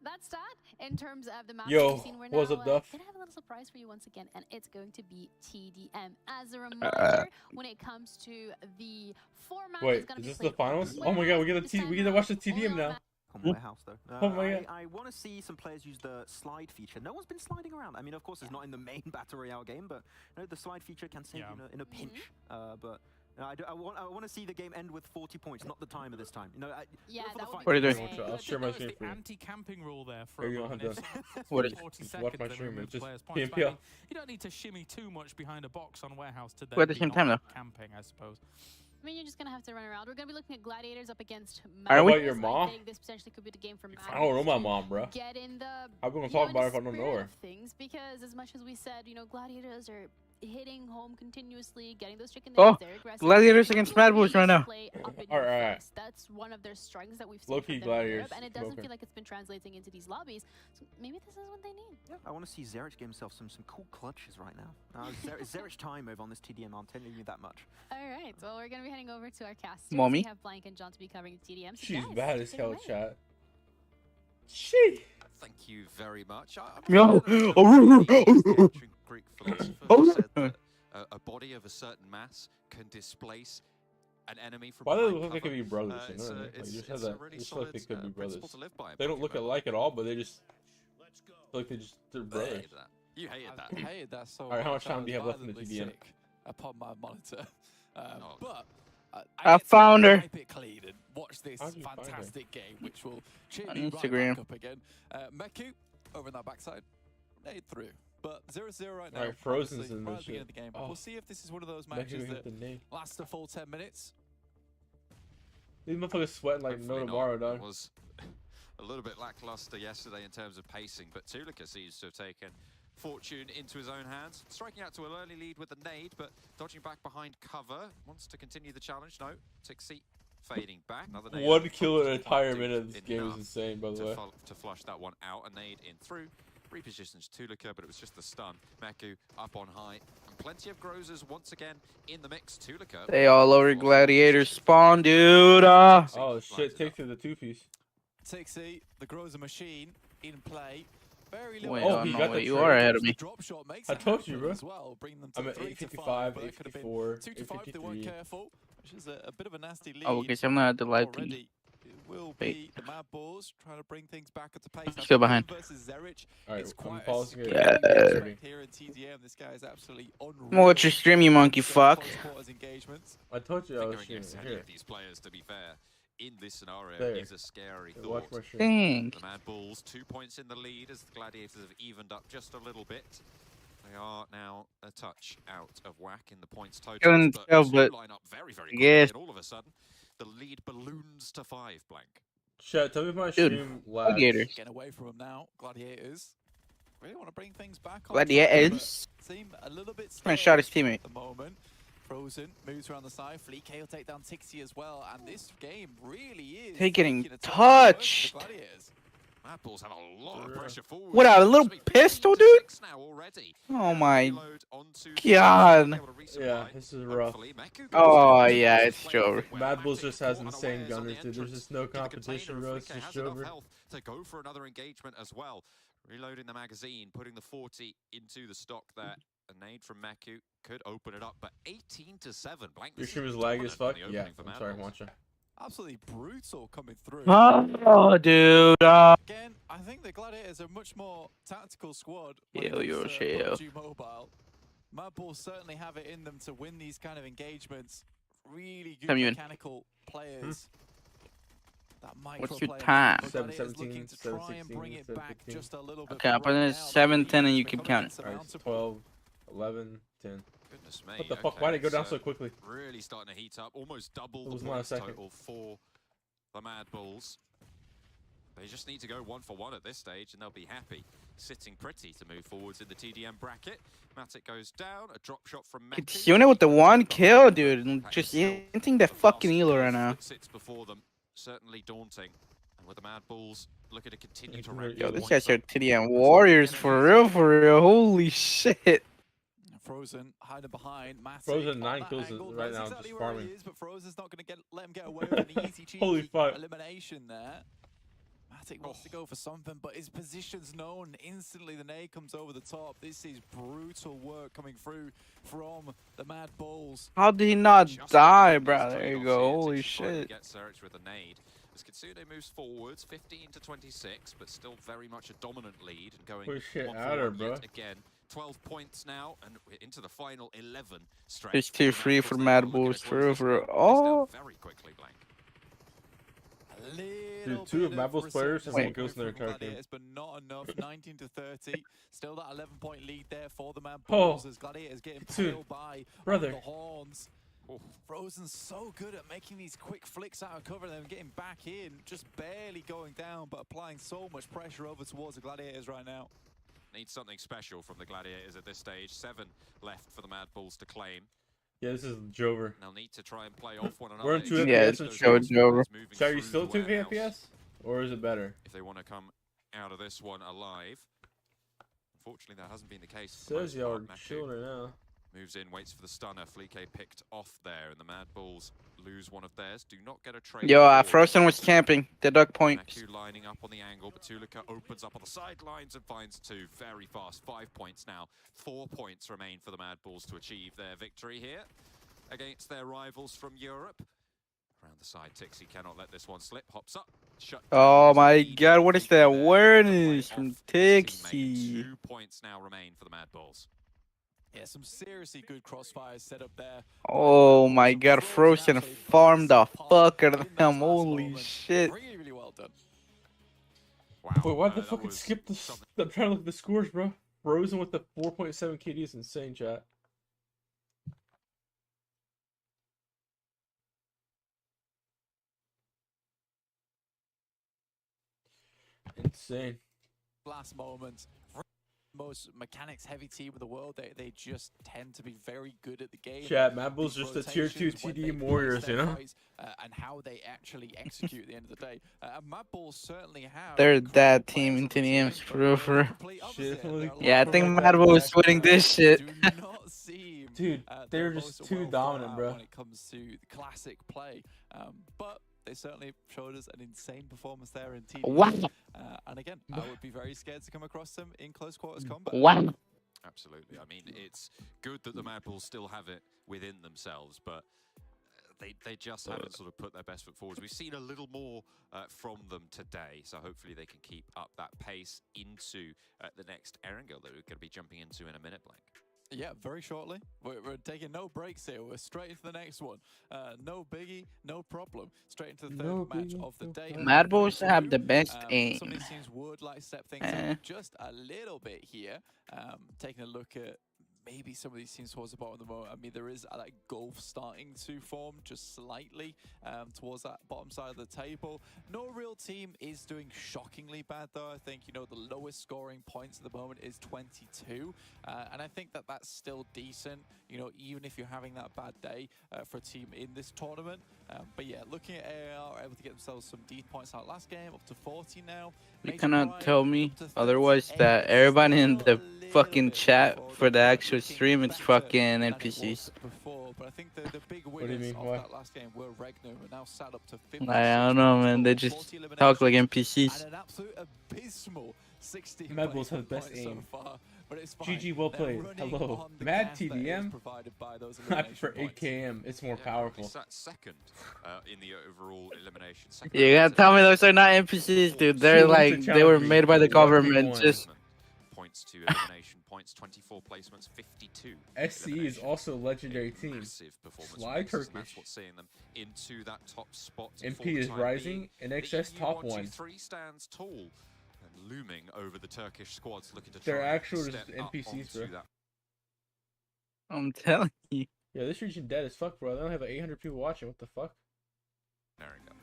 that's that in terms of the match we've seen. We're now what's up, Duff? going to have a little surprise for you once again, and it's going to be TDM. As a reminder, when it comes to the format, wait, is this the finals? Oh my god, we get to watch the TDM now. Warehouse though. Oh my god. I want to see some players use the slide feature. No one's been sliding around. I mean, of course, it's not in the main Battle Royale game, but you know, the slide feature can save you in a pinch. But I want to see the game end with 40 points, not the timer this time. You know, What are you doing? I'll share my screen for you. Anti-camping rule there for you don't have to. What is 40 watch seconds my and stream. remove It's just players' points. PMPL. But I mean, you don't need to shimmy too much behind a box on Warehouse to At the same time, though. camping, I suppose. I mean, you're just going to have to run around. We're going to be looking at Gladiators up against Are we? About your mom? I think this potentially could be the game for I don't know my mom, bro. Get in the... I'm going to talk about it if I don't know spirit her. of things, because as much as we said, you know, Gladiators are hitting home continuously, getting those chicken Oh, nades, they're aggressive. Gladiators against Mad Bulls right now. Alright. That's one of their strengths that we've seen Low-key from them in Gladiators Europe, and it doesn't smoking. feel like it's been translating into these lobbies. So maybe this is what they need. Yeah, I want to see Zerich get himself some cool clutches right now. Zerich time over on this TDM, I'm telling you that much. All right, well, we're going to be heading over to our casters. Mommy. We have Blank and John to be covering TDM. So She's guys, bad as take it hell, away. chat. She. Thank you very much. Yo. Greek philosopher said that a body of a certain mass can displace an enemy from Why do they behind look like they cover. could be brothers? It's a- Like, it's- just it's have a that. really Just feel like they solid, could be brothers. principle to live by, They don't Pokemon. look alike at all, but they just feel like they're You brothers. hated that. You hated that. I hated that so Alright, how much much, I time do you was have left in the violently TDM? sick upon my monitor. But I found her. Type it clean and watch this How do you find her? fantastic game, which will cheer On me right Instagram. back up again. Meku over in that backside, nade through. But 0-0 right now. Alright, Frozen's obviously, in right this at the beginning shit. of the game. Oh. We'll see if this is one of those Meku matches hit that the name. lasts a full 10 minutes. These motherfuckers sweating like no Hopefully tomorrow, not. It dog. was a little bit lackluster yesterday in terms of pacing, but Tulika seems to have taken fortune into his own hands, striking out to an early lead with the nade, but dodging back behind cover. Wants to continue the challenge. No, Tixie fading back. Another nade. One kill in an entire Deep minute of this game is enough insane, by the way. to flush that one out. A nade in through. Repositions Tulika, but it was just the stun. Meku up on high. And plenty of Grozers once again in the mix. Tulika. They all over Gladiator spawn, dude. Oh shit, take to the two-piece. Tixie, the Groza machine in play. Very little. Wait, Oh, oh, he no, got the wait, you trade. are ahead of me. Drop shot makes I it told you, happen bro. as well, bringing them to I'm at 3 to 855, 5, but it could have been 854, 2 to 5 if they weren't 853. careful, which is a bit of a nasty lead. Oh, okay, so I'm not at the live thing. Already, it will be the Mad Bulls trying to bring things back up to pace. Still behind. Versus Zerich. Alright, It's I'm quite pausing a it. scary prospect here in TDM. This guy is absolutely unreal. I'm gonna watch your stream, you monkey fuck. Close quarters engagements. I told you I was Going streaming. against any Here, of these players, to be fair, in this scenario There. is a scary watch thought. my stream. Dang. The Mad Bulls 2 points in the lead as the Gladiators have evened up just a little bit. They are now a touch out of whack in the points total. Couldn't tell, two but line up very, very quickly, yes. and all of a sudden, the lead balloons to 5, Blank. Chat, tell me if my Dude, stream lags. Gladiators. Getting away from him now. Gladiators really want to bring things back on Gladiators. track, but seem a little bit Trying to shot his scared teammate. at the moment. Frozen moves around the side. Fleek will take down Tixie as well, and this game really is They're getting taking a turn touched. for the Gladiators. Mad Bulls have a lot of pressure forward. What, a little It's gonna be pistol, 15 to dude? 6 now already. Oh my Reload onto God. able to resupply. Yeah, this is rough. Hopefully, Meku Oh, goes yeah, down. it's Jover. Mad Bulls just has Caught insane unawares on the gunners, dude. There's entrance just no to the competition, container. bro. It's Flicker just has enough Jover. health to go for another engagement as well. Reloading the magazine, putting the 40 into the stock there. A nade from Meku could open it up, but 18 to 7. Blank. Your This stream is is lag as fuck? dominant in the Yeah, opening for I'm Mad sorry, Bulls. watcha. Absolutely brutal coming through. Oh, dude. Again, I think the Gladiators are a much more tactical squad when it Yo, comes yo, to chill. PUBG Mobile. Mad Bulls certainly have it in them to win these kind of engagements. Really good Come you in. mechanical players. That What's micro your play time? attack, but Gladiators 7:17, looking to try and bring 7:16, it back 7:15. just a little bit. Okay, I'll but put it right in now, 7, 10, and you becoming keep counting. Alright, insurmountable. 12, 11, 10. Goodness me. What the fuck? okay, Why'd it go down it's, so quickly? Really starting to heat up. Almost double It the was not a points second. total for the Mad Bulls. They just need to go 1 for 1 at this stage, and they'll be happy. Sitting pretty to move forwards in the TDM bracket. Matic goes down. A drop shot from Meku. Kitsune with the 1 kill, dude. And just hinting that The fucking vast healer right gulf now. that sits before them, certainly daunting. And with the Mad Bulls looking to continue to Yo, rank Yo, their this points guy's your up. TDM Warriors for real, for real. Holy shit. Frozen hiding behind. Matic Frozen on 9 that kills angle, right knows now, exactly just where he farming. is, but Frozen's not going to let him get away with an easy, cheeky Holy fuck. elimination there. Matic wants to go for something, but his position's known. Instantly, the nade comes over the top. This is brutal work coming through from the Mad Bulls. How did he not Just die, got bro? this There you trade-off go. here. Holy Tixi finally shit. gets Zerich with a nade. As Kitsune moves forwards, 15 to 26, but still very much a dominant lead and going Push shit 1 out her, forward bro. yet again. 12 points now, and we're into the final 11 stretch. It's tier for the 3 Mad for Bulls. Mad They will look Bulls, to for close real, this for real. one down Oh. very quickly, Blank. Little two of bit Mad Bulls players have more resurgence kills in their from entire Gladiators, but not enough. 19 to 30. Still that 11-point lead there for the Mad Oh. Bulls as Gladiators getting Two. paled by Brother. on the horns. Oh. Frozen's so good at making these quick flicks out of cover and then getting back in, just barely going down, but applying so much pressure over towards the Gladiators right now. Needs something special from the Gladiators at this stage. 7 left for the Mad Bulls to claim. Yeah, this is Jover. They'll need to try and play off one another. We're in 2 Yeah, FPS. it's Jover. So are you still 2 FPS? Or is it better? If they want to come out of this one alive. Unfortunately, that hasn't been the case. Says y'all are chilling now. Moves in, waits for the stunner. Fleek picked off there, and the Mad Bulls lose one of theirs. Do not get a trade. Yo, Frozen was camping the duck point. Naku lining up on the angle. Batulika opens up on the sidelines and finds 2 very fast. 5 points now. 4 points remain for the Mad Bulls to achieve their victory here against their rivals from Europe. Around the side, Tixie cannot let this one slip. Hops up. Shut Oh my god, what is that awareness from Tixie? 2 points now remain for the Mad Bulls. Yeah, some seriously good crossfires set up there. Oh my god, Frozen farmed the fuck out of them. Holy shit. Really, really well done. Wow. Wait, why the fuck it skipped the... I'm trying to look at the scores, bro. Frozen with the 4.7 KD is insane, chat. Insane. Last moments. Most mechanics heavy team in the world, they just tend to be very good at the game. Chat, Mad Bulls just a tier 2 TD Warriors, you know? And how they actually execute at the end of the day. Mad Bulls certainly have. They're that team in TDMs, for. Shit. Yeah, I think Mad Bull is winning this shit. Dude, they're just too dominant, bro. When it comes to classic play. But they certainly showed us an insane performance there in TD. Wow. And again, I would be very scared to come across them in close quarters combat. Wow. Absolutely. I mean, it's good that the Mad Bulls still have it within themselves, but they just haven't sort of put their best foot forward. We've seen a little more from them today, so hopefully they can keep up that pace into the next Erangel that we're going to be jumping into in a minute, Blank. Yeah, very shortly. We're taking no breaks here. We're straight into the next one. No biggie, no problem. Straight into the third match of the day. Mad Bulls have the best aim. Some of these teams would like to step things up just a little bit here. Taking a look at maybe some of these teams towards the bottom of the moment. I mean, there is that gulf starting to form just slightly towards that bottom side of the table. No real team is doing shockingly bad, though. I think, you know, the lowest scoring points at the moment is 22. And I think that that's still decent, you know, even if you're having that bad day for a team in this tournament. But yeah, looking at AR, able to get themselves some deep points out last game, up to 40 now. You cannot tell me otherwise that everybody in the fucking chat for the actual stream it's fucking NPCs. But I think the big What do you winners mean? of Why? that last game were Regno, who now sat up to 50. I don't know, man. They just talk like NPCs. And an absolute abysmal 16 Mad Bulls have the best points so aim. far, but it's fine. GG, well They're played. running Hello. on the Mad gas that is TDM? provided by those I elimination prefer points. 8KM. It's more Yeah, powerful. Sat second in the overall elimination. Second You gotta tell me those are not NPCs, dude. They're like, they were made by the government. Just points to elimination points, 24 placements, 52. SCE is also a legendary team. Massive performance Fly from Nexus, and Turkish. that's what's seeing them into that top spot. MP is rising, and XS top 1. 3 stands tall and looming over the Turkish squads, looking to They're try actual and step up NPCs, onto bro. that. I'm telling you. Yeah, this region dead as fuck, bro. They only have like 800 people watching. What the fuck? There we go.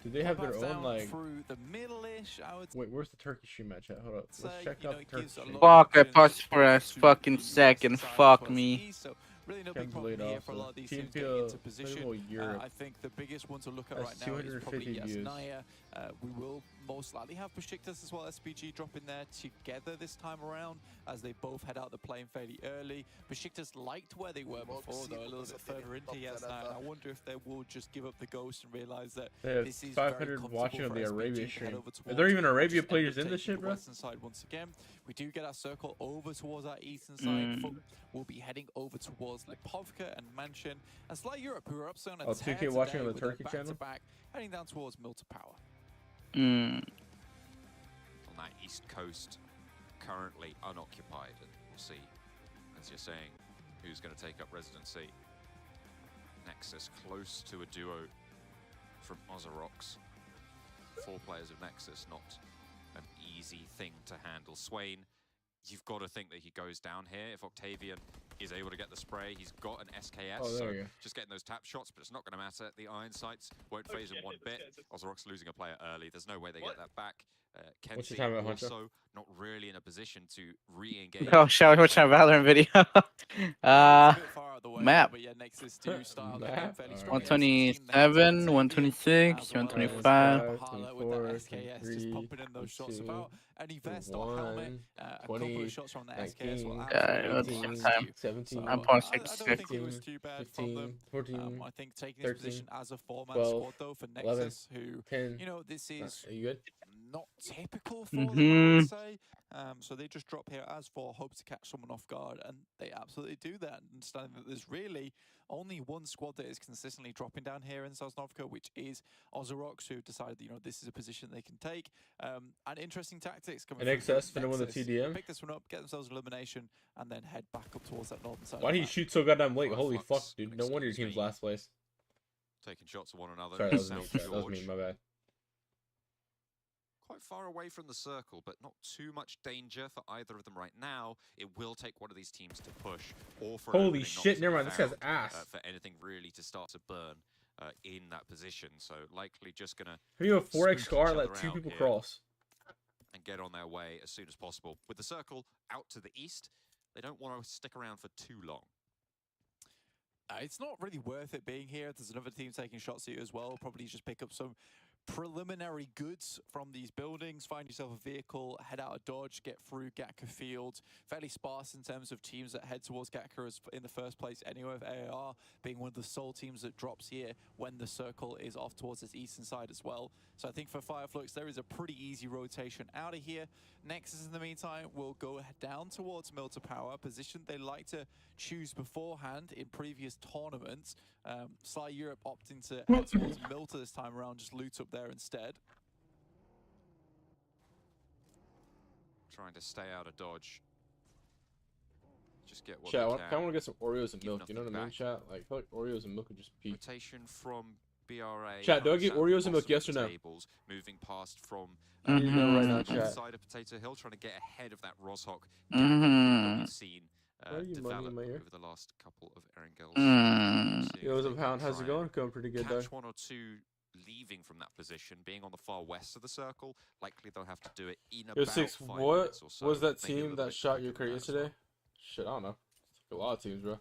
Do they have their Pop-outs own, down like... through the middle-ish, I would Wait, where's the Turkish stream at, chat? Hold up. Let's say, check you out know, the it Turkish gives a stream. lot of Fuck, I paused for a to fucking the second. side Fuck plus me. E, so really no big Can't problem believe here it for a lot of these teams PMPL getting into position. playable Europe. I think the biggest one to look at That's right now is probably 250 views. Yasnaya. We will most likely have Besiktas as well, SPG dropping there together this time around as they both head out the plane fairly early. Besiktas liked where they were before, though, a little bit further into Yasnaya. I wonder if they will just give up the ghost and realize that They have this is very 500 comfortable watching on for the SPG Arabia to head stream. over Are towards. there even Arabia Just end players up in this taking shit, the bro? western side once again. We do get our circle over towards our eastern side. We'll be heading over towards Lipovka and Mansion. And Sly Europe, who are up on a Oh, tear 2K watching on today the with a Turkey channel? back-to-back, heading down towards Mill to Power. On that east coast, currently unoccupied, and we'll see, as you're saying, who's going to take up residency. Nexus close to a duo from Ozarox. 4 players of Nexus, not an easy thing to handle. Swain, you've got to think that he goes down here. If Octavian is able to get the spray. He's got an SKS, Oh, so there you go. just getting those tap shots, but it's not going to matter. The iron sights won't phase him one bit. Ozorok's losing a player early. There's no way they get that back. What's your Kenzie time at, Huncho? also not really in a position to re-engage. Oh, shall we watch my Valorant video? Map. But yeah, Nexus do start Map? fairly Alright. strong. 127, 126, 125. With that SKS just pumping in those shots about any vest or helmet, a couple of shots from the SKS will absolutely time. 17, I'm I pulling don't 6. think it was too bad from 15, them. 14, I think taking 13, this position as a four-man 12, squad though for 11, Nexus, who 10. you know this is Are you good? not typical for them, I would say. So they just drop here as for hope to catch someone off guard, and they absolutely do that. Understanding that there's really only one squad that is consistently dropping down here in Sosnovka, which is Ozoroks, who decided that, you know, this is a position they can take. And interesting tactics coming An from XS finna win the Nexus. TDM. Pick this one up, get themselves elimination, and then head back up towards that northern side. Why of do the you map. shoot so goddamn late? Five Holy flux, fuck, dude. No wonder your excuse team's me. last place. Taking shots at one another. Sorry, that was me. South That was me. George. My bad. Quite far away from the circle, but not too much danger for either of them right now. It will take one of these teams to push, or for an Holy opening not shit, to never be mind. This guy's found, ass. for anything really to start to burn in that position. So likely just gonna How do you have a 4x spook car each let other 2 out people here cross? and get on their way as soon as possible. With the circle out to the east, they don't want to stick around for too long. It's not really worth it being here. There's another team taking shots at you as well. Probably just pick up some preliminary goods from these buildings, find yourself a vehicle, head out of Dodge, get through Gatka Field. Fairly sparse in terms of teams that head towards Gatka in the first place anyway, with AAR being one of the sole teams that drops here when the circle is off towards its eastern side as well. So I think for Fireflux, there is a pretty easy rotation out of here. Nexus, in the meantime, will go down towards Milta Power, a position they like to choose beforehand in previous tournaments. Sly Europe opting to head towards Milta this time around, just loot up there instead. Trying to stay out of Dodge. Just get what Chat, I they want can. to get some Oreos and Give milk. You know what I mean, nothing chat? Like, I feel like Oreos and milk would just peak. Rotation from BRA. Chat, do I get at the Oreos and milk, bottom yes of or the no? tables, moving past from You know right now, the chat. side of Potato Hill, trying to get ahead of that Roshawk Mhm. that we've seen Why are you money in develop my ear? over the last couple of Erangels. Yo, what's up, Hound? How's it going? Going pretty good, dog. Catch one or two leaving from that position, being on the far west of the circle. Likely they'll have to do it in Yo, about 6, 5 what minutes or so. was that Maybe a team little that bit shot your quicker crate than that as well. yesterday? Shit, I don't know. It's like a lot of teams, bro.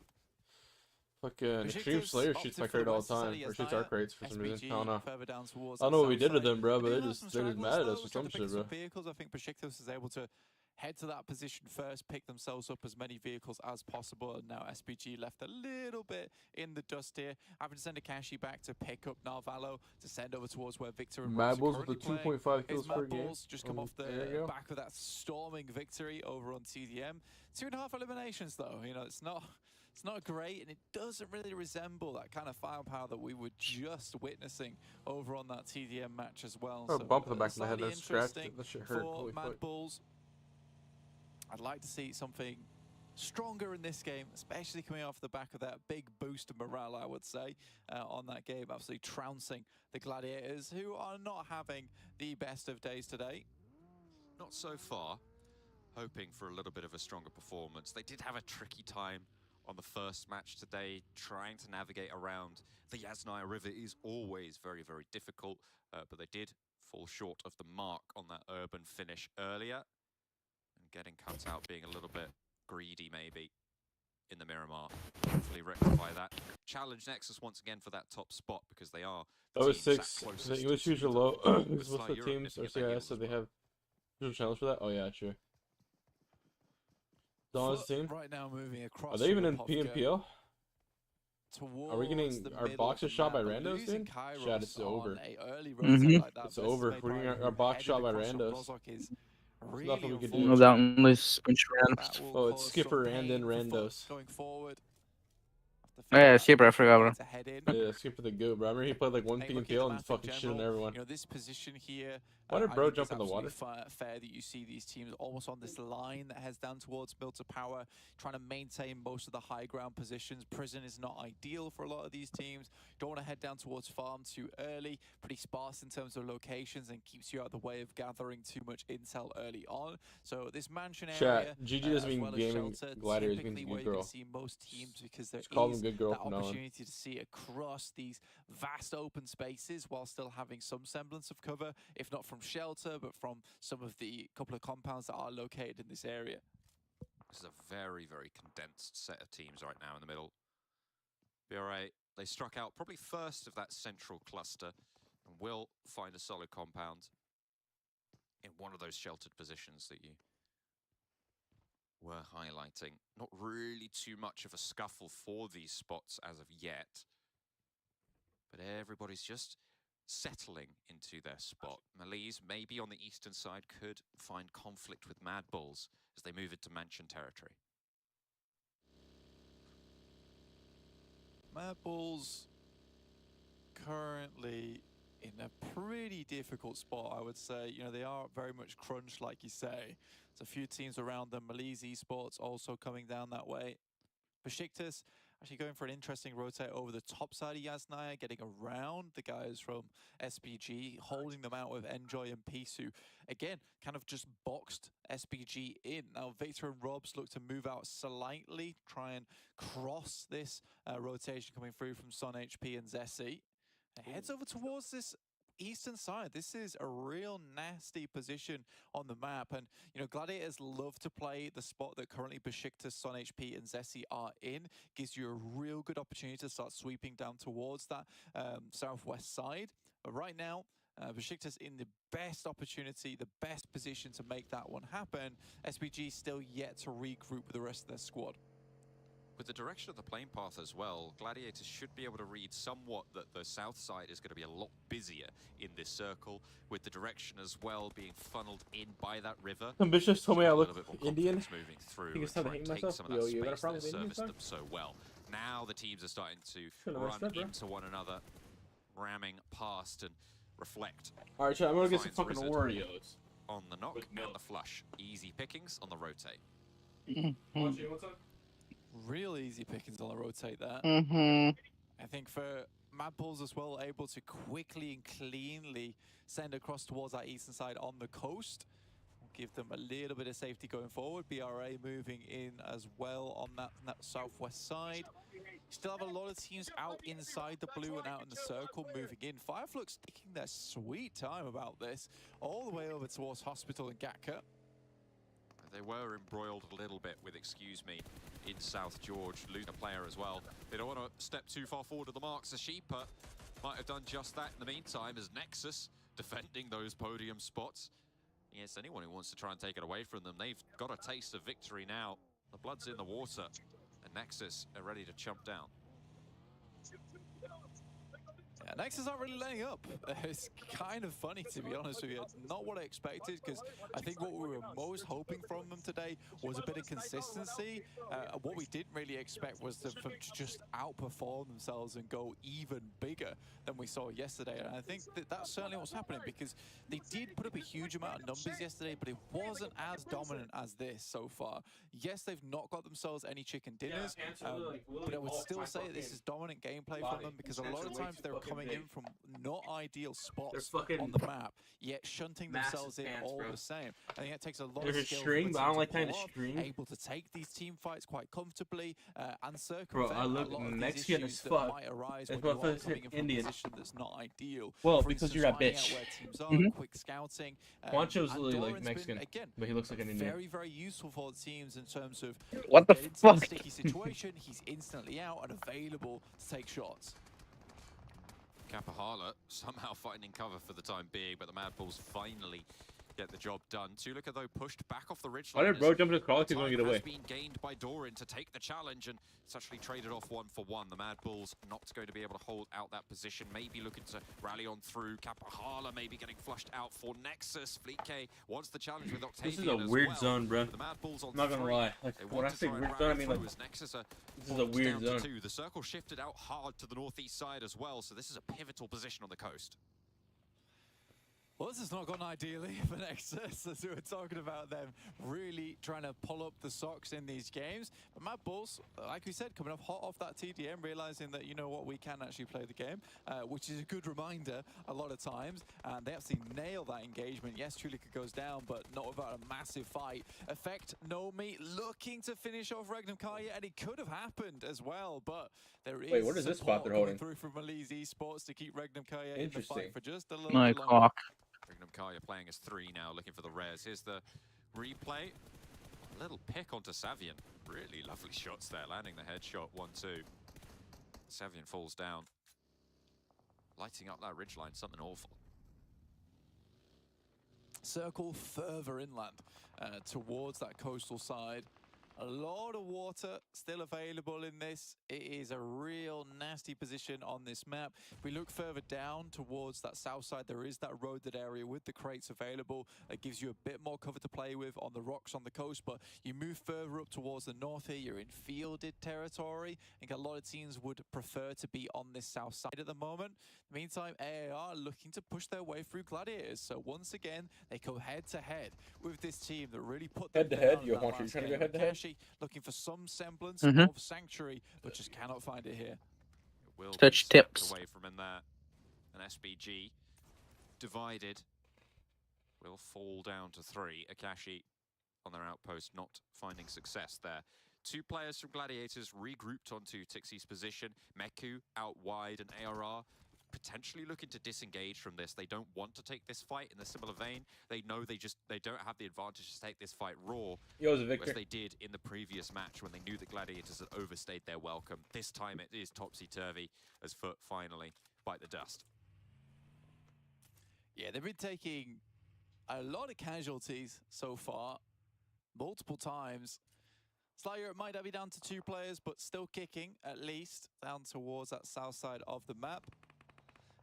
Fucking Besiktas Extreme Slayer shoots opted my for crate the all West the time, Side or as shoots our Naya, crates for some reason. I don't know. further down towards I don't know what the we did south to them, bro, side. but They they're do have just some mad at stragglers, us though, for trying some to pick shit, bro. some vehicles. I think Besiktas is able to head to that position first, pick themselves up as many vehicles as possible, and now SPG left a little bit in the dust here, having to send a Kashi back to pick up Narvalo to send over towards where Victor and Rose are Mad Bulls with the currently playing. 2.5 His kills per Mad game. Bulls just come off There you the go. back of that storming victory over on TDM. 2.5 eliminations though, you know, it's not great, and it doesn't really resemble that kind of firepower that we were just witnessing over on that TDM match as well. Oh, So, bump in the back of my head. slightly That scratched. interesting That shit hurt. for Holy Mad fuck. Bulls. I'd like to see something stronger in this game, especially coming off the back of that big boost of morale, I would say, on that game. Absolutely trouncing the Gladiators, who are not having the best of days today. Not so far. Hoping for a little bit of a stronger performance. They did have a tricky time on the first match today, trying to navigate around the Yasnaya River is always very, very difficult, but they did fall short of the mark on that urban finish earlier, and getting cut out, being a little bit greedy maybe in the Miramar. Hopefully rectify that. Challenge Nexus once again for that top spot, because they are the Oh, team 6. sat The closest English to usually the- low. with Because most Sly of the Europe teams nipping are at their heels CIS, so as they well. have usual challenge for that. Oh yeah, sure. Don's Foot team. right now moving across. Are they even the in Pubgm PMPL? Are we towards getting the our middle boxes of the shot by map, but randos, losing dude? Kairos Chat, it's on over. a early Mhm. rotate like that It's versus over. Made We're getting Pirate, our who box headed shot by across from randos. Rozhok is really nothing we can do. No unfortunate. doubt, unless bunch of randoms. That will Oh, it's cause Skipper some and pain then for Foot randos. going forward. Yeah, Skipper, I forgot, bro. To head in. Yeah, Skipper the goat, bro. I remember he played like one PMPL and fucking shit on everyone. You know, this position here. Why did bro jump in the water? Fair that you see these teams almost on this line that heads down towards Build to Power, trying to maintain most of the high ground positions. Prison is not ideal for a lot of these teams. Don't want to head down towards Farm too early. Pretty sparse in terms of locations and keeps you out of the way of gathering too much intel early on. So this mansion area, GG doesn't mean gaming gladiators, means good girl. See most teams because there is good girl that opportunity to see across these vast open spaces while still having some semblance of cover, if not from shelter, but from some of the couple of compounds that are located in this area. This is a very, very condensed set of teams right now in the middle. BRA, they struck out probably first of that central cluster and will find a solid compound in one of those sheltered positions that you were highlighting. Not really too much of a scuffle for these spots as of yet, but everybody's just settling into their spot. Malise, maybe on the eastern side, could find conflict with Mad Bulls as they move into Mansion territory. Mad Bulls currently in a pretty difficult spot, I would say. You know, they are very much crunched, like you say. There's a few teams around them. Malise Esports also coming down that way. Besiktas actually going for an interesting rotate over the top side of Yasnaya, getting around the guys from SPG, holding them out with Enjoy and Pisu. Again, kind of just boxed SPG in. Now, Victor and Robs look to move out slightly, try and cross this rotation coming through from Son HP and Zessi. Heads over towards this eastern side. This is a real nasty position on the map, and you know, Gladiators love to play the spot that currently Besiktas, Son HP and Zessi are in. Gives you a real good opportunity to start sweeping down towards that southwest side. But right now, Besiktas in the best opportunity, the best position to make that one happen. SPG still yet to regroup with the rest of their squad. With the direction of the plane path as well, Gladiators should be able to read somewhat that the south side is going to be a lot busier in this circle, with the direction as well being funneled in by that river. Ambitious told me I look Indian. Moving through and try and take some of that space that has serviced them so well. Now the teams are starting to run into one another, ramming past and reflect. All right, chat, I'm going to get some fucking Oreos. On the knock and the flush. Easy pickings on the rotate. What's up? Real easy pickings on the rotate there. I think for Mad Bulls as well, able to quickly and cleanly send across towards that eastern side on the coast. Will give them a little bit of safety going forward. BRA moving in as well on that southwest side. Still have a lot of teams out inside the blue and out in the circle moving in. Fireflux taking their sweet time about this, all the way over towards Hospital and Gatka. They were embroiled a little bit with, excuse me, in South George, losing a player as well. They don't want to step too far forward of the marks. Ashipa might have done just that in the meantime as Nexus defending those podium spots. Yes, anyone who wants to try and take it away from them, they've got a taste of victory now. The blood's in the water, and Nexus are ready to chump down. Yeah, Nexus aren't really letting up. It's kind of funny, to be honest with you. It's not what I expected, because I think what we were most hoping from them today was a bit of consistency. What we didn't really expect was them to just outperform themselves and go even bigger than we saw yesterday. And I think that that's certainly what's happening, because they did put up a huge amount of numbers yesterday, but it wasn't as dominant as this so far. Yes, they've not got themselves any chicken dinners, but I would still say that this is dominant gameplay from them, because a lot of times they're coming in from not ideal spots on the map, yet shunting themselves in all the same. I think it takes a lot of skill. String, but I don't like kind of string. Able to take these team fights quite comfortably and circumvent I look a lot of Mexican these issues as that fuck. might arise That's when you what are coming in from Indian. a position that's not ideal. Well, For because instance, you're a finding out bitch. where teams are, quick scouting. Juancho's and literally like Doran's Mexican, been, again, but he looks like an Indian. very, very useful for the teams in terms of What the get into fuck? a sticky situation, he's instantly out and available to take shots. Kapahala somehow finding cover for the time being, but the Mad Bulls finally get the job done. Tulika, though, pushed back off the ridgeline. Why did bro jump to the crawl? He's going to get away. Has been gained by Doran to take the challenge, and it's actually traded off 1-for-1. The Mad Bulls not going to be able to hold out that position. Maybe looking to rally on through. Kapahala maybe getting flushed out for Nexus. Fleet K wants the challenge with Octavian. This is a weird zone, bro. The Mad Bulls on I'm not gonna lie. Like, when I say weird zone, I mean like Nexus this is a weird zone. The circle shifted out hard to the northeast side as well, so this is a pivotal position on the coast. Well, this has not gone ideally for Nexus, as we were talking about them really trying to pull up the socks in these games. But Mad Bulls, like we said, coming up hot off that TDM, realizing that, you know what, we can actually play the game, which is a good reminder a lot of times. And they actually nail that engagement. Yes, Tulika goes down, but not without a massive fight. Effect Nomi looking to finish off Regnum Kaya, and it could have happened as well, but there is what is this spot they're holding? through from Elise Esports to keep Regnum Kaya in the fight for just a little My bit longer. cock. Regnum Kaya playing as 3 now, looking for the res. Here's the replay. A little pick onto Savian. Really lovely shots there, landing the headshot 1-2. Savian falls down. Lighting up that ridgeline, something awful. Circle further inland towards that coastal side. A lot of water still available in this. It is a real nasty position on this map. If we look further down towards that south side, there is that roaded area with the crates available. It gives you a bit more cover to play with on the rocks on the coast, but you move further up towards the north here, you're in fielded territory. I think a lot of teams would prefer to be on this south side at the moment. In the meantime, AAR looking to push their way through Gladiators. So once again, they go head-to-head with this team that really put them Head-to-head? down You in that want you last trying to game. go head-to-head? Kashi looking for some semblance Mhm. of Sanctuary, but just cannot find it here. Will be Touch stepped tips. away from in there. An SBG divided will fall down to 3. Akashi on their outpost, not finding success there. 2 players from Gladiators regrouped onto Tixie's position. Meku out wide, and ARR potentially looking to disengage from this. They don't want to take this fight in a similar vein. They know they don't have the advantage to take this fight raw, Yo, it's a victory. as they did in the previous match when they knew the Gladiators had overstayed their welcome. This time it is topsy-turvy as Foot finally bite the dust. Yeah, they've been taking a lot of casualties so far, multiple times. Slayer might be down to 2 players, but still kicking, at least, down towards that south side of the map.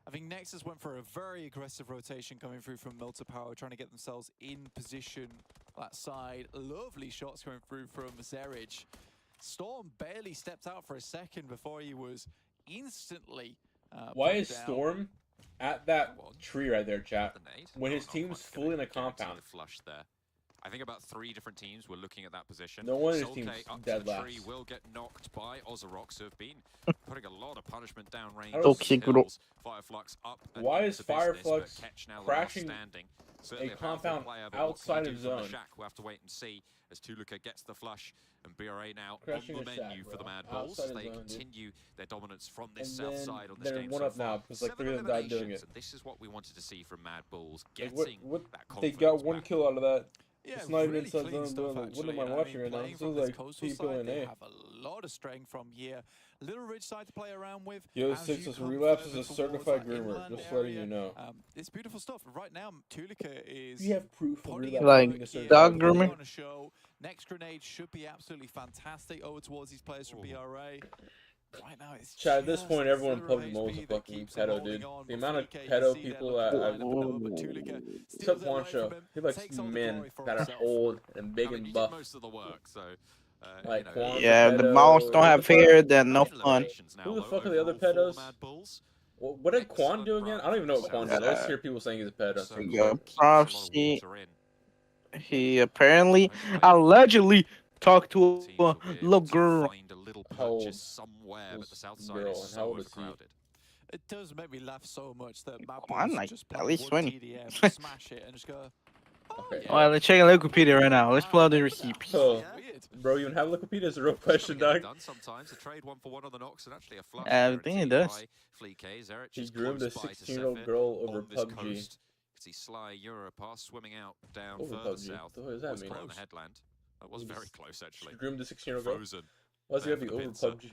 I think Nexus went for a very aggressive rotation coming through from Milta Power, trying to get themselves in position that side. Lovely shots coming through from Zerich. Storm barely stepped out for a second before he was instantly Why put is down. Storm at that tree right there, chat? The nade. When his Not team's quite fully in a gonna guarantee compound. the flush there. I think about 3 different teams were looking at that position. No one of his Soulcay team's up dead to the tree last. will get knocked by Ozarox, who have been putting a lot of punishment down range. Okay, good. Fireflux up. and Why into is business, but Fireflux Ketch now the last crashing standing. Certainly a powerful compound player, but what can outside he of do from the zone? shack? We'll have to wait and see as Tuluka gets the flush, and BRA now Crashing on the a shack, menu for the bro. Mad Bulls Outside as of they zone, dude. continue their dominance from this And south then side on this they're game one so up now far. because like 7 3 of them died doing eliminations, it. and this is what we wanted to see from Mad Bulls, Like, getting what that they confidence got 1 back. kill out of that. Yeah, It's not even really inside clean zone, stuff, bro. What actually. am I And watching right now? playing This from is this like coastal people side, in they A. have a lot of strength from here. Little ridge side to play around with. Yo, As you Sixus come Relapse is further a towards certified that groomer, inland just letting area, you know. It's beautiful stuff. Right now, Tulika is You have proof of putting Relapse in Like, being a work here, dog certified putting grooming? groomer. on a show. Next grenade should be absolutely fantastic over towards these players from BRA. Right now, it's Chat, at this just point, the everyone sliver of PUBG Mo is a HP that fucking keeps them pedo, holding dude. on, The but amount of 3K, you pedo see that people looking at behind the pillar, but Tulika steals Except it one away show. from him, He likes takes all the men glory for that are himself. old and big I mean, and he buff. did most of the work, so Like you know, Quan, Yeah, the pedo. mouse don't have hair, then no Nine fun. eliminations now, Who the though, fuck are the other overall for the pedos? Mad Bulls. What did Quan do again? I don't even know what Quan did. I just hear people saying he's a pedo. So Yeah, keeps a lot of Prophecy. water in. He apparently, allegedly talked to a little girl. Find a little How old purchase somewhere, but the south side girl, is and how so old is he? overcrowded. It does make me laugh so much that Mad Quan, Bulls like, just at play least one 20. TDM, smash it, and just go, oh, Okay. yeah. Well, let's check Wikipedia right now. Let's pull out the receipts. Oh. Yeah. Weird. Bro, you even have Wikipedia is a real question, Still getting dog. done sometimes. A trade 1-for-1 on the Nox and actually a flush. I think it does. He groomed a 16-year-old girl over PUBG. Coast. See Sly Europass swimming out down Over further PUBG. south. What does that Was mean? around the headland. That was very close, actually. She groomed a 16-year-old girl? Frozen. Why's he there gotta be for the over pincer. PUBG?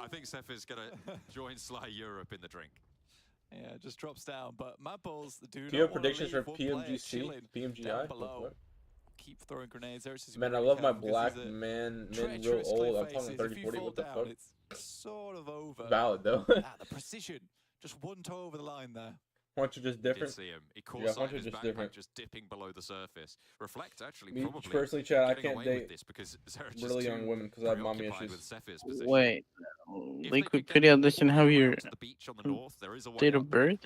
I think Seth is going to join Sly Europe in the drink. Yeah, just drops down. But Mad Bulls do Do you not have want to predictions leave for one player PMGC, chilling PMGI? down below. Keep throwing grenades. Man, I love my black men real old. I'm talking 30, 40. What the fuck? It's sort of over. Valid though. The precision, just one toe over the line there. Aren't you just different? See him. He caught Yeah, sight of his just backpack different. just dipping below the surface. Reflect actually Me probably personally, Chad, I getting can't away date with this because Zerich is really young too women because I have mommy preoccupied issues. with Zephyr's position. Wait, If they could get Wikipedia doesn't have around your to the beach on the north, there is a way date up. of birth?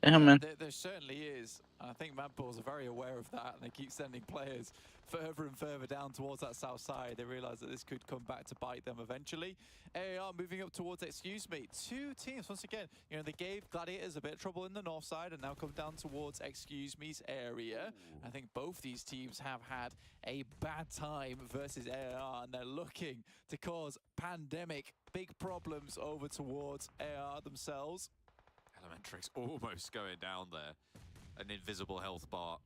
Damn, man. There certainly is. I think Mad Bulls are very aware of that, and they keep sending players further and further down towards that south side. They realize that this could come back to bite them eventually. AAR moving up towards Excuse Me. Two teams, once again, you know, they gave Gladiators a bit of trouble in the north side and now come down towards Excuse Me's area. I think both these teams have had a bad time versus AAR, and they're looking to cause pandemic big problems over towards AAR themselves. Elementrix almost going down there. An invisible health bar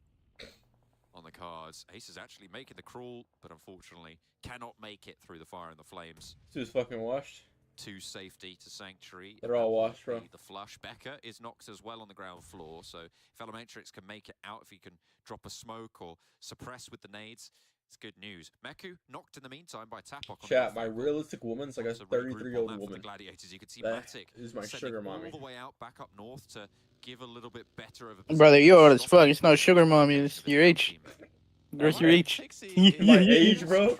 on the cards. Ace is actually making the crawl, but unfortunately cannot make it through the fire and the flames. Who's fucking washed? To safety, to Sanctuary. They're all washed, bro. The flush. Becker is knocked as well on the ground floor, so if Elementrix can make it out, if he can drop a smoke or suppress with the nades, it's good news. Meku knocked in the meantime by Tapok. Chat, my realistic woman's like a 33-year-old woman. Gladiators. You can see That Matic is my sugar mommy. all the way out, back up north to give a little bit better of a Brother, you're old as fuck. It's not sugar mommy. It's your age. Where's your age? My age, bro?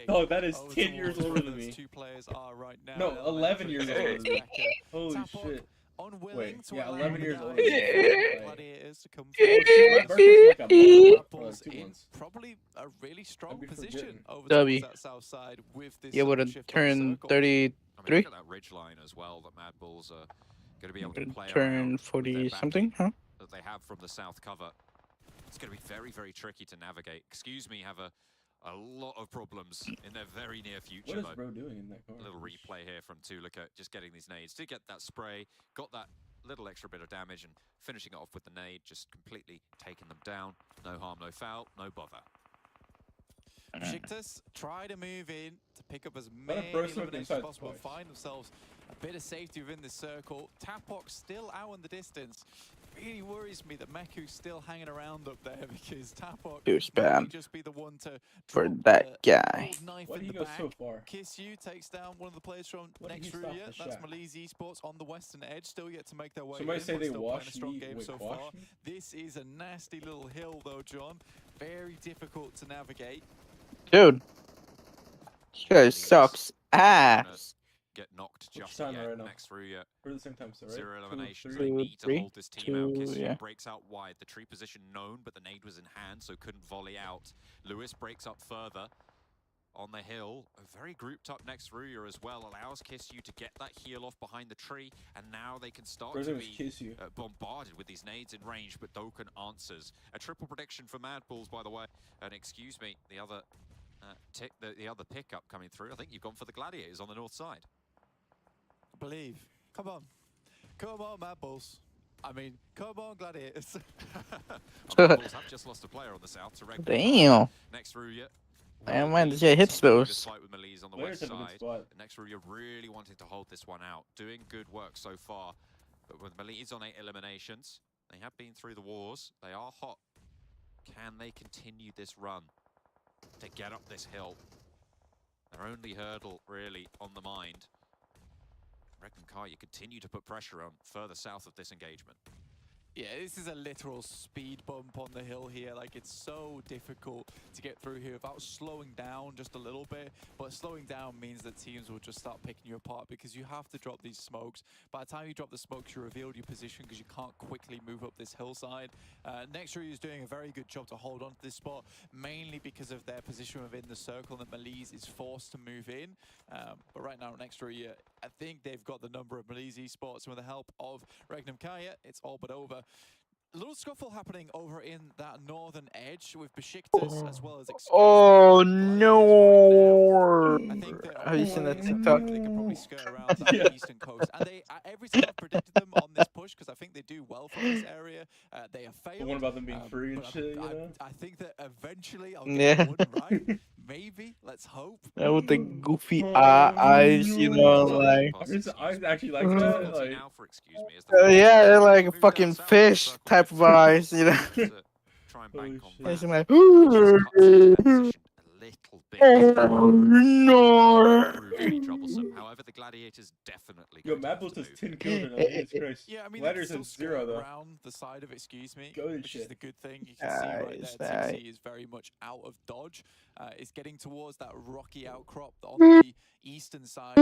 Oh, that is 10 years older than me. Two players are right now. No, 11 years older than me. Holy shit. Unwilling to yeah, allow 11 the years older. Gladiators to come My birthday's like a month, bro, 2 in months. probably a really strong I'd be position forgetting. over W. towards that south side with this You would have shift on the turned circle. 33? I mean, look at that ridge line as well that Mad Bulls are going to be able to play Turn around with 40 their something, huh? that they have from the south cover. It's going to be very, very tricky to navigate. Excuse Me have a lot of problems in their very near future. What is though. bro doing in that car? A little replay here from Tulika, just getting these nades. Did get that spray, got that little extra bit of damage, and finishing it off with the nade, just completely taking them down. No harm, no foul, no bother. Besiktas try to move in to pick up as many burst smoke eliminations inside as possible and twice. find themselves a bit of safety within the circle. Tapok still out in the distance. Really worries me that Meku's still hanging around up there because Tapok Douchebag. might just be the one to For drop that the guy. old knife Why in did he the go back. so far? Kiss You takes down one of the players from Why did next he through stop yet. the That's shot? Maliz Esports on the western edge, still yet to make their way. Somebody in, say but they still playing a washed strong me. game Wait, so washed far. me? This is a nasty little hill though, John. Very difficult to navigate. Dude. This guy sucks ass. Get knocked Which just time yet. right now? Next through yet. We're at the same time, so right? 0 eliminations. 2, They 3. need to 3, hold this team out. 2, Kiss You yeah. breaks out wide. The tree position known, but the nade was in hand, so couldn't volley out. Lewis breaks up further on the hill. Very grouped up next through as well. Allows Kiss You to get that heal off behind the tree, and now they can start First to name is be Kiss You. bombarded with these nades in range, but Dokkan answers. A triple prediction for Mad Bulls, by the way. And excuse me, the other the other pickup coming through. I think you've gone for the Gladiators on the north side. Believe. Come on. Come on, Mad Bulls. I mean, come on, Gladiators. Mad Bulls have just lost a player on the south to Red. Damn. Next through yet. Man, man, this guy hits those. Fight with Maliz on the Players west have a good side. spot. Next through you're really wanting to hold this one out. Doing good work so far. But with Maliz on 8 eliminations, they have been through the wars. They are hot. Can they continue this run to get up this hill? Their only hurdle really on the mind. Reckon Kai, you continue to put pressure on further south of this engagement. Yeah, this is a literal speed bump on the hill here. Like, it's so difficult to get through here without slowing down just a little bit. But slowing down means that teams will just start picking you apart because you have to drop these smokes. By the time you drop the smokes, you revealed your position because you can't quickly move up this hillside. Nextry is doing a very good job to hold on to this spot, mainly because of their position within the circle that Maliz is forced to move in. But right now, Nextry, I think they've got the number of Maliz esports, and with the help of Regnum Kaya, it's all but over. A little scuffle happening over in that northern edge with Besiktas as well as Excuse Oh Me. no! I think that Have you seen that they TikTok? could probably skirt around that eastern coast. And they, every time I've predicted them on this push, because I think they do well from this area, they have failed. The one about them being free and but shit, you know? I think that eventually I'll Yeah. get one right. Maybe. Let's hope. Yeah, with the goofy eyes, you know, like. His eyes actually like that. Like, Yeah, they're like a fucking fish type of eyes, you know. Try and bank on It's that. like, Little bit. oh no! Really troublesome. However, the Gladiators definitely. yo, Maples has 10 kills right now. Jesus Christ. Yeah, I mean, Ladders still has 0 though. around the side of excuse me, Good which shit. is the good thing. You can see right Nice, there, nice. TC is very much out of dodge. It's getting towards that rocky outcrop on the eastern side.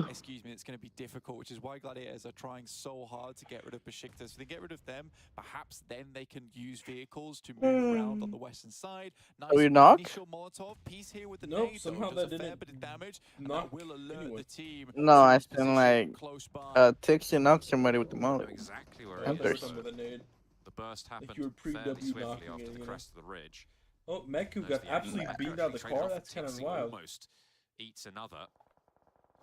Excuse me, it's going to be difficult, which is why Gladiators are trying so hard to get rid of Besiktas. If they get rid of them, perhaps then they can use vehicles to move around on the western side. Nice Are we knocked? initial Molotov piece here with the Nope, nade, somehow does that a fair didn't bit of damage, and knock that will alert anyone. the team. No, to I a spent position like close by. Tixie knocked somebody with the mullet. Exactly where I'm it thirsty. is. With a nade. The burst Like happened you were fairly pre-W swiftly knocking after it, the you know? crest of the ridge. Oh, Meku There's got the absolutely actually beamed out of the traded car. off That's kind of Tixi, wild. Almost eats another.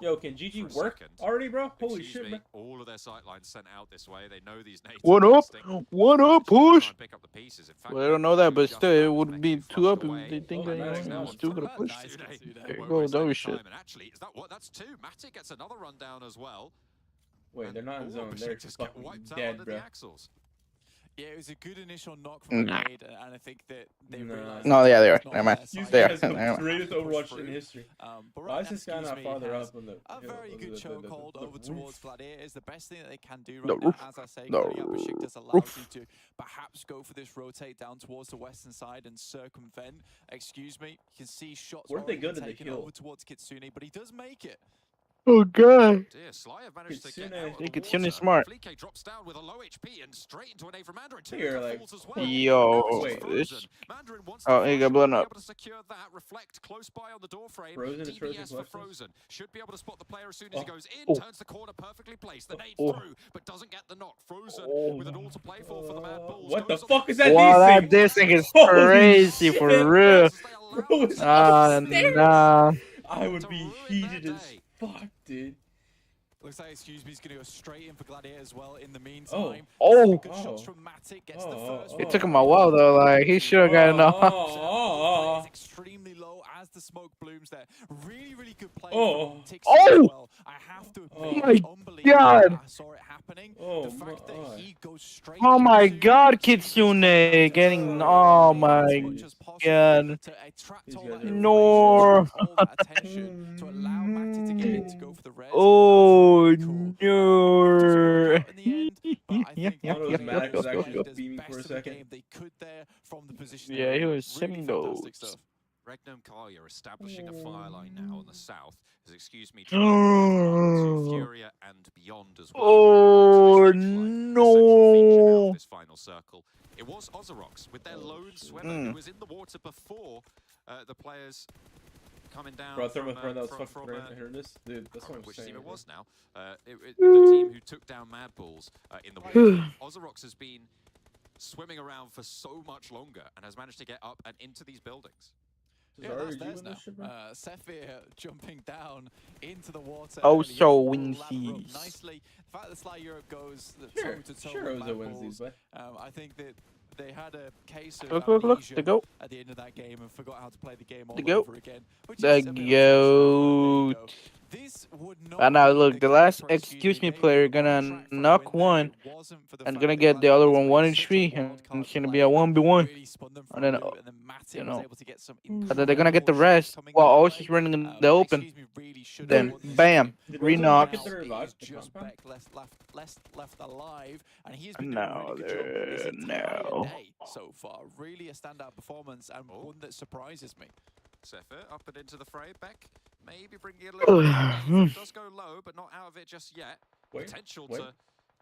Yo, can GG For a work second. already, bro? Holy Excuse shit, me, man. all of their sight lines sent out this way. They know these nades What are up? bursting. What up, They're just gonna push? try and pick up the pieces. In fact, Well, I don't know that, but just still, it found would Meku be flushed 2 up away. if they think Oh, that nice, you know, nice. still gonna push. Nice, Kitsune. There you Won't go, waste that any was shit. time. And actually, is that what? That's 2. Matic gets another rundown as well. Wait, they're not in And zone. all They're Besiktas get fucking wiped out dead, under bro. the axles. Yeah, it was a good initial knock from Nah. Grenade, and I think that they Nah. realized. No, yeah, they are. it's not Never mind. their You side. They are. guys Never have mind. the greatest Push Overwatch through. in history. But Why right is now, this guy not Excuse Me farther has up on the a hill, very on good the chokehold over roof? towards Gladiators. The best thing that they can do The right roof. now, as I say, The clearing out Besiktas allows roof. you to perhaps go for this rotate down towards the western side and circumvent. Excuse me, you can see shots Weren't they already good at the taken kill? over towards Kitsune, but he does make it. Oh god. Dear, Sly have managed to Kitsune- get out of the Kitsune water. smart. Flique drops down with a low HP and straight into an A from Mandarin. Here, Tunica like, falls as well. Yo, Now Wait. it's frozen. Mandarin wants Oh, to he flush got and blown won't be up. able to secure that. Reflect close by on the door frame. Frozen is frozen DBS for flushes? Frozen. Should be able to spot the player as soon as he goes in. Oh. Turns the corner perfectly placed. The nade Oh. through, but doesn't get the knock. Frozen Oh. with an all to play for the Mad Bulls. What the Goes on fuck is that Wow, that desync? this thing is Holy crazy for shit, real. as they allow Bro, it's themselves upstairs. Nah. I would to be ruin heated their as day. fuck, dude. Looks like Excuse Me is going to go straight in for Gladiator as well in the meantime. Oh. Good shots from Matic, gets the first It one. took him a while though. Like he should have gotten off. It's extremely low as the smoke blooms there. Really, really good play from Tixi Oh. as well. I have to admit, my it's unbelievable. God. I saw it happening. Oh The fact that my. he goes straight Oh my into god, Kitsune Kitsune getting. as Oh my much as possible god. to attract These all guys that are No. information, all that attention to allow Matty to get in to go for the res. Oh Really cool. no. Doesn't work out in the end, but I Yeah, think yeah, One of yeah, those yeah, Maddox was yeah, actually yeah. just beaming best for a of the second. game they could there from the position. Yeah, he was really simming fantastic those. stuff. Regnum Kalia establishing a fire line now on the south. As Excuse Me, Oh. to Furia and beyond as well. Oh The central feature now of no. this final circle. It was Ozerox with their lone swimmer who was in the water before the players coming down. Bro, that was from, fucking great. I heard this, dude. That's what I'm which saying. team it bro. was now. The team who took down Mad Bulls in the water. Ozerox has been swimming around for so much longer and has managed to get up and into these buildings. Yeah, Zara, that's you theirs doing now. this shit, bro? Sephir jumping down into the water. Oh, early so on, wins ladder up these. nicely. The fact that Sly Europe goes Sure, toe-to-toe sure, with Ozo Mad wins Bulls, these, but I think that they had a case of Look, look, look. amnesia The goat. at the end of that game and forgot how to play the game all The goat. over again. Which The is a bit unfortunate, but there you go. goat. This would not And now be look, the case last for Excuse Me They player were on gonna track for a knock win there. one It wasn't for the and fact gonna that get the other Gladiators one played such a HP, wild and card it's gonna play. be a 1v1. Really spun them for And a then, loop, and then Matty you was know, able to get some and then they're gonna get the incredible rest shots coming while their Osh way. is running in the open. Excuse Me really should have Then won this bam, game. Did Right Ozo re-knock. not get the now, revive? it is The just compound? Beck left alive, and he's been doing a No, really good job this entire no. day so far. Really a standout performance, and one that surprises me. Sefer up and into the fray. Beck maybe bringing it a little bit. It does go low, but not out of it just yet. Wait, Potential wait. to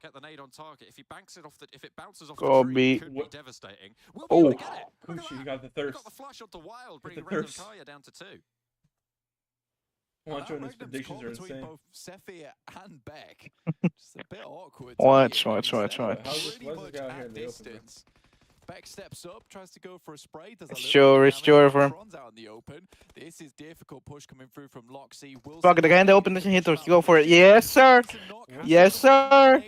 get the nade on target. If he banks it off if it bounces off Go the tree, B. it could be What? devastating. We'll be able to Oh. get it. Look at Kushi, you that. got the He thirst. got the flush onto Wild, bringing the Regnum thirst. Kaya down to 2. Juancho and his Regnum's predictions call are between insane. both Sephir and Beck. Just a bit awkward. Watch, to me, watch, at watch, least there. watch. How's this- Pretty why is this much guy out here at in the open, bro? distance. Beck steps up, tries to go for a spray. Does a It's little sure, bit it's of sure damage. for him. Tron's out in the open. This is difficult push coming through from Loxy. Fuck it, the guy in the open doesn't hit those. Go for it. Yes, sir. Yes, sir.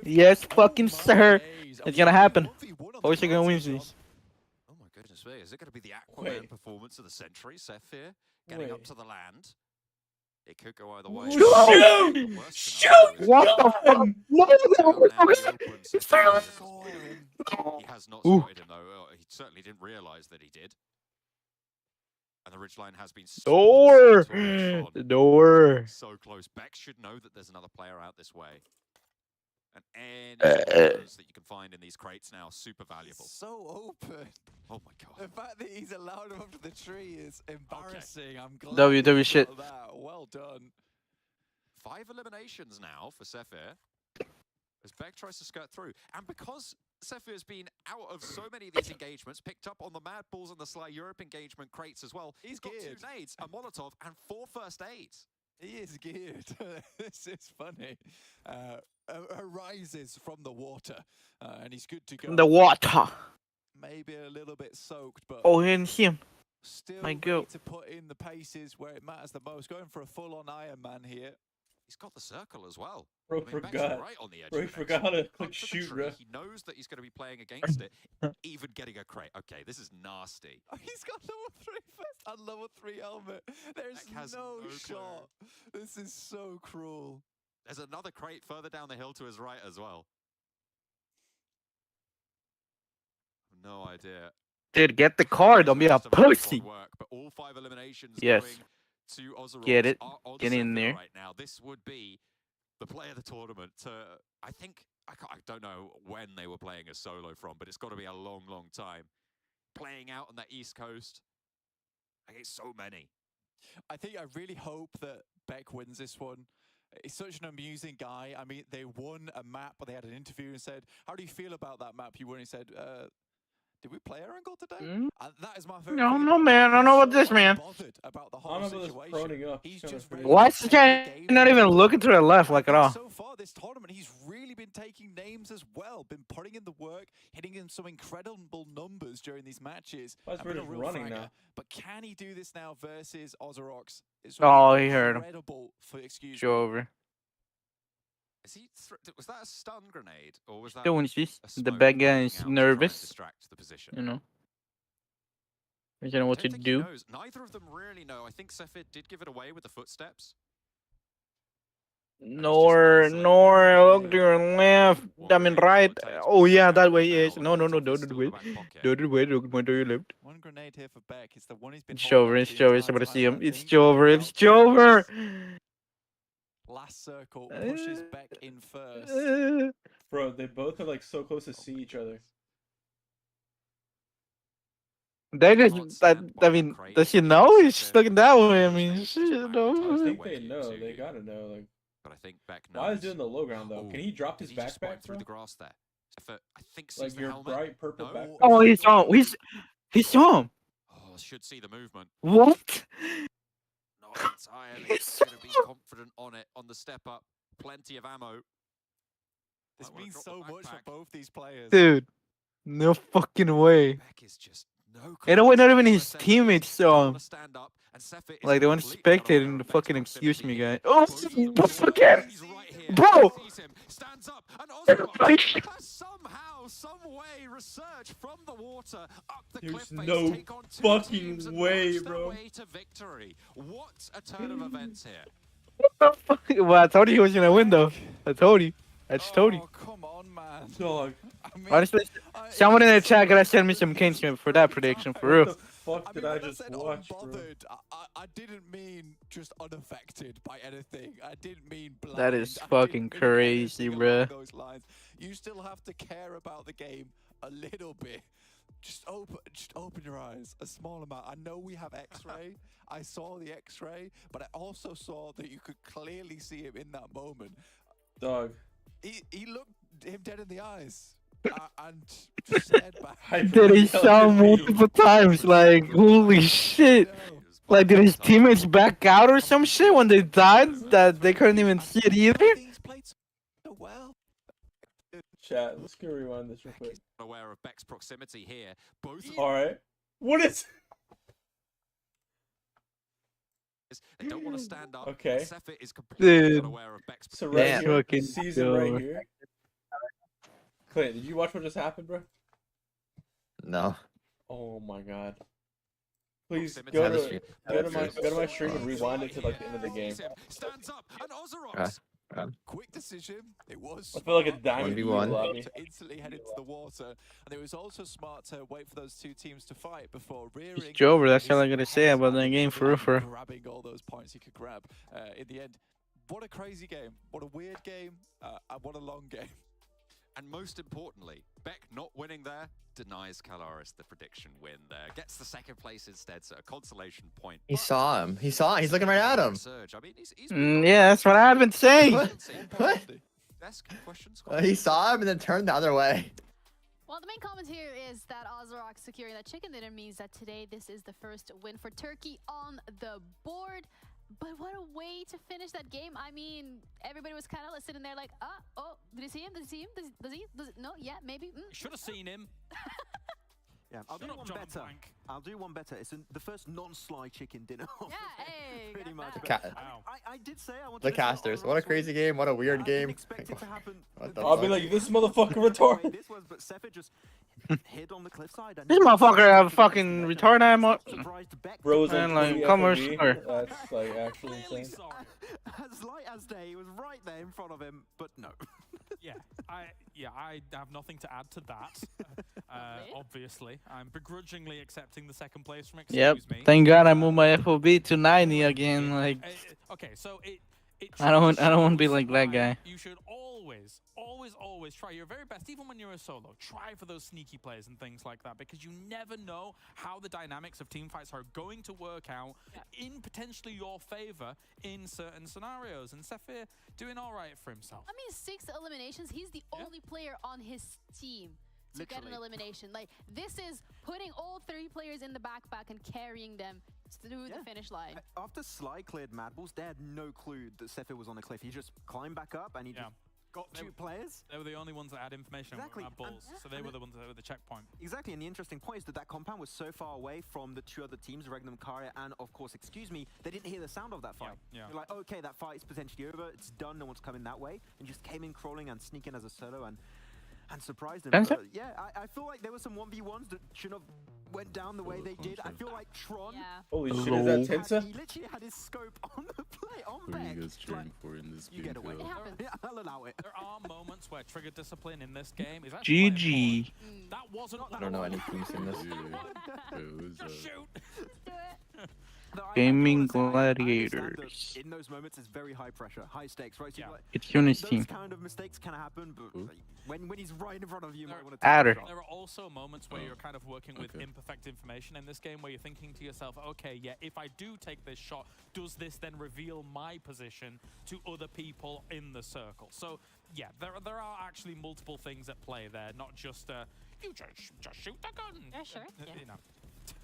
Yes, fucking sir. It's gonna happen. Osh gonna win these. Oh my goodness me. it going to be the Aquaman performance of the century? Sephir getting up to the land. It could go either way. Shoot! Shoot! What the fuck? No, He has not spotted him though. He certainly didn't realize that he did. And the ridgeline has been door. So close. Beck should know that there's another player out this way. And any evidence that you can find in these crates now, super valuable. So open. Oh my god. The fact that he's allowed him up to the tree is embarrassing. I'm glad. WW shit. That. Well done. 5 eliminations now for Sephir. As Beck tries to skirt through. And because Sephir's been out of so many of these engagements, picked up on the Mad Balls and the Sly Europe engagement crates as well. He's got geared. 2 nades, a Molotov, and 4 first aids. He is geared. This is funny. Arises from the water, and he's good to go. The water. Maybe a little bit soaked, but oh, and him. Still my ready God. to put in the paces where it matters the most. Going for a full-on Iron Man here. He's got the circle as well. Bro, I mean, forgot. Right on the edge Bro, he forgot how to click shoot, bro. He knows that he's going to be playing against it, even getting a crate. Okay, this is nasty. Oh, he's got level 3 first and level 3 helmet. There's no shot. This is so cruel. There's another crate further down the hill to his right as well. No idea. Dude, get the car. Don't be a pussy. But all 5 eliminations yes. going to Ozarok. Get it. Get in there. Right now, this would be the play of the tournament. I think I don't know when they were playing a solo from, but it's got to be a long, long time. Playing out on that East Coast against so many. I think I really hope that Beck wins this one. He's such an amusing guy. I mean, they won a map, but they had an interview and said, "How do you feel about that map you won?" He said, "Did we play Erangel today?" And that is my favorite. No, man. I don't know about this, man. About the whole situation. He's just why is this guy not even looking to the left like at all? So far this tournament, he's really been taking names as well. Been putting in the work, hitting in some incredible numbers during these matches. We're just running now. But can he do this now versus Ozarok's? Oh, he heard him. For excuse Show over. Is he was that a stun grenade or was that doing this? The bad guy is nervous. Distract the position. You know. He doesn't know what to do. Neither of them really know. I think Sephir did give it away with the footsteps. Nor look to your left. I mean right. Oh yeah, that way is. No, don't do it. Don't do it. Look to your left. One grenade here for Beck. It's the one he's been. It's Jover. It's Jover. Somebody see him. It's Jover. It's Jover. Last circle pushes Beck in first. Bro, they both are like so close to see each other. They just, I mean, does she know? He's just looking that way. I mean, shit, I think they know. They gotta know. Like, but I think Beck knows. Why is doing the low ground though? Can he drop his backpack through the grass there? I think like your bright purple backpack. Oh, he's on. He saw him. Oh, should see the movement. What? Not entirely. He's going to be confident on it on the step up. Plenty of ammo. This means so much for both these players. Dude, no fucking way. Beck is just no. You know what? Not even his teammates saw him. Like the one spectating the fucking excuse me guy. Oh, again, bro. Stands up and Ozarok has somehow, some way, research from the water up the cliff face. No take on two fucking teams way, and bro. way to victory. What a turn of events here. What the fuck? Well, I told you he was gonna win though. I told you. I just told you. Oh, come on, man. Dog. I mean, Honestly, someone in the chat gotta send me some Kingsman for that prediction, for real. What the fuck did I just watch, bro? I didn't mean just unaffected by anything. I didn't mean blind. That is fucking crazy, bruh. You still have to care about the game a little bit. Just open your eyes a small amount. I know we have X-ray. I saw the X-ray, but I also saw that you could clearly see him in that moment. Dog. He looked him dead in the eyes. And just stared back. Did he saw multiple times? Like, holy shit! Like, did his teammates back out or some shit when they died? That they couldn't even see it either? So well. Chat, let's go rewind this real quick. Aware of Beck's proximity here. Both. All right. What is? They don't want to stand up. Okay. Sephir is completely Dude. unaware of Beck's So right Yeah, here, fucking season right here. Clint, did you watch what just happened, bro? No. Oh my god. Please Proximity go is- to my stream and rewind it to like the end of the game. Stands up and Ozorox. Quick decision. It was. I feel like a diamond 1v1. lobby. To instantly head into the water, and it was also smart to wait for those two teams to fight before rearing. It's Jover, that's all I gotta say about that game for real. Grabbing all those points he could grab. In the end, what a crazy game! What a weird game! And what a long game. And most importantly, Beck not winning there denies Calaris the prediction win there. Gets the second place instead, so a consolation point. He saw him. He's looking right at him. Surge. I mean, he's Yeah, that's what I've been saying. What? Desk questions. He saw him and then turned the other way. Well, the main comment here is that Ozorox securing that chicken dinner means that today this is the first win for Turkey on the board. But what a way to finish that game. I mean, everybody was kind of sitting there like, oh, did he see him? Does he see him? Does he? No, yeah, maybe. Should have seen him. Yeah, I'll do Shut up, one John better. Blank. I'll do one better. It's the first non-sly chicken dinner. Of Yeah, the day, hey, pretty got much. that. But Wow. I did say I wanted The to say casters. What a Ozorox crazy won. game. What a weird I game. didn't expect it to happen. What the I'll be fuck? like, this motherfucker retarded. This was, but Sephi just hid on the cliffside. And This motherfucker have fucking retard ammo. surprised Beck. Bro's Man, like, like, "Free come FOB." here. That's like actually Clearly insane. sorry. As light as day, he was right there in front of him, but no. Yeah, I have nothing to add to that. Obviously, I'm begrudgingly accepting the second place from Yep. Excuse Me. Thank God I moved my FOB to 90 again. Like, Okay, so it I don't want to be shows like that why guy. You should always try your very best, even when you're a solo. Try for those sneaky plays and things like that, because you never know how the dynamics of team fights are going to work out in potentially your favor in certain scenarios. And Sephir doing all right for himself. I mean, 6 eliminations. He's the only player on his team to get an elimination. Like, this is putting all 3 players in the backpack and carrying them through the finish line. After Sly cleared Mad Balls, they had no clue that Sephi was on the cliff. He just climbed back up and he just got 2 players. They were the only ones that had information Exactly. on balls, so they were the ones that were the checkpoint. Exactly, and the interesting point is that that compound was so far away from the 2 other teams, Regnum, Karia, and of course, Excuse Me, they didn't hear the sound of that fight. Yeah. They're like, okay, that fight is potentially over, it's done, no one's coming that way, and just came in crawling and sneaking as a solo and surprised him. Spencer? But, yeah, I feel like there were some 1v1s that shouldn't have went down the way they did. I feel like Tron, Yeah. Holy shit, is that he Tensa? literally had his scope on the play, on Who are Beck. you guys cheering Like, for in this you get away. It happens. Yeah, I'll allow it. There are moments where trigger discipline in this game is actually quite GG. important. That wasn't. I don't know any teams in this. Just shoot. Do it. No, I Gaming do wanna say, I understand that gladiators. in those moments, it's very high pressure, high stakes, right? So Yeah. like, It's Uni's those team. kind of mistakes can happen, but Who? like, when he's right in front of you, you might There- want to take Adder. a shot. There are also moments where Oh, you're kind of working with okay. imperfect information in this game, where you're thinking to yourself, okay, yeah, if I do take this shot, does this then reveal my position to other people in the circle? So, yeah, there are actually multiple things at play there, not just you just shoot the gun. Yeah, sure. Yeah. You know,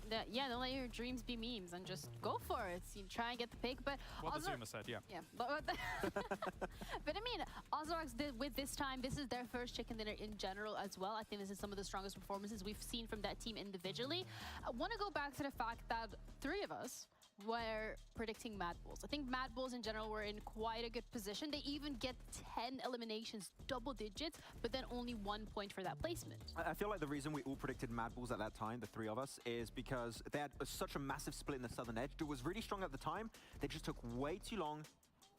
Don't let your dreams be memes and just go for it. You try and get the pick, but what the Ozor- Zuma said, yeah. Yeah, but but I mean, Ozorox did with this time. This is their first chicken dinner in general as well. I think this is some of the strongest performances we've seen from that team individually. I want to go back to the fact that 3 of us were predicting Mad Bulls. I think Mad Bulls in general were in quite a good position. They even get 10 eliminations, double digits, but then only 1 point for that placement. I feel like the reason we all predicted Mad Bulls at that time, the 3 of us, is because they had such a massive split in the southern edge. It was really strong at the time. They just took way too long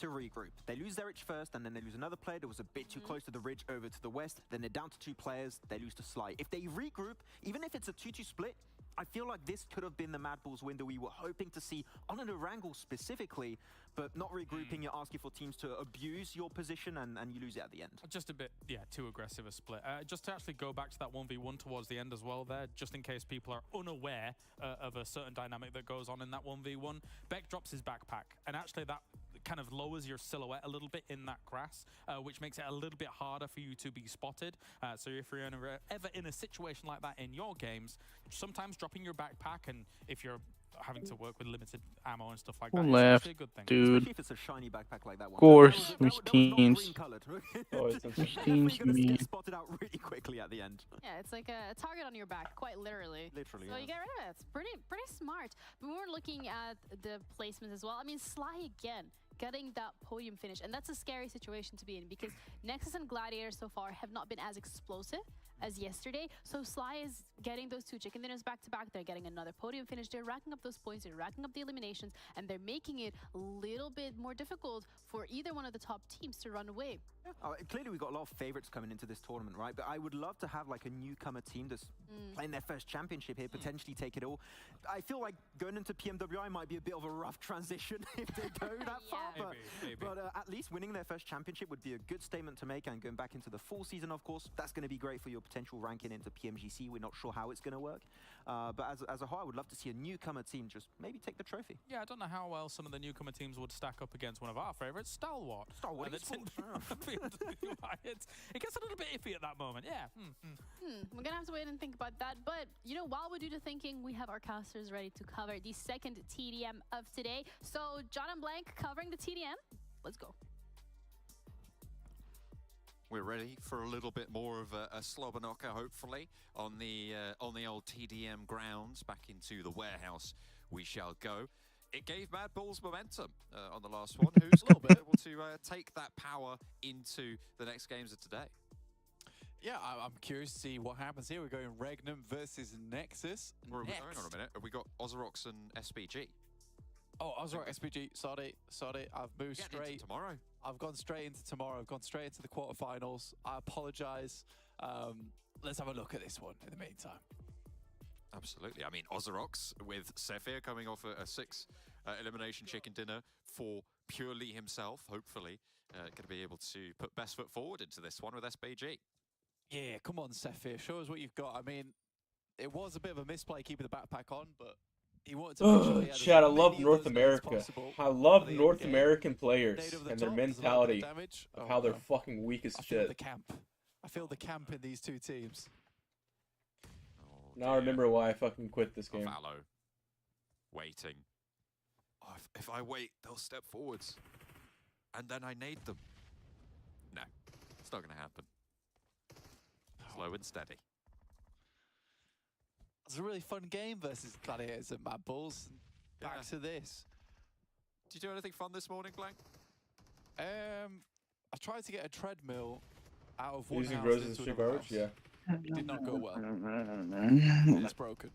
to regroup. They lose their Ridge first, and then they lose another player that was a bit too close to the Ridge over to the west. Then they're down to 2 players. They lose to Sly. If they regroup, even if it's a 2-2 split, I feel like this could have been the Mad Bulls window we were hoping to see on an Erangel specifically, but not regrouping, you're asking for teams to abuse your position and you lose it at the end. Just a bit, yeah, too aggressive a split. Just to actually go back to that 1v1 towards the end as well there, just in case people are unaware of a certain dynamic that goes on in that 1v1, Beck drops his backpack, and actually that kind of lowers your silhouette a little bit in that grass, which makes it a little bit harder for you to be spotted. So if you're ever in a situation like that in your games, sometimes dropping your backpack, and if you're having to work with limited ammo and stuff like that, Who it's left, actually a good thing. dude? Especially if it's a shiny backpack like that one. Of course, That was not machines. green-colored. Oh, it's Machines, Definitely gonna me. get spotted out really quickly at the end. Yeah, it's like a target on your back, quite literally. Literally, So yeah. you get rid of it. It's pretty smart. But we're looking at the placements as well. I mean, Sly again, getting that podium finish. And that's a scary situation to be in because Nexus and Gladiator so far have not been as explosive as yesterday. So Sly is getting those 2 chicken dinners back to back. They're getting another podium finish. They're racking up those points. They're racking up the eliminations, and they're making it a little bit more difficult for either one of the top teams to run away. Clearly, we've got a lot of favorites coming into this tournament, right? But I would love to have like a newcomer team that's playing their first championship here, potentially take it all. I feel like going into PMWI might be a bit of a rough transition if they go that far. But at least winning their first championship would be a good statement to make, and going back into the full season, of course, that's going to be great for your potential ranking into PMGC. We're not sure how it's going to work. But as a whole, I would love to see a newcomer team just maybe take the trophy. Yeah, I don't know how well some of the newcomer teams would stack up against one of our favorites, Stalwart. It gets a little bit iffy at that moment, yeah. We're gonna have to wait and think about that. But, you know, while we do the thinking, we have our casters ready to cover the second TDM of today. So, John and Blank covering the TDM. Let's go. We're ready for a little bit more of a slobber knocker, hopefully, on the old TDM grounds. Back into the warehouse we shall go. It gave Mad Bulls momentum on the last one. Who's able to take that power into the next games of today? Yeah, I'm curious to see what happens here. We're going Regnum versus Nexus. Hang on a minute. Have we got Ozrox and SPG? Oh, Ozrox, SPG. Sorry. I've moved straight. Tomorrow. I've gone straight into tomorrow. I've gone straight into the quarterfinals. I apologize. Let's have a look at this one in the meantime. Absolutely. I mean, Ozrox with Sephir coming off a 6 elimination chicken dinner for purely himself, hopefully, going to be able to put best foot forward into this one with SPG. Yeah, come on, Sephir. Show us what you've got. I mean, it was a bit of a misplay keeping the backpack on, but he wanted to make sure he had Chad, I love North America. I love North American players and their mentality of how they're fucking weak as shit. I feel the camp in these two teams. Now I remember why I fucking quit this game. Vallo. Waiting. Oh, if I wait, they'll step forwards. And then I nade them. No, it's not going to happen. Slow and steady. It's a really fun game versus Gladiators and Mad Bulls. Back to this. Did you do anything fun this morning, Blank? I tried to get a treadmill out of one using house Rose's into street another garbage? house. Yeah. Did not go well. It's broken.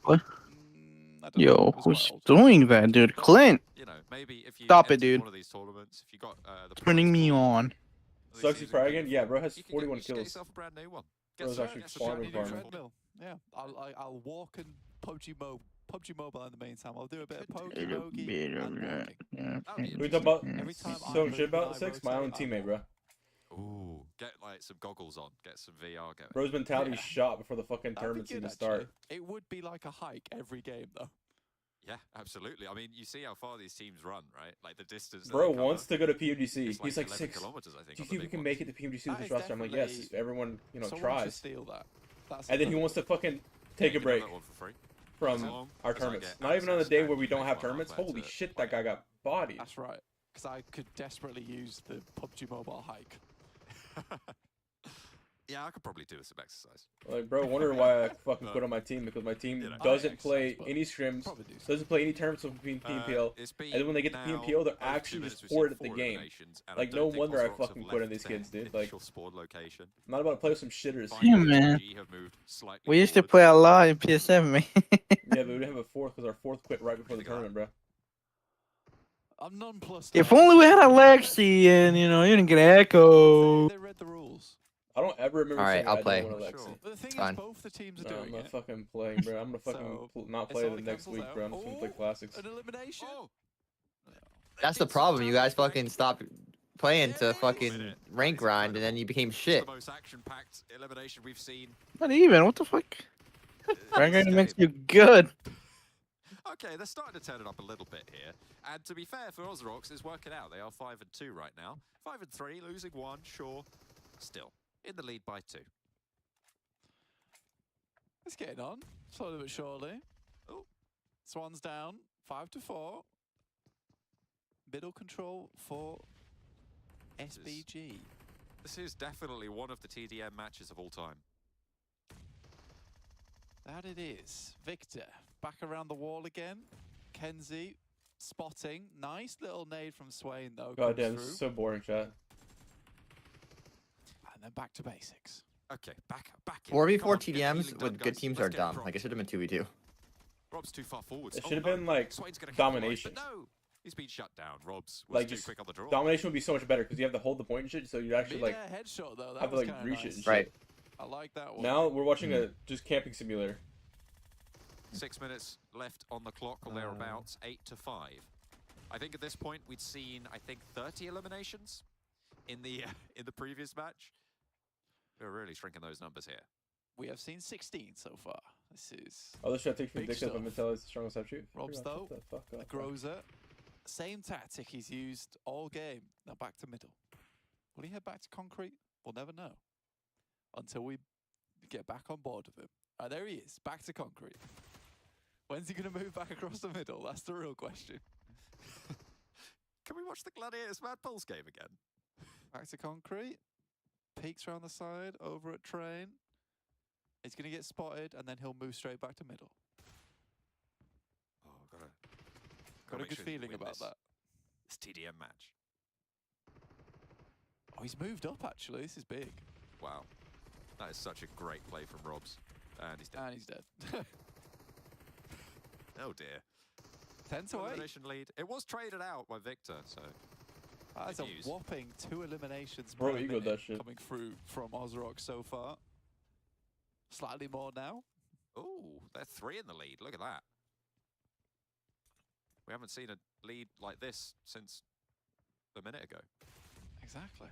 What? Yo, who's doing that, dude? Clint! You know, maybe if you Stop it, dude. one of these tournaments, if you got Turning me on. Sucks he's probably again? Yeah, bro has 41 get kills. yourself a brand new one. Bro's actually farming. Yeah, I'll walk and PUBG Mobile in the meantime. I'll do a bit of PUBG and walking. We talk about some shit about 6? My own teammate, bro. Ooh, get like some goggles on, get some VR going. Bro's mentality shot before the fucking tournaments even start. It would be like a hike every game, though. Yeah, absolutely. I mean, you see how far these teams run, right? Like the distance. Bro wants to go to PMGC. He's like 6 kilometers, I think. Do you think we can make it to PMGC with this roster? I'm like, yes, if everyone, tries. Steal that. And then he wants to fucking take a break from our tournaments. Not even on the day where we don't have tournaments. Holy shit, that guy got bodied. That's right. Because I could desperately use the PUBG Mobile hike. Yeah, I could probably do some exercise. Like, bro, wonder why I fucking quit on my team, because my team doesn't play any scrims, doesn't play any tournaments between PMPL, and then when they get to PMPL, they're actually just bored at the game. Like, no wonder I fucking quit on these kids, dude. Like, I'm not about to play with some shitters. Yeah, man. We used to play a lot in PS7, man. Yeah, but we didn't have a fourth, because our fourth quit right before the tournament, bro. I'm nonplussed. If only we had Alexi and, you didn't get Echo. They read the rules. I don't ever remember. Alright, I'll play. Sure. The thing is, both the teams are doing I'm not fucking playing, bro. I'm gonna fucking not play the next week, bro. I'm just gonna play classics. An elimination. That's the problem. You guys fucking stopped playing to fucking rank grind, and then you became shit. The most action-packed elimination we've seen. Not even. What the fuck? Rank grind makes you good. Okay, they're starting to turn it up a little bit here. And to be fair for Ozrox, it's working out. They are 5-2 right now. 5-3, losing 1, sure. Still in the lead by 2. It's getting on, slowly but surely. Oh, Swan's down, 5-4. Middle control for SBG. This is definitely one of the TDM matches of all time. That it is. Victor, back around the wall again. Kenzie, spotting. Nice little nade from Swain, though. God damn, this is so boring, chat. And then back to basics. Okay, back in. 4v4 Come on, get the healing TDMs done, with good guys. teams Let's are get dumb. Rob. Like, it should have been 2v2. Rob's too far forwards. It Oh, should have no. been like Swain's gonna capitalize, domination. but no, he's been shut down. Rob's was Like too just quick on the draw. domination would be so much better because you have to hold the point and shit, so you actually like Mid-air headshot though. That have to was like kinda reach it. nice. And shit. Right. I like that one. Now we're watching a just camping simulator. 6 minutes left on the clock or thereabouts. 8-5. I think at this point we'd seen 30 eliminations in the previous match. We're really shrinking those numbers here. We have seen 16 so far. This is Oh, this should take from Big Dictative stuff. and Mattel is the strongest sub shoot. Rob's though. The fuck the up. Groza. Same tactic he's used all game. Now back to middle. Will he head back to concrete? We'll never know. Until we get back on board with him. There he is, back to concrete. When's he going to move back across the middle? That's the real question. Can we watch the Gladiators Mad Pulse game again? Back to concrete. Peeks around the side, over at train. He's going to get spotted, and then he'll move straight back to middle. Oh, Got a make good sure you feeling win about this. that. This TDM match. Oh, he's moved up, actually. This is big. Wow. That is such a great play from Robs. And he's dead. And he's dead. Oh dear. 10 to 8. Elimination lead. It was traded out by Victor, so That's a Good news. whopping 2 eliminations Bro, per you got minute that shit. coming through from Ozrock so far. Slightly more now. ooh, they're 3 in the lead. Look at that. We haven't seen a lead like this since a minute ago. Exactly.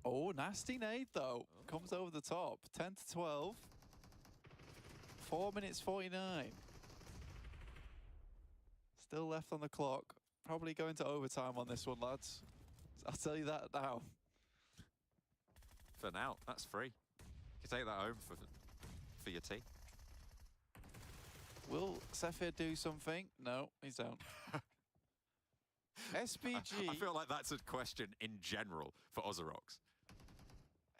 Oh, nasty nade though. Comes over the top. 10 to 12. 4 minutes 49. Still left on the clock. Probably going to overtime on this one, lads. I'll tell you that now. For now, that's free. You can take that home for your tea. Will Sephir do something? No, he's down. SPG. I feel like that's a question in general for Ozorox.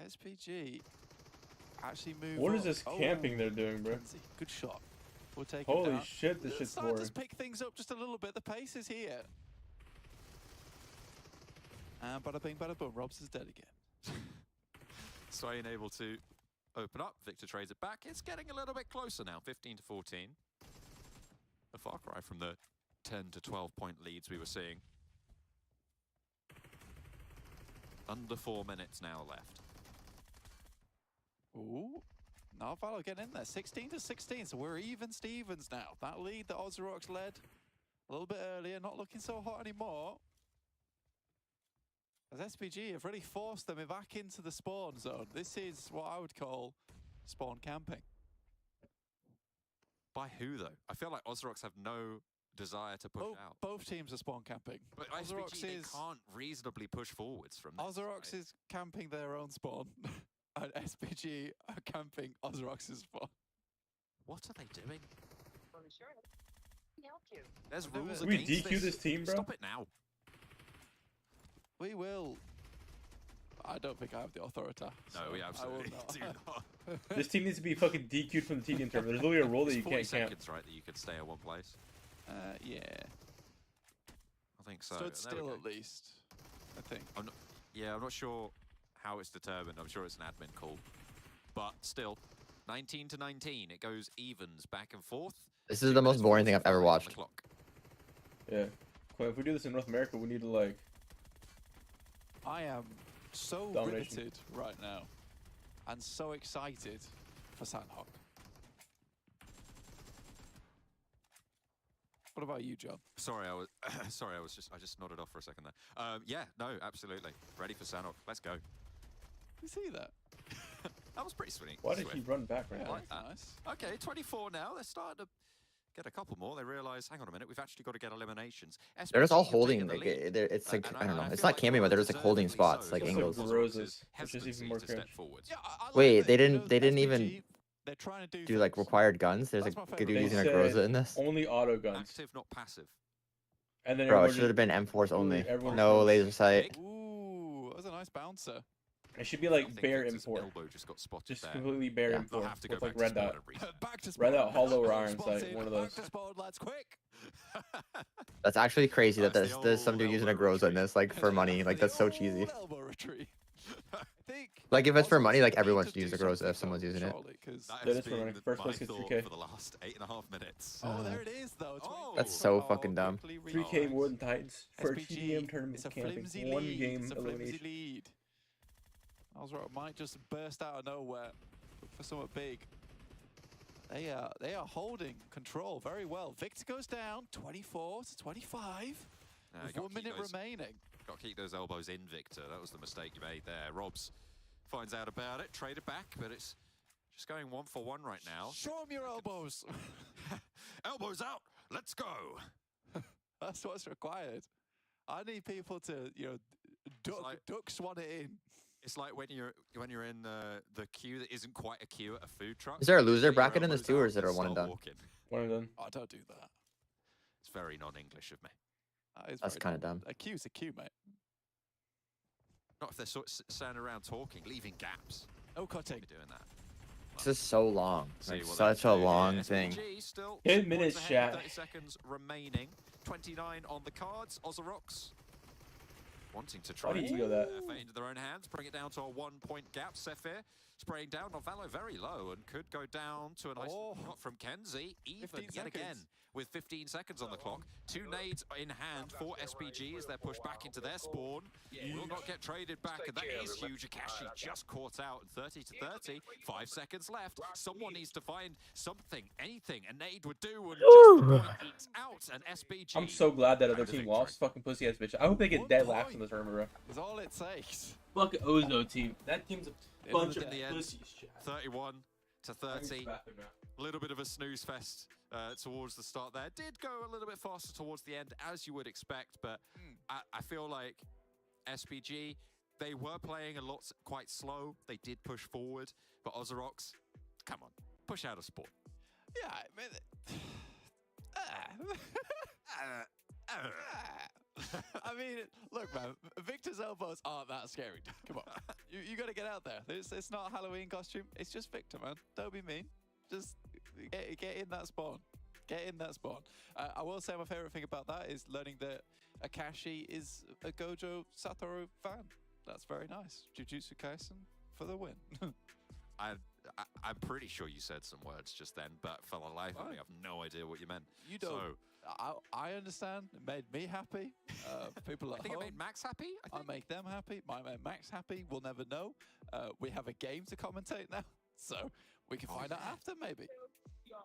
SPG actually move. What is up. this Oh, camping they're doing, bro? Kenzie, good shot. We'll take it Holy down. shit, this shit's Starting boring. to pick things up just a little bit. The pace is here. And bada bing, bada boom. Robs is dead again. Swain able to open up. Victor trades it back. It's getting a little bit closer now. 15 to 14. A far cry from the 10 to 12 point leads we were seeing. Under 4 minutes now left. Ooh. Narvalo getting in there. 16 to 16. So we're even Stevens now. That lead that Ozorox led a little bit earlier. Not looking so hot anymore. As SPG have really forced them back into the spawn zone. This is what I would call spawn camping. By who, though? I feel like Ozorox have no desire to push out. Both teams are spawn camping. But Ozorox SPG, they can't reasonably push forwards from this. Ozorox is camping their own spawn. And SPG are camping Ozorox's spawn. What are they doing? Help you. There's I've never- rules Can we against DQ this team, bro? Stop it now. We will. I don't think I have the authority. No, we absolutely do not. This team needs to be fucking DQ'd from the TDM tournament. There's literally a rule that It's you 40 can't camp. seconds, right, that you could stay at one place. Yeah. I think so. Stood There we still go. at least. I think. Yeah, I'm not sure how it's determined. I'm sure it's an admin call. But still, 19 to 19. It goes evens back and forth. This is the most boring thing I've ever watched. Yeah. Quinn, if we do this in North America, we need to like. I am so Domination. riveted right now. And so excited for Sandhawk. What about you, John? Sorry, I just nodded off for a second there. Yeah, no, absolutely. Ready for Sanok. Let's go. You see that? That was pretty sweet. Why did he run back right Yeah, now? like that. nice. Okay, 24 now. They're starting to get a couple more. They realise, hang on a minute, we've actually got to get eliminations. They're just all SPG have holding. taken the Like, lead. it's like And I don't know. It's feel not like camping, but they're rather just like holding deservedly spots, so, like given angles. Like Ozorox's roses, which is even hesitancy more to step cringe. forwards. Yeah, I like Wait, that, they you didn't. know, They didn't SPG, even They're trying to do like required guns. There's That's a my good favorite dude They using a said Groza in this. only auto guns. Active, not passive. And then Bro, it everyone should have been M4s only. everyone No just- laser sight. Ooh, that was a nice bouncer. It should be I like think bare Victor's M4. elbow just got spotted Just there. completely bare Yeah. They'll M4 have to go with back like to red spawn dot. and reset. Back to Red spawn. dot, hollow or iron Spotted. sight, one of Back those. to spawn, lads, quick. That's actually crazy that That's the there's some dude old using a elbow Groza in retreat. this, like for money. Like that's so The cheesy. old elbow retreat. I think Like if it's for money, like everyone should use the Groza if someone's using it. That is for money. First place gets 3K. For the last 8.5 minutes. Oh, there it is though. That's so fucking dumb. 3K more than Titans for a TDM tournament It's a camping. flimsy One lead. game It's a flimsy elimination. lead. Ozrock might just burst out of nowhere. Look for something big. They are holding control very well. Victor goes down 24 to 25. With 1 minute remaining. Got to keep those elbows in, Victor. That was the mistake you made there. Robs finds out about it, traded back, but it's just going 1 for 1 right now. Show him your elbows. Elbows out. Let's go. That's what's required. I need people to, you know, duck swan it in. It's like when you're in the queue that isn't quite a queue at a food truck. Is there a loser bracket in this too, or is it a one and done? One and done. Oh, don't do that. It's very non-English of me. That's kind of dumb. A queue's a queue, mate. Not if they're sort of standing around talking, leaving gaps. No cutting. Doing that. This is so long. Like such a long thing. 10 minutes, chat. 30 seconds remaining. 29 on the cards. Ozorox wanting to try Why and do you go that? fate into their own hands, bring it down to a 1 point gap. Sephir spraying down. Novalo very low and could go down to a nice shot from Kenzie. Even yet again with 15 seconds on the clock. 2 nades in hand for SPG as they're pushed back into their spawn. Will not get traded back, and that is huge. Akashi just caught out. 30 to 30. 5 seconds left. Someone needs to find something, anything a nade would do, and just the point eats out. And SPG. I'm so glad that other team lost. Fucking pussy ass bitch. I hope they get dead laps in this tournament, bro. That's all it takes. Fuck Ozo team. That team's a bunch of the end, pussies, chat. 31 to 30. A little bit of a snooze fest towards the start there. Did go a little bit faster towards the end, as you would expect, but I feel like SPG, they were playing a lot quite slow. They did push forward, but Ozorox, come on, push out of sport. Yeah, I mean, I mean, look, man, Victor's elbows aren't that scary. Come on, you got to get out there. It's not a Halloween costume. It's just Victor, man. Don't be mean. Just get in that spawn. Get in that spawn. I will say my favorite thing about that is learning that Akashi is a Gojo Satoru fan. That's very nice. Jujutsu Kaisen for the win. I'm pretty sure you said some words just then, but for the life of me, I have no idea what you meant. You don't. So, I understand. It made me happy. People at I think home, it made Max happy. I make them happy. Might make Max happy. We'll never know. We have a game to commentate now, so we can find out after maybe.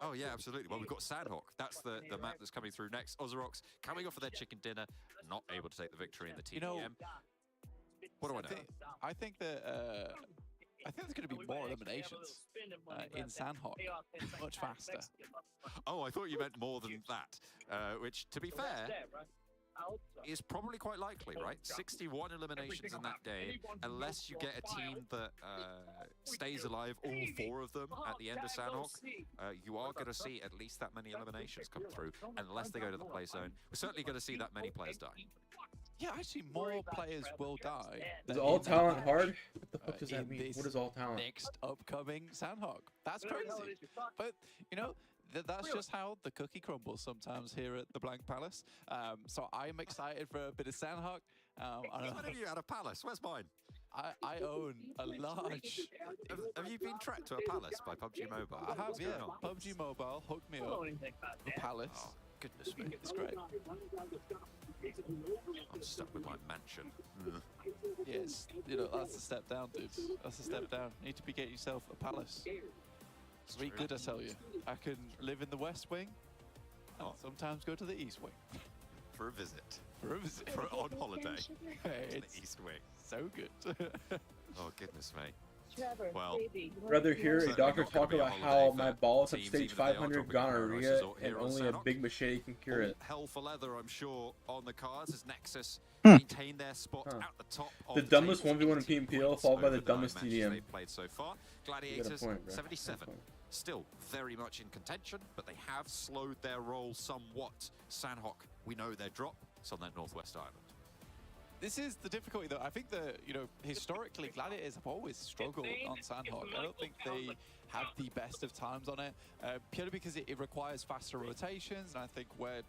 Oh yeah, absolutely. Well, we've got Sandhawk. That's the map that's coming through next. Ozorox coming off of their chicken dinner, not able to take the victory in the TDM. You know, what do I know? I think that I think there's going to be more eliminations in Sandhawk, much faster. Oh, I thought you meant more than that, which, to be fair, is probably quite likely, right? 61 eliminations in that game, unless you get a team that stays alive, all 4 of them at the end of Sandhawk, you are going to see at least that many eliminations come through, unless they go to the play zone. We're certainly going to see that many players die. Yeah, actually, more players will die. Is all talent hard? What the fuck does that mean? What is all talent? Next upcoming Sandhawk. That's crazy. But, you know, that's just how the cookie crumbles sometimes here at the Blank Palace. So I'm excited for a bit of Sandhawk. When have you had a palace? Where's mine? I own a large... Have you been tracked to a palace by PUBG Mobile? I have, yeah. PUBG Mobile hooked me up. The palace. Oh, goodness me. It's great. I'm stuck with my mansion. Yes, you know, that's a step down, dude. That's a step down. You need to be getting yourself a palace. It's really good, I tell you. I can live in the West Wing and sometimes go to the East Wing. For a visit. For a visit. On holiday. Hey, the East Wing. So good. Oh, goodness me. Well, rather hear a doctor talk about how my balls have stage 500 gonorrhea and only a big machete can cure it. Hell for leather, I'm sure, on the cards as Nexus maintain their spot at the top. The dumbest 1v1 in PMPL followed by the dumbest TDM. They've played so far. Gladiators 77. Still very much in contention, but they have slowed their roll somewhat. Sandhawk, we know their drop. It's on that Northwest Island. This is the difficulty, though. I think that, you know, historically, Gladiators have always struggled on Sandhawk. I don't think they have the best of times on it, purely because it requires faster rotations, and I think where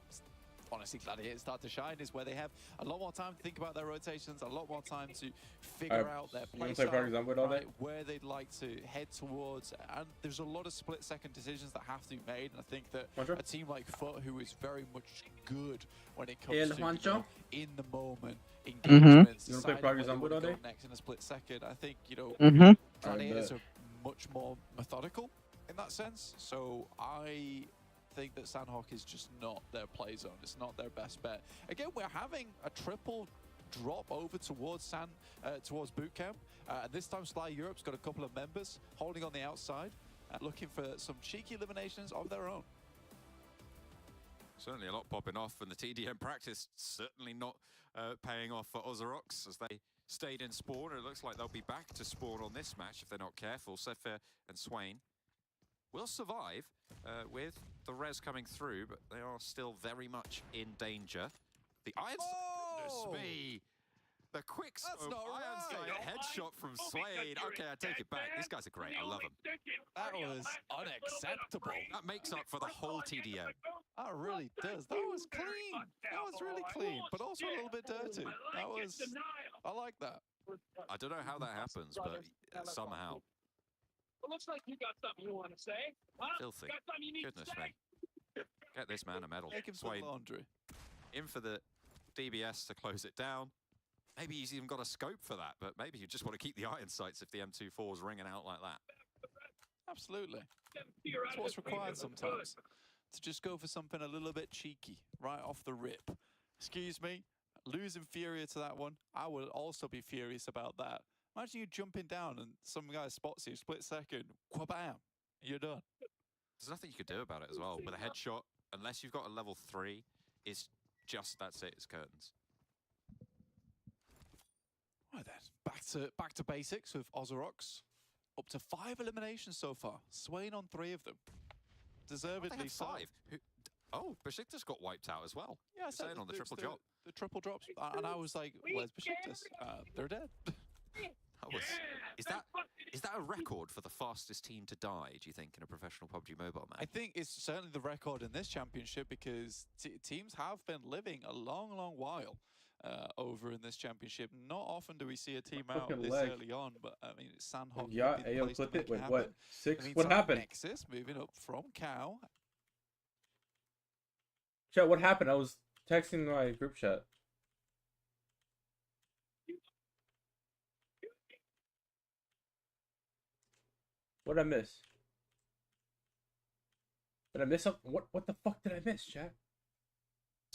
honestly, Gladiators start to shine is where they have a lot more time to think about their rotations, a lot more time to figure out their play style, right, where they'd like to head towards. And there's a lot of split-second decisions that have to be made. And I think that a team like Foot, who is very much good when it comes to in the moment engagements, deciding where they want to go next in a split second. I think, you know, Gladiators are much more methodical in that sense. So I think that Sandhawk is just not their play zone. It's not their best bet. Again, we're having a triple drop over towards towards boot camp. This time Sly Europe's got a couple of members holding on the outside, looking for some cheeky eliminations of their own. Certainly a lot popping off, and the TDM practice certainly not paying off for Ozorox as they stayed in spawn. It looks like they'll be back to spawn on this match if they're not careful. Sefer and Swain will survive with the res coming through, but they are still very much in danger. The Iron Goodness me! The quick scope Iron Sight headshot from Swain. Okay, I take it back. These guys are great. I love them. That was unacceptable. That makes up for the whole TDM. That really does. That was clean. That was really clean, but also a little bit dirty. That was... I like that. I don't know how that happens, but somehow. It looks like you got something you want to say. Huh? Filthy. Got something you need Goodness to say? me. Get this man a medal. Make him some Swain laundry. in for the DBS to close it down. Maybe he's even got a scope for that, but maybe you just want to keep the Iron Sights if the M24 is ringing out like that. Absolutely. That's what's required sometimes. To just go for something a little bit cheeky, right off the rip. Excuse me, losing Furia to that one. I will also be furious about that. Imagine you jumping down and some guy spots you, split second, wha-bam, you're done. There's nothing you could do about it as well. With a headshot, unless you've got a level 3, it's just, that's it, it's curtains. Right then, back to basics with Ozorox. Up to 5 eliminations so far. Swain on 3 of them. Deservedly so. 5. Oh, Besiktas got wiped out as well. Yeah, I said on the triple drop. The triple drops, and I was like, "Where's Besiktas? They're dead." That was, is that a record for the fastest team to die, do you think, in a professional PUBG Mobile match? I think it's certainly the record in this championship because teams have been living a long, long while over in this championship. Not often do we see a team out this early on, but I mean, it's Sandhawk. Yeah, Ayo clip it. Wait, what? 6? What happened? Nexus moving up from Cow. Chat, what happened? I was texting my group chat. What did I miss? Did I miss something? What the fuck did I miss, chat?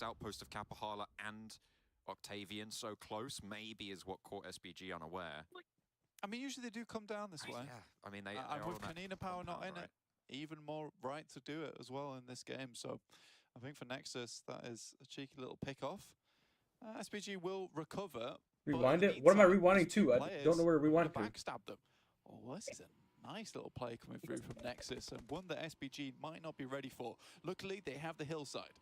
Outpost of Kapahala and Octavian so close, maybe is what caught SBG unaware. I mean, usually they do come down this way. Yeah, I mean, they and with Canina Power not in it, even more right to do it as well in this game. So I think for Nexus, that is a cheeky little pick off. SBG will recover. Rewind it? What am I rewinding to? I don't know where to rewind to. Backstab them. Oh, this is a nice little play coming through from Nexus, and one that SBG might not be ready for. Luckily, they have the hillside.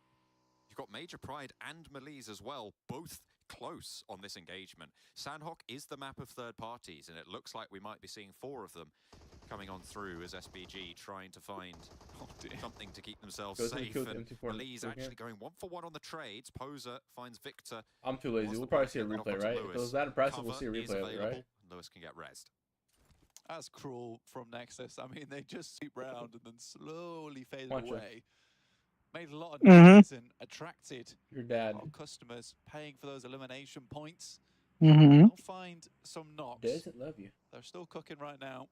You've got Major Pride and Malise as well, both close on this engagement. Sandhawk is the map of third parties, and it looks like we might be seeing 4 of them coming on through as SBG trying to find something to keep themselves safe. And Malise actually going 1-for-1 on the trades. Poser finds Victor. I'm too lazy. We'll probably see a replay, right? If it was that impressive, we'll see a replay of it, right? Lewis can get rezzed. That's cruel from Nexus. I mean, they just sweep round and then slowly fade away. Made a lot of noise and attracted your dad. Customers paying for those elimination points. Mm-hmm. They'll find some knocks. Doesn't love you. They're still cooking right now.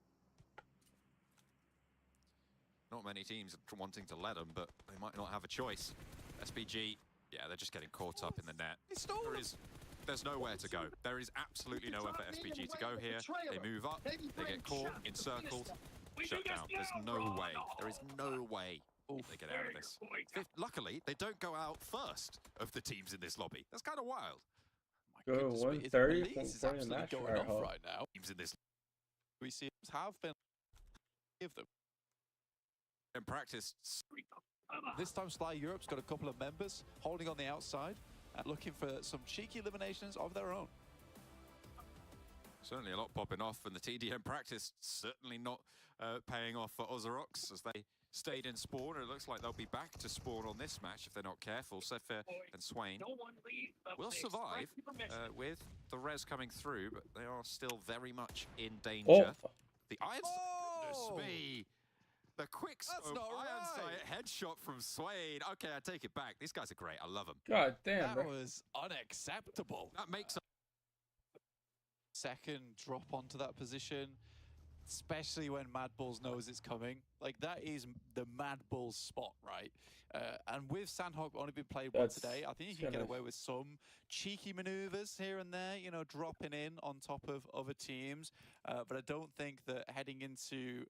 Not many teams are wanting to let them, but they might not have a choice. SPG, yeah, they're just getting caught up in the net. There's nowhere to go. There is absolutely nowhere for SPG to go here. They move up, they get caught, encircled, shut down. There's no way. There is no way they get out of this. Luckily, they don't go out first of the teams in this lobby. That's kind of wild. Go 130, 140 in that going off right now. Teams in this we see have been give them in practice. This time Sly Europe's got a couple of members holding on the outside and looking for some cheeky eliminations of their own. Certainly a lot popping off, and the TDM practice certainly not paying off for Ozorox as they stayed in spawn, and it looks like they'll be back to spawn on this match if they're not careful. Sefer and Swain will survive with the res coming through, but they are still very much in danger. The Iron Sight, goodness me. The quick scope Iron Sight headshot from Swain. Okay, I take it back. These guys are great. I love them. God damn, that was unacceptable. That makes a second drop onto that position, especially when Mad Bulls knows it's coming. Like, that is the Mad Bulls spot, right? And with Sandhawk only been played once today, I think you can get away with some cheeky maneuvers here and there, you know, dropping in on top of other teams. But I don't think that heading into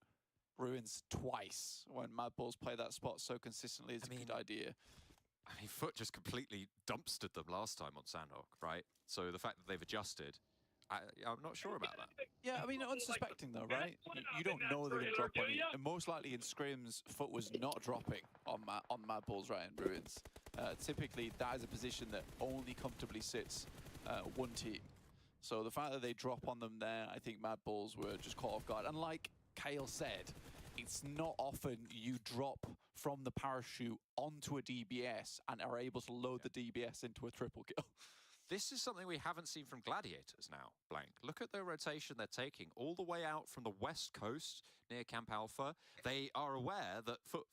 Ruins twice when Mad Bulls play that spot so consistently is a good idea. I mean, Foot just completely dumpstered them last time on Sandhawk, right? So the fact that they've adjusted, I'm not sure about that. Yeah, I mean, unsuspecting though, right? You don't know they're going to drop on you. And most likely in scrims, Foot was not dropping on Mad Bulls, right, in Ruins. Typically, that is a position that only comfortably sits one team. So the fact that they drop on them there, I think Mad Bulls were just caught off guard. And like Kale said, it's not often you drop from the parachute onto a DBS and are able to load the DBS into a triple kill. This is something we haven't seen from Gladiators now, Blank. Look at the rotation they're taking all the way out from the west coast near Camp Alpha. They are aware that Foot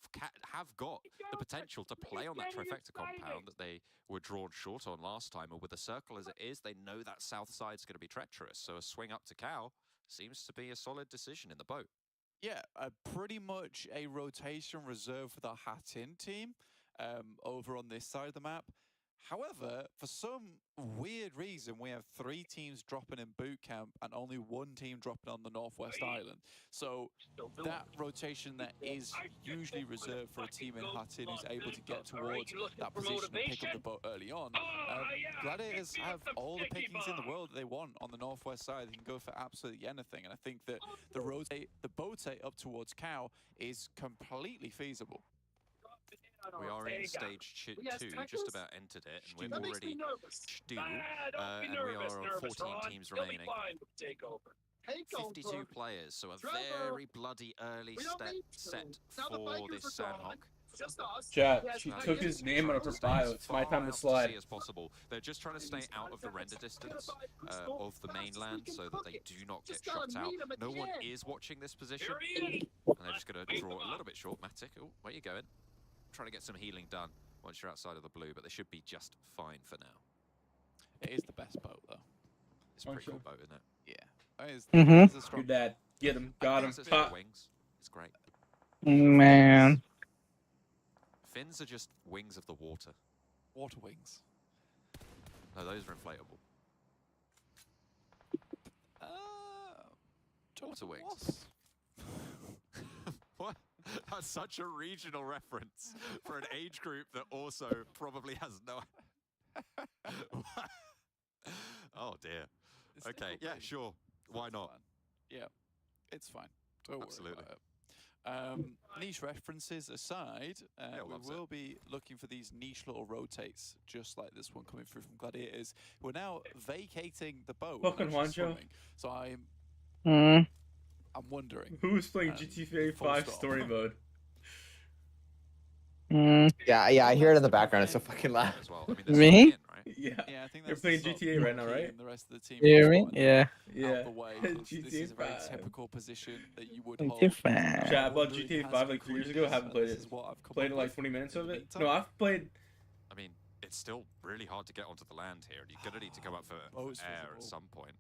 have got the potential to play on that trifecta compound that they were drawn short on last time, and with the circle as it is, they know that south side's going to be treacherous. So a swing up to Cow seems to be a solid decision in the boat. Yeah, pretty much a rotation reserved for the Hatin team over on this side of the map. However, for some weird reason, we have 3 teams dropping in boot camp and only 1 team dropping on the Northwest Island. So that rotation that is usually reserved for a team in Hatin who's able to get towards that position and pick up the boat early on. Gladiators have all the pickings in the world that they want on the Northwest side. They can go for absolutely anything. And I think that the boat up towards Cow is completely feasible. We are in stage 2, just about entered it, and we're already Stu, and we are on 14 teams remaining. 52 players, so a very bloody early set for this Sandhawk. Chat, she took his name out of her bio. It's my time to slide. As possible. They're just trying to stay out of the render distance of the mainland so that they do not get shot out. No one is watching this position, and they're just going to draw a little bit short. Matic, oh, where are you going? Trying to get some healing done once you're outside of the blue, but they should be just fine for now. It is the best boat, though. It's a pretty cool boat, isn't it? Yeah. It's a strong Good dad. Get him. Got him. Wings. It's great. Man. Fins are just wings of the water. Water wings. No, those are inflatable. Water wings. What? That's such a regional reference for an age group that also probably has no... Oh, dear. Okay, yeah, sure. Why not? Yeah, it's fine. Don't Absolutely. worry about it. Niche references aside, we will be looking for these niche little rotates, just like this one coming through from Gladiators, who are now vacating the boat. Fucking Juancho. So I'm wondering who's playing GTA 5 story mode. Yeah, I hear it in the background. It's so fucking loud. Well. I mean, Me? Yeah, I think you're playing GTA right now, right? And the rest of the team Yeah. out the way, this is a very typical position that you would hold. Chat, I bought GTA 5 like 3 years ago. I haven't played it. Played like 20 minutes of it. No, I've played. I mean, it's still really hard to get onto the land here, and you're gonna need to come up for air at some point.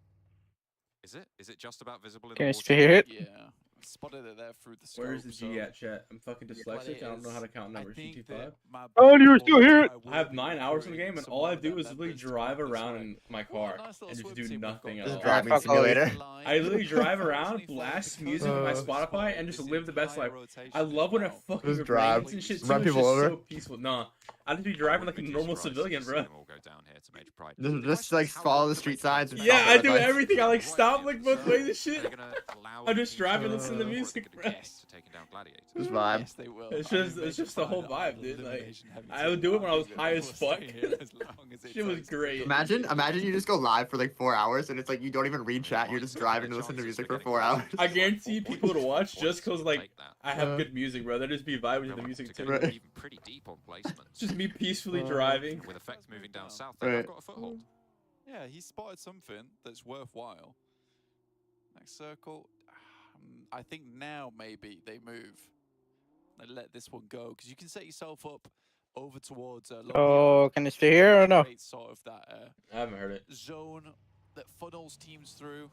Is it? Is it just about visible in the water? Spirit? Yeah. Spotted it there through the scope. Where's the G at, chat? I'm fucking dyslexic. I don't know how to count numbers. GT5. Oh, you're still here! I have 9 hours in the game, and all I do is literally drive around in my car and just do nothing at all. Driving simulator. I literally drive around, blast music with my Spotify, and just live the best life. I love when it fucking rains and shit too. It's just so peaceful. Nah, I'd be driving like a normal civilian, bro. Just like follow the street signs. And Yeah, stop I at do lights. everything. I like stop like both ways and shit. I'm just driving, listening to music, bro. Just vibe. Yes, they will. It's just the whole vibe, dude. Like, I would do it when I was high as fuck. Shit was great. Imagine you just go live for like 4 hours and it's like you don't even read chat. You're just driving to listen to music for 4 hours. I guarantee people to watch just cause like I have good music, bro. They just be vibing to the music too. Right. Even pretty deep on placements. Just me peacefully driving. With effects moving down south, they've got a foothold. Yeah, he spotted something that's worthwhile. Next circle. I think now maybe they move. They let this one go because you can set yourself up over towards. Oh, can you stay here or no? Sort of that. I haven't heard it. Zone that funnels teams through.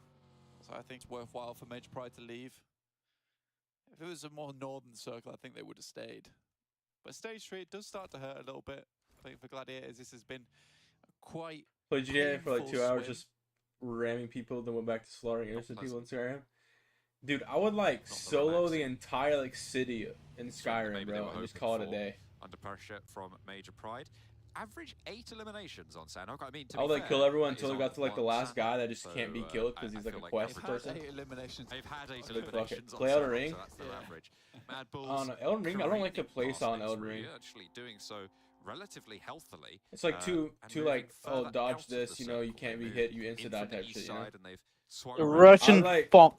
So I think it's worthwhile for Major Pride to leave. If it was a more northern circle, I think they would have stayed. But stage 3, it does start to hurt a little bit. I think for Gladiators, this has been quite. Played GTA for like 2 hours, just ramming people, then went back to slaughtering innocent people in Skyrim. Dude, I would like solo the entire like city in Skyrim, bro, and just call it a day. Under pressure from Major Pride. Average 8 eliminations on Sandhawk. I mean, I would like kill everyone until we got to like the last guy that just can't be killed because he's like a quest person. They've had 8 eliminations. They've had 8 eliminations. Play Elden Ring. So that's their average. Mad Bulls. On Elden Ring, I don't like to place on Elden Ring. Actually doing so relatively healthily. It's like too like, oh, dodge this, you know, you can't be hit, you insta die type shit, you know. Russian funk.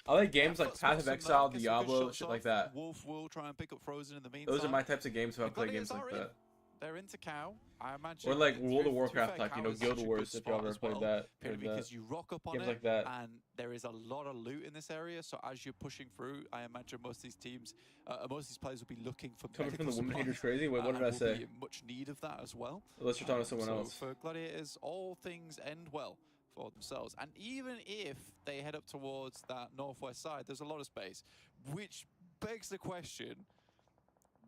I like games like Path of Exile, Diablo, shit like that. Wolf will try and pick up Frozen in the meantime. Those are my types of games if I play games like that. They're into cow. I imagine. Or like World of Warcraft, like, you know, Guild Wars, if y'all ever played that. Because you rock up on games it, like that. and there is a lot of loot in this area. So as you're pushing through, I imagine most of these teams, most of these players will be looking for. Coming from the Woman Haters Crazy. Wait, what did I say? Be in much need of that as well. Unless you're talking to someone else. For Gladiators, all things end well for themselves. And even if they head up towards that northwest side, there's a lot of space, which begs the question: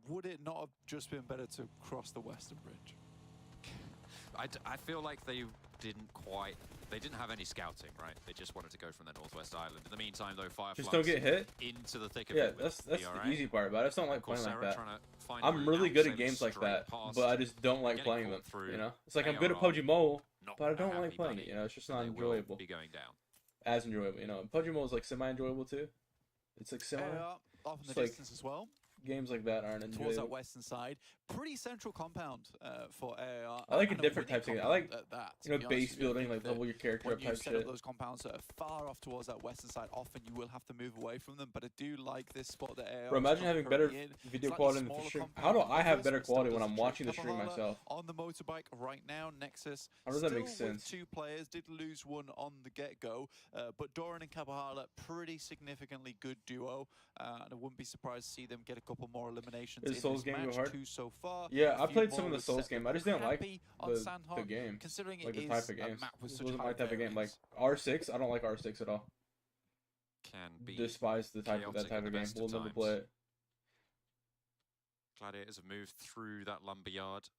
would it not have just been better to cross the Western Bridge? I feel like they didn't have any scouting, right? They just wanted to go from the northwest island. In the meantime, though, Fireflies just don't get hit into the thick of it. it. Yeah, that's the easy part, but I just don't like playing like that. I'm really good at games like that, but I just don't like playing them. You know, it's like I'm good at PUBG Mobile, but I don't like playing it. You know, it's just not enjoyable. Be going down. As enjoyable, you know. PUBG Mobile is like semi-enjoyable too. It's like semi. Off in the distance as well. Games like that aren't enjoyable. Towards that western side, pretty central compound for AAR. I like a different type of game. I like you know, base building, like level your character up type shit. Up those compounds that are far off towards that western side, often you will have to move away from them. But I do like this spot that AAR. Bro, imagine having better video quality in the stream. How do I have better quality when I'm watching the stream myself? On the motorbike right now, Nexus. How does that make sense? 2 players did lose one on the get-go, but Doran and Kabahala, pretty significantly good duo, and I wouldn't be surprised to see them get a couple more eliminations. Is Souls game go hard? So far. Yeah, I played some of the Souls game. I just didn't like the game. Considering like it the type of games. This wasn't my type of game. Like R6, I don't like R6 at all. Despise that type of game. We'll never play it. Gladiators have moved through that lumberyard.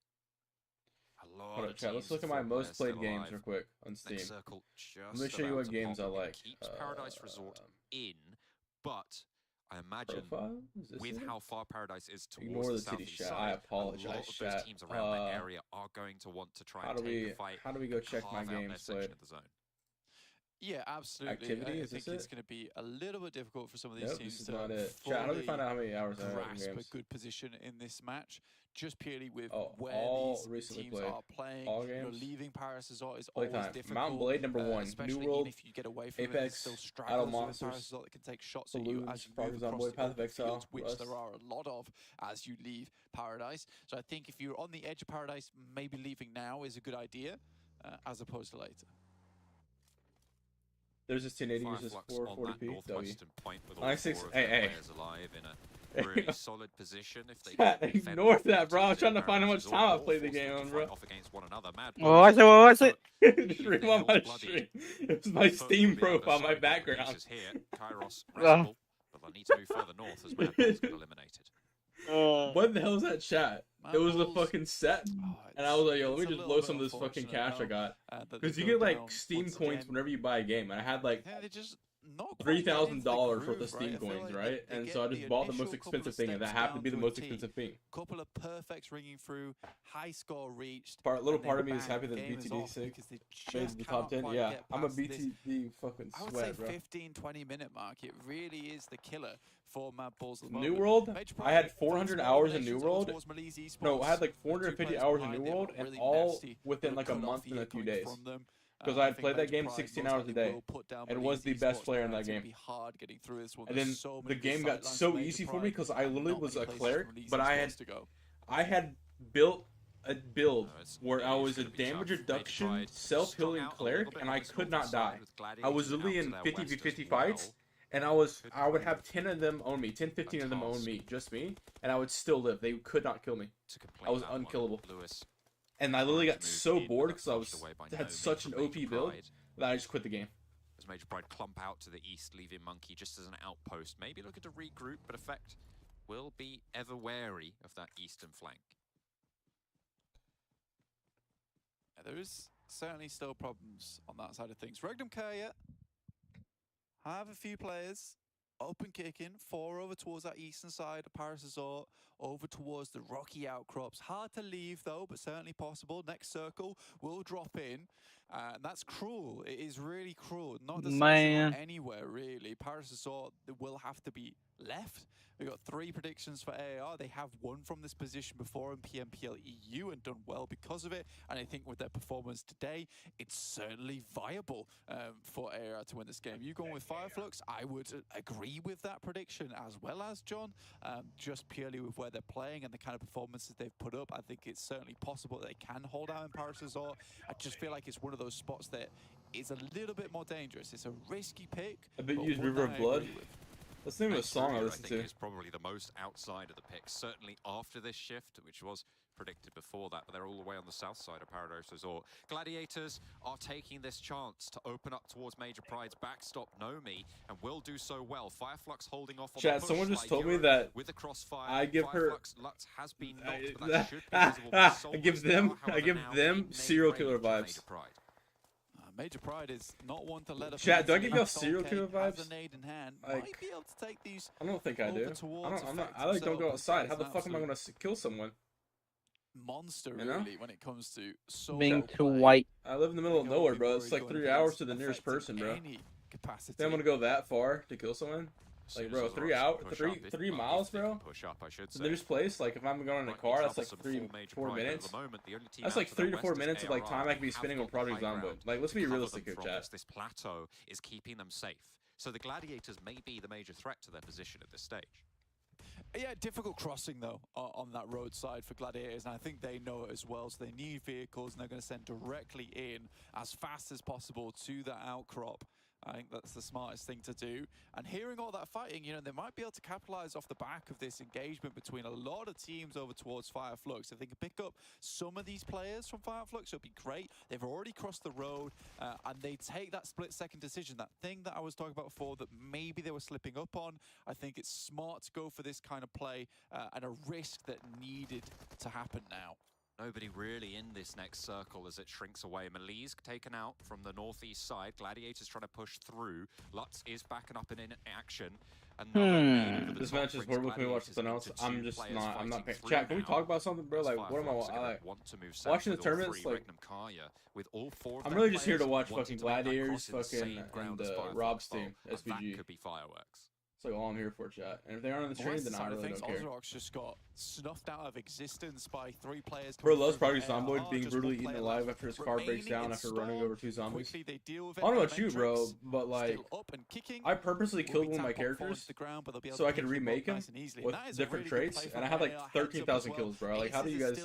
Hold up, chat. Let's look at my most played games real quick on Steam. Let me show you what games I like. Keeps Paradise Resort in, but I imagine with how far Paradise is towards the southeast side, I apologize, a lot of those teams around that area are going to want to try and take the fight. How do we go check my games played? Yeah, absolutely. Activity, I think it's going to be a little bit difficult for some of these teams to not it. Chat, how do we find out how many hours I have in grasp games? A good position in this match, just purely with where these teams are playing. All games. You know, leaving Paris Resort is always difficult. Mountain Blade #1, New World, if you get away from Apex, it, still Idle Monsters, Paris Resort that can take shots Balloons, at you as you Progress move on across Boy, Path of the Exile, fields, which there are a lot of as you leave Paradise. So I think if you're on the edge of Paradise, maybe leaving now is a good idea, as opposed to later. There's this 1080 uses 440p. Hey. Alive in a really solid position. If they ignore that, bro. I'm trying to find how much time I played the game on, bro. Off against one another. What was it? Just read on my stream. It was my Steam profile, my background. Here, Kairos, restful, but they need to move further north as Mad Bulls get eliminated. What the hell is that chat? It was the fucking set, and I was like, yo, let me just blow some of this fucking cash I got. Because you get like Steam coins whenever you buy a game, and I had like not $3,000 worth of Steam coins, right? And so I just bought the most expensive thing, and that happened to be the most expensive thing. Couple of perfects ringing through, high score reached. Little part of me is happy that BTD6 made the top 10. Yeah, I'm a BTD fucking sweat, bro. I would say 15-20 minute mark. It really is the killer for Mad Bulls. New World, I had 400 hours in New World. No, I had like 450 hours in New World, and all within like a month and a few days. Because I had played that game 16 hours a day, and was the best player in that game. And then the game got so easy for me because I literally was a cleric, but I had built a build where I was a damage reduction, self-healing cleric, and I could not die. I was literally in 50v50 fights, and I would have 10 of them own me, 10, 15 of them own me, just me, and I would still live. They could not kill me. I was unkillable. And I literally got so bored because I had such an OP build that I just quit the game. As Major Pride clump out to the east, leaving Monkey just as an outpost. Maybe looking to regroup, but Effect will be ever wary of that eastern flank. There is certainly still problems on that side of things. Regnum Kaya have a few players up and kicking, 4 over towards that eastern side of Paris Resort, over towards the rocky outcrops. Hard to leave though, but certainly possible. Next circle will drop in. That's cruel. It is really cruel. Not the anywhere really. Paris Resort will have to be left. We've got 3 predictions for AAR. They have won from this position before in PMPL EU and done well because of it. And I think with their performance today, it's certainly viable for AAR to win this game. You going with Fireflux? I would agree with that prediction as well as John. Just purely with where they're playing and the kind of performances they've put up, I think it's certainly possible that they can hold out in Paris Resort. I just feel like it's one of those spots that is a little bit more dangerous. It's a risky pick. I bet you use River of Blood. Let's name a song I listen to. Is probably the most outside of the picks, certainly after this shift, which was predicted before that, but they're all the way on the south side of Paradise Resort. Gladiators are taking this chance to open up towards Major Pride's backstop Nomi, and will do so well. Fireflux holding off on Chat, the push someone just like told me Euro that with the crossfire. I give her Lutz has been knocked, but that should be visible. I give them serial killer vibes. Major Pride is not one to let a Chat, do I give y'all serial killer vibes? Might be able to take these. I don't think I do. I like don't go outside. How the fuck am I gonna kill someone? Monster, really, when it comes to being too white. I live in the middle of nowhere, bro. It's like 3 hours to the nearest person, bro. Then I'm gonna go that far to kill someone. Like, bro, 3 miles, bro. Push up, I should say. The nearest place, like, if I'm going in a car, that's like 3-4 minutes. That's like 3 to 4 minutes of like time I could be spending on Project Zombo. Like, let's be realistic here, chat. This plateau is keeping them safe, so the Gladiators may be the major threat to their position at this stage. Yeah, difficult crossing though on that roadside for Gladiators, and I think they know it as well. So they need vehicles, and they're going to send directly in as fast as possible to that outcrop. I think that's the smartest thing to do. And hearing all that fighting, you know, they might be able to capitalize off the back of this engagement between a lot of teams over towards Fireflux. If they can pick up some of these players from Fireflux, it'll be great. They've already crossed the road, and they take that split-second decision, that thing that I was talking about before that maybe they were slipping up on. I think it's smart to go for this kind of play and a risk that needed to happen now. Nobody really in this next circle as it shrinks away. Malise taken out from the northeast side. Gladiators trying to push through. Lutz is backing up and in action. This match is horrible. Can we watch something else? I'm not paying. Chat, can we talk about something, bro? Like, what am I like? Watching the tournaments, like, I'm really just here to watch fucking Gladiators, fucking, and Rob's team, SPG. Could be fireworks. That's like all I'm here for, chat. And if they aren't on the stream, then I really don't care. Ozrock's just got snuffed out of existence by 3 players. Bro loves Project Zomboid being brutally eaten alive after his car breaks down after running over 2 zombies. I don't know about you, bro, but like, I purposely killed one of my characters so I could remake him with different traits, and I had like 13,000 kills, bro. Like, how do you guys,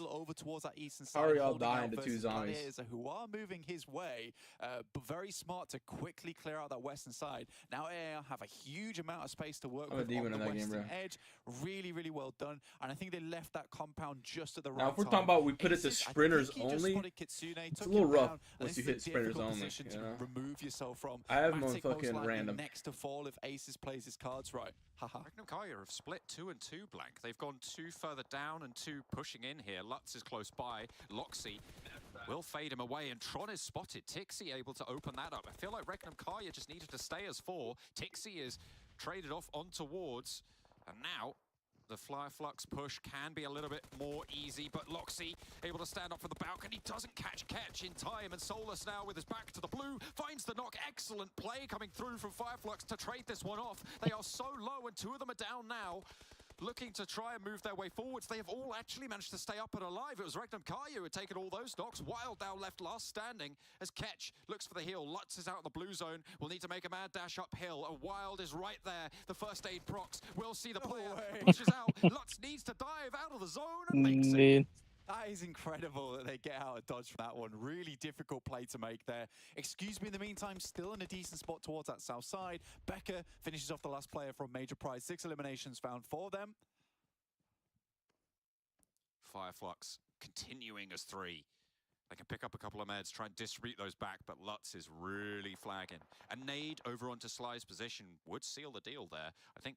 how are y'all dying to 2 zombies? Who are moving his way, but very smart to quickly clear out that western side. Now AR have a huge amount of space to work with on the western edge. Really, really well done. And I think they left that compound just at the right time. Now, if we're talking about we put it to sprinters only, it's a little rough once you hit sprinters only. You know? Remove yourself from. I have them on fucking random. Next to fall if Aces plays his cards right. Magnum Kaya have split 2 and 2 blank. They've gone 2 further down and 2 pushing in here. Lutz is close by. Loxy will fade him away, and Tron is spotted. Tixie able to open that up. I feel like Regnum Kaya just needed to stay as 4. Tixie is traded off on towards, and now the Flux push can be a little bit more easy, but Loxy able to stand up from the balcony, doesn't catch in time, and Solus now with his back to the blue, finds the knock. Excellent play coming through from Fireflux to trade this one off. They are so low, and 2 of them are down now, looking to try and move their way forwards. They have all actually managed to stay up and alive. It was Regnum Kaya who had taken all those knocks. Wild now left last standing as Ketch looks for the heal. Lutz is out in the blue zone. Will need to make a mad dash uphill. And Wild is right there. The first aid procs. We'll see the player pushes out. Lutz needs to dive out of the zone and makes it. That is incredible that they get out of dodge from that one. Really difficult play to make there. Excuse me in the meantime, still in a decent spot towards that south side. Becker finishes off the last player from Major Prize. 6 eliminations found for them. Fireflux continuing as 3. They can pick up a couple of meds, try and distribute those back, but Lutz is really flagging. A nade over onto Sly's position would seal the deal there. I think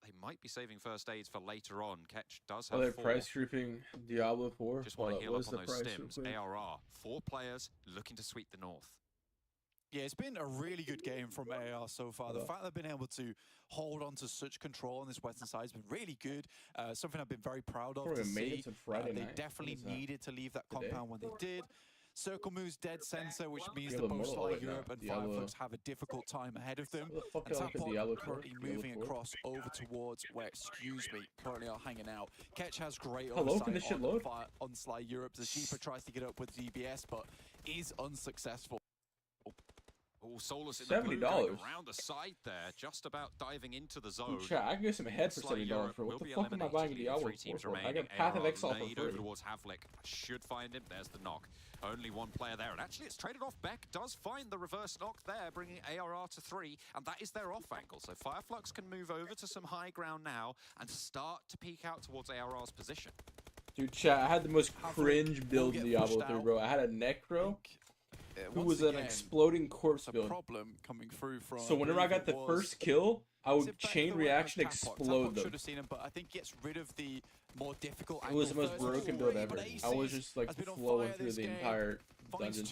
they might be saving first aids for later on. Ketch does have 4. Price grouping Diablo 4? Just want to heal up on those stims. ARR, 4 players looking to sweep the north. Yeah, it's been a really good game from AR so far. The fact they've been able to hold on to such control on this western side has been really good. Something I've been very proud of to see. They definitely needed to leave that compound when they did. Circle moves dead center, which means that both Sly Europe and Fireflux have a difficult time ahead of them. And Tapot currently moving across over towards where, excuse me, currently are hanging out. Ketch has great oversight on Sly Europe. The Sheeper tries to get up with DBS, but is unsuccessful. Oh, Solus in the blue going around the side there, just about diving into the zone. Chat, I can get some head for $70 for what the fuck am I buying Diablo for? I got Path of Exile for free. Over towards Havlik, should find him. There's the knock. Only 1 player there, and actually it's traded off. Beck does find the reverse knock there, bringing ARR to 3, and that is their off angle. So Fireflux can move over to some high ground now and start to peek out towards ARR's position. Dude, chat, I had the most cringe build in Diablo 3, bro. I had a Necro who was an exploding corpse build. Problem coming through from so whenever I got the first kill, I would chain reaction explode them. Should have seen him, but I think gets rid of the more difficult. It was the most broken build ever. I was just like flowing through the entire dungeon.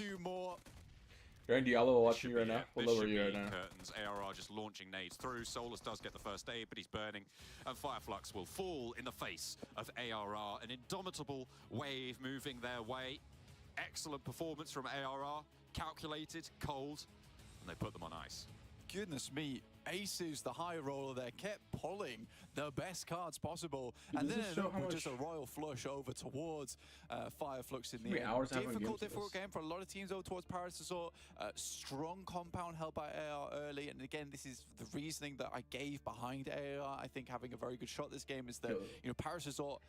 You're in Diablo watching you right now. What level are you right now? Curtains. ARR just launching nades through. Solus does get the first aid, but he's burning. And Fireflux will fall in the face of ARR. An indomitable wave moving their way. Excellent performance from ARR. Calculated, cold, and they put them on ice. Goodness me, Asus, the high roller there, kept pulling the best cards possible. And then just a royal flush over towards Fireflux in the end. Difficult game for a lot of teams over towards Paris Resort. Strong compound held by AR early. And again, this is the reasoning that I gave behind AR. I think having a very good shot this game is that, you know, Paris Resort,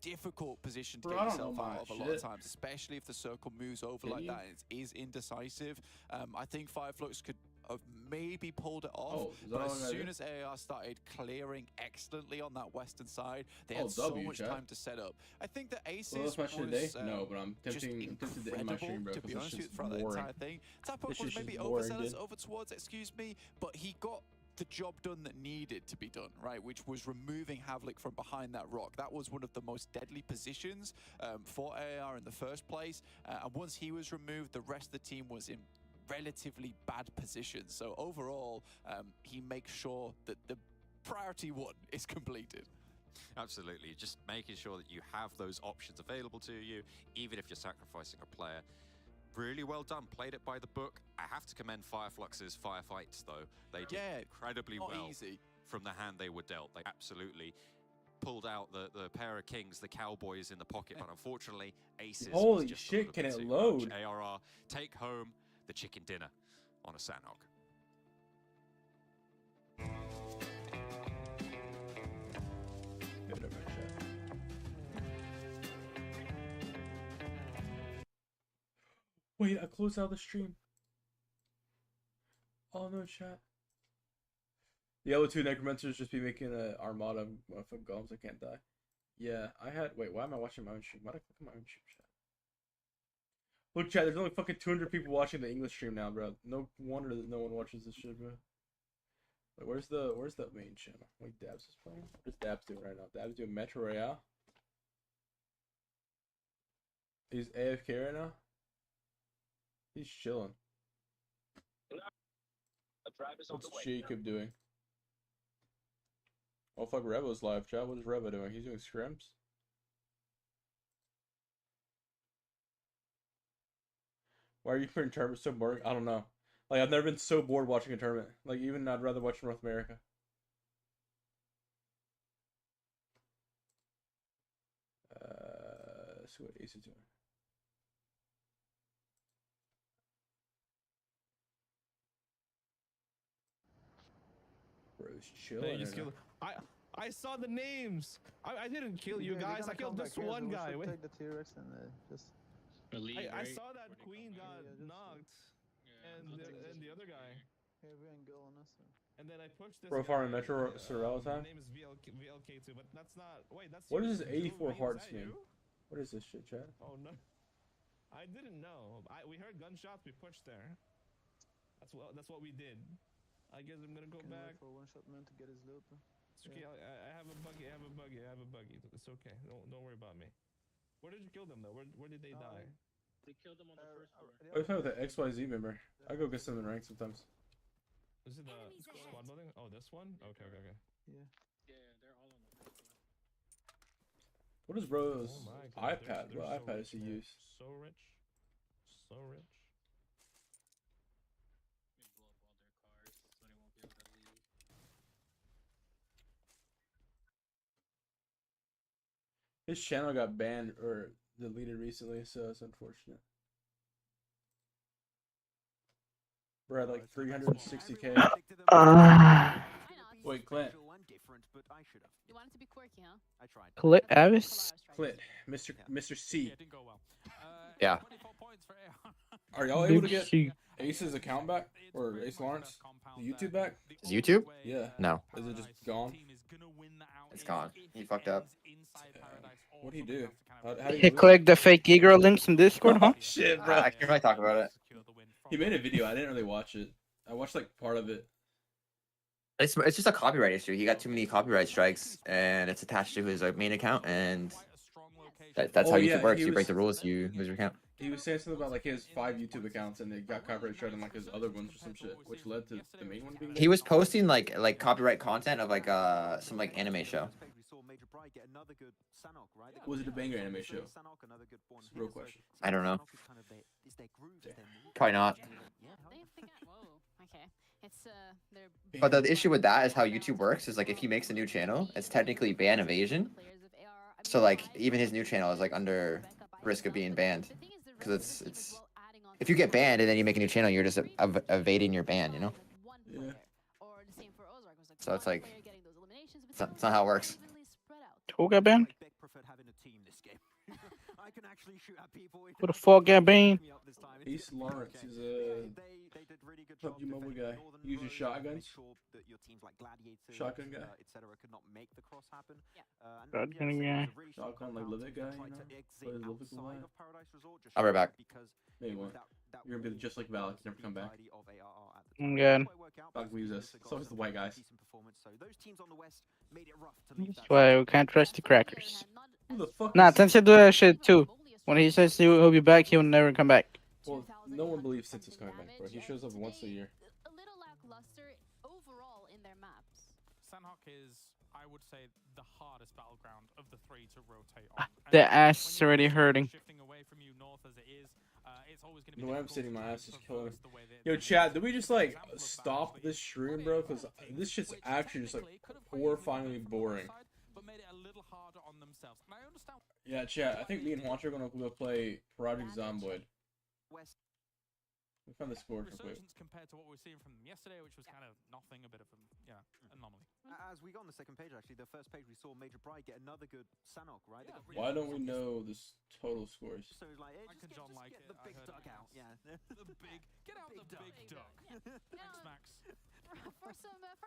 difficult position to get yourself out of a lot of times, especially if the circle moves over like that. It is indecisive. I think Fireflux could have maybe pulled it off, but as soon as AR started clearing excellently on that western side, they had so much time to set up. I think that Aces was no, but I'm tempted to end my stream, bro, to be honest with you, throughout the entire thing. Tapot was maybe overzealous over towards, excuse me, but he got the job done that needed to be done, right? Which was removing Havlik from behind that rock. That was one of the most deadly positions for AR in the first place. And once he was removed, the rest of the team was in relatively bad positions. So overall, he makes sure that the priority 1 is completed. Absolutely, just making sure that you have those options available to you, even if you're sacrificing a player. Really well done, played it by the book. I have to commend Fireflux's firefights though. They did incredibly well from the hand they were dealt. They absolutely pulled out the pair of kings, the cowboys in the pocket, but unfortunately Aces holy shit, can it load? ARR take home the chicken dinner on a Sandhog. Wait, I closed out the stream. Oh no, chat. The other 2 necromancers just be making an armada of golems that can't die. Yeah, I had. Wait, why am I watching my own stream? Why did I click on my own stream, chat? Look, chat, there's only fucking 200 people watching the English stream now, bro. No wonder that no one watches this shit, bro. Wait, where's the main channel? Wait, Dabs is playing? What is Dabs doing right now? Dabs doing Metro Royale? He's AFK right now? He's chilling. What's Jacob doing? Oh fuck, Revo's live chat. What is Revo doing? He's doing scrims? Why are you putting tournaments so boring? I don't know. Like, I've never been so bored watching a tournament. Like, even I'd rather watch North America. Let's see what Ace is doing. Bro's chilling. I saw the names. I didn't kill you guys. I killed this one guy. Wait. Take the T-Rex and just. I saw that Queen got knocked, and the other guy. Hey, we ain't going us. And then I pushed this. Bro farming Metro Sorrel time. His name is VLK2, but that's not. Wait, that's. What does 84 hearts mean? What is this shit, chat? Oh no, I didn't know. We heard gunshots. We pushed there. That's what we did. I guess I'm gonna go back. For one shot man to get his loot. It's okay. I have a buggy. I have a buggy. It's okay. Don't worry about me. Where did you kill them though? Where did they die? They killed them on the first floor. I found with the XYZ member. I go get some in rank sometimes. Is it the squad building? Oh, this one? Okay. Yeah, they're all on the first floor. What is Bro's Oh my God, iPad? they're What so iPad rich, does he man. use? So rich. So rich. They blow up all their cars so they won't be able to leave. His channel got banned or deleted recently, so it's unfortunate. We're at like 360K. Wait, Clint. You want it to be quirky, huh? I tried. Clint Avis? Clint, Mr. C. Yeah, it didn't go well. Yeah. 24 points for AR. Are y'all able to Big get C. Ace's account back? Or Ace Lawrence? The YouTube back? Is YouTube? Yeah. No. Is it just gone? It's gone. He fucked up. What'd he do? How do He clicked the fake e-girl links in Discord, huh? Shit, bro. I can't really talk about it. He made a video. I didn't really watch it. I watched like part of it. It's just a copyright issue. He got too many copyright strikes, and it's attached to his main account, and that's Oh, how yeah, YouTube works. he You break was- the rules, you lose your account. He was saying something about like he has 5 YouTube accounts and they got copyright strike on like his other ones or some shit, which led to the main one being. He was posting like copyright content of like some like anime show. Was it a banger anime show? It's a real question. I don't know. Probably not. Whoa. Okay. It's they're But the issue with that is how YouTube works. Is like if he makes a new channel, it's technically ban evasion. So like even his new channel is like under risk of being banned, because it's if you get banned and then you make a new channel, you're just evading your ban, you know. Yeah. So it's like it's not how it works. Who got banned? Who the fuck got banned? Ace Lawrence is a PUBG mobile guy. He uses shotguns. Shotgun guy. Shotgun guy. Shotgun like Livid guy, you know? Play his Livid guy. I'll be right back. Maybe one. You're gonna be just like Valak, never come back. I'm good. Valak leaves us. So is the white guys. That's why we can't trust the crackers. Who the fuck Nah, is... Tensei do that shit too. When he says he'll be back, he'll never come back. Well, no one believes Sensei's coming back, bro. He shows up once a year. a little lackluster overall in their maps. Sanhok is, I would say, the hardest battleground of the 3 to rotate on. The ass is already hurting. Shifting away from you north as it is, it's always going to be The way I'm difficult sitting, to my ass is killing me. traverse the way that Yo, they chat, do. did we just like stop this stream, bro? Because this shit's actually just like horrifyingly boring. But made it a little harder on themselves. And I understand. Yeah, chat, I think me and Watcher are gonna go play Project Zomboid. We found the score real quick. Resurgence compared to what we were seeing from them yesterday, which was kind of nothing, a bit of an anomaly. As we got on the second page, actually, the first page we saw Major Bride get another good Sanhok, right? Yeah. Why don't we know the total scores? So like, Mike and John like get it. the I big heard duck it. out, yeah. Get out the big duck. Thanks, Max. For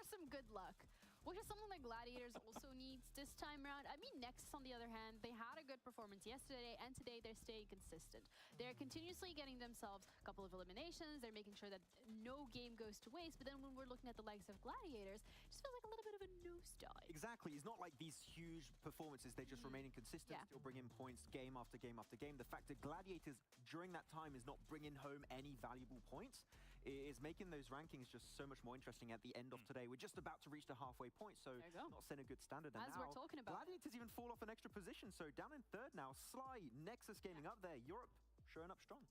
some good luck. which is something that Gladiators also needs this time around. I mean, Nexus, on the other hand, they had a good performance yesterday, and today they're staying consistent. They're continuously getting themselves a couple of eliminations. They're making sure that no game goes to waste. But then when we're looking at the likes of Gladiators, it just feels like a little bit of a nosedive. Exactly. It's not like these huge performances. They just remaining consistent, still bringing points game after game after game. The fact that Gladiators, during that time, is not bringing home any valuable points is making those rankings just so much more interesting at the end of today. We're just about to reach the halfway point, so not setting a good standard. And as we're talking about, Gladiators even fall off an extra position, so down in third now. Sly, Nexus Gaming up there, Europe showing up strong.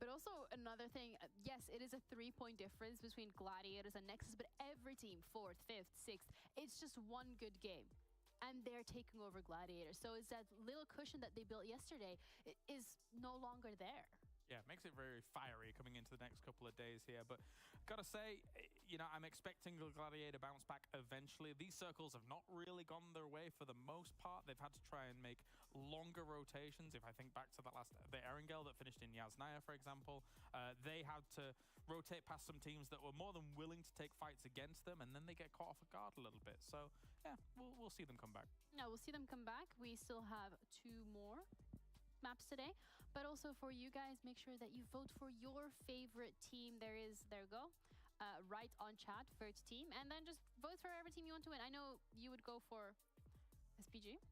But also another thing, yes, it is a 3-point difference between Gladiators and Nexus, but every team, 4th, 5th, 6th, it's just one good game. And they're taking over Gladiators. So it's that little cushion that they built yesterday is no longer there. Yeah, it makes it very fiery coming into the next couple of days here. But gotta say, you know, I'm expecting the Gladiator bounce back eventually. These circles have not really gone their way for the most part. They've had to try and make longer rotations. If I think back to the Erangel that finished in Yasnaya, for example, they had to rotate past some teams that were more than willing to take fights against them, and then they get caught off guard a little bit. So yeah, we'll see them come back. No, we'll see them come back. We still have 2 more maps today, but also for you guys, make sure that you vote for your favorite team. There you go, right on chat for each team, and then just vote for every team you want to win. I know you would go for SPG.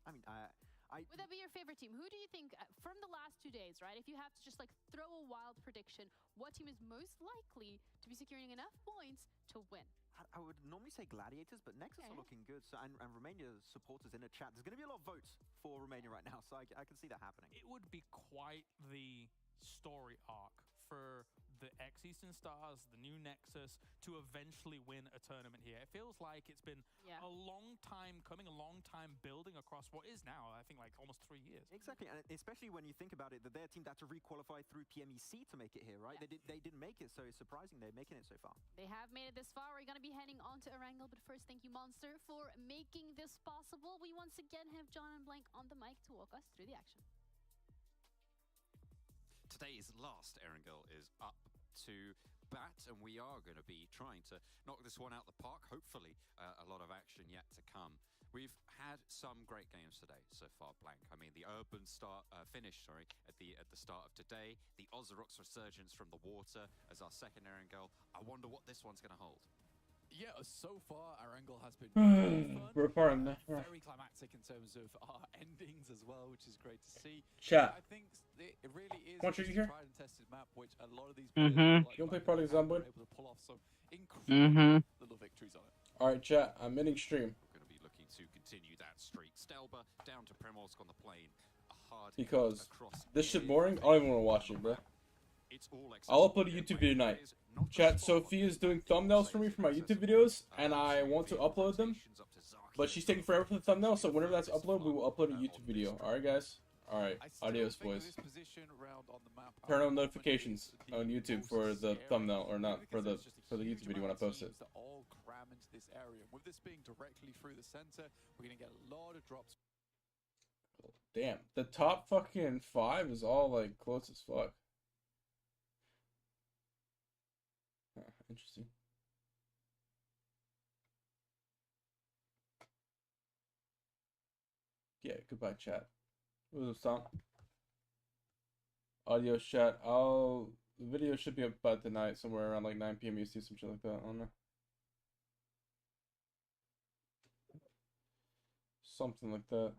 I mean, would that be your favorite team? Who do you think from the last 2 days, right? If you have to just like throw a wild prediction, what team is most likely to be securing enough points to win? I would normally say Gladiators, but Nexus are looking good. So, and Romania supporters in the chat. There's going to be a lot of votes for Romania right now, so I can see that happening. It would be quite the story arc for the ex-Eastern Stars, the new Nexus, to eventually win a tournament here. It feels like it's been a long time coming, a long time building across what is now, I think, like almost 3 years. Exactly, and especially when you think about it, that their team had to re-qualify through PMEC to make it here, right? They didn't make it, so it's surprising they're making it so far. They have made it this far. We're going to be heading on to Erangel, but first, thank you, Monster, for making this possible. We once again have John and Blank on the mic to walk us through the action. Today's last Erangel is up to bat, and we are going to be trying to knock this one out the park. Hopefully, a lot of action yet to come. We've had some great games today so far, Blank. I mean, the Urban finish, at the start of today. The Ozarok's resurgence from the water as our second Erangel. I wonder what this one's going to hold. Yeah, so far Erangel has been very fun, very climactic in terms of our endings as well, which is great to see. Chat. I think it really is a tried and tested map, which a lot of these players like you want to play Product are able to pull off some incredible little victories on it. All right, chat. I'm ending stream. We're going to be looking to continue that streak. Stelba down to Primorsk on the plane. A hard Because this shit boring. I don't even want to watch it, bro. I'll upload a YouTube video tonight. Chat, Sophie is doing thumbnails for me for my YouTube videos, and I want to upload them, but she's taking forever for the thumbnail, so whenever that's uploaded, we will upload a YouTube video. Alright, guys? Alright, adios, boys. Turn on notifications on YouTube for the thumbnail, or not, for the YouTube video when I post it. All cram into this area. With this being directly through the center, we're going to get a lot of drops. Damn, the top fucking 5 is all, like, close as fuck. Interesting. Yeah, goodbye, chat. What was up, Tom? Audio chat. The video should be up by tonight, somewhere around like 9 p.m. UC, some shit like that. I don't know. Something like that.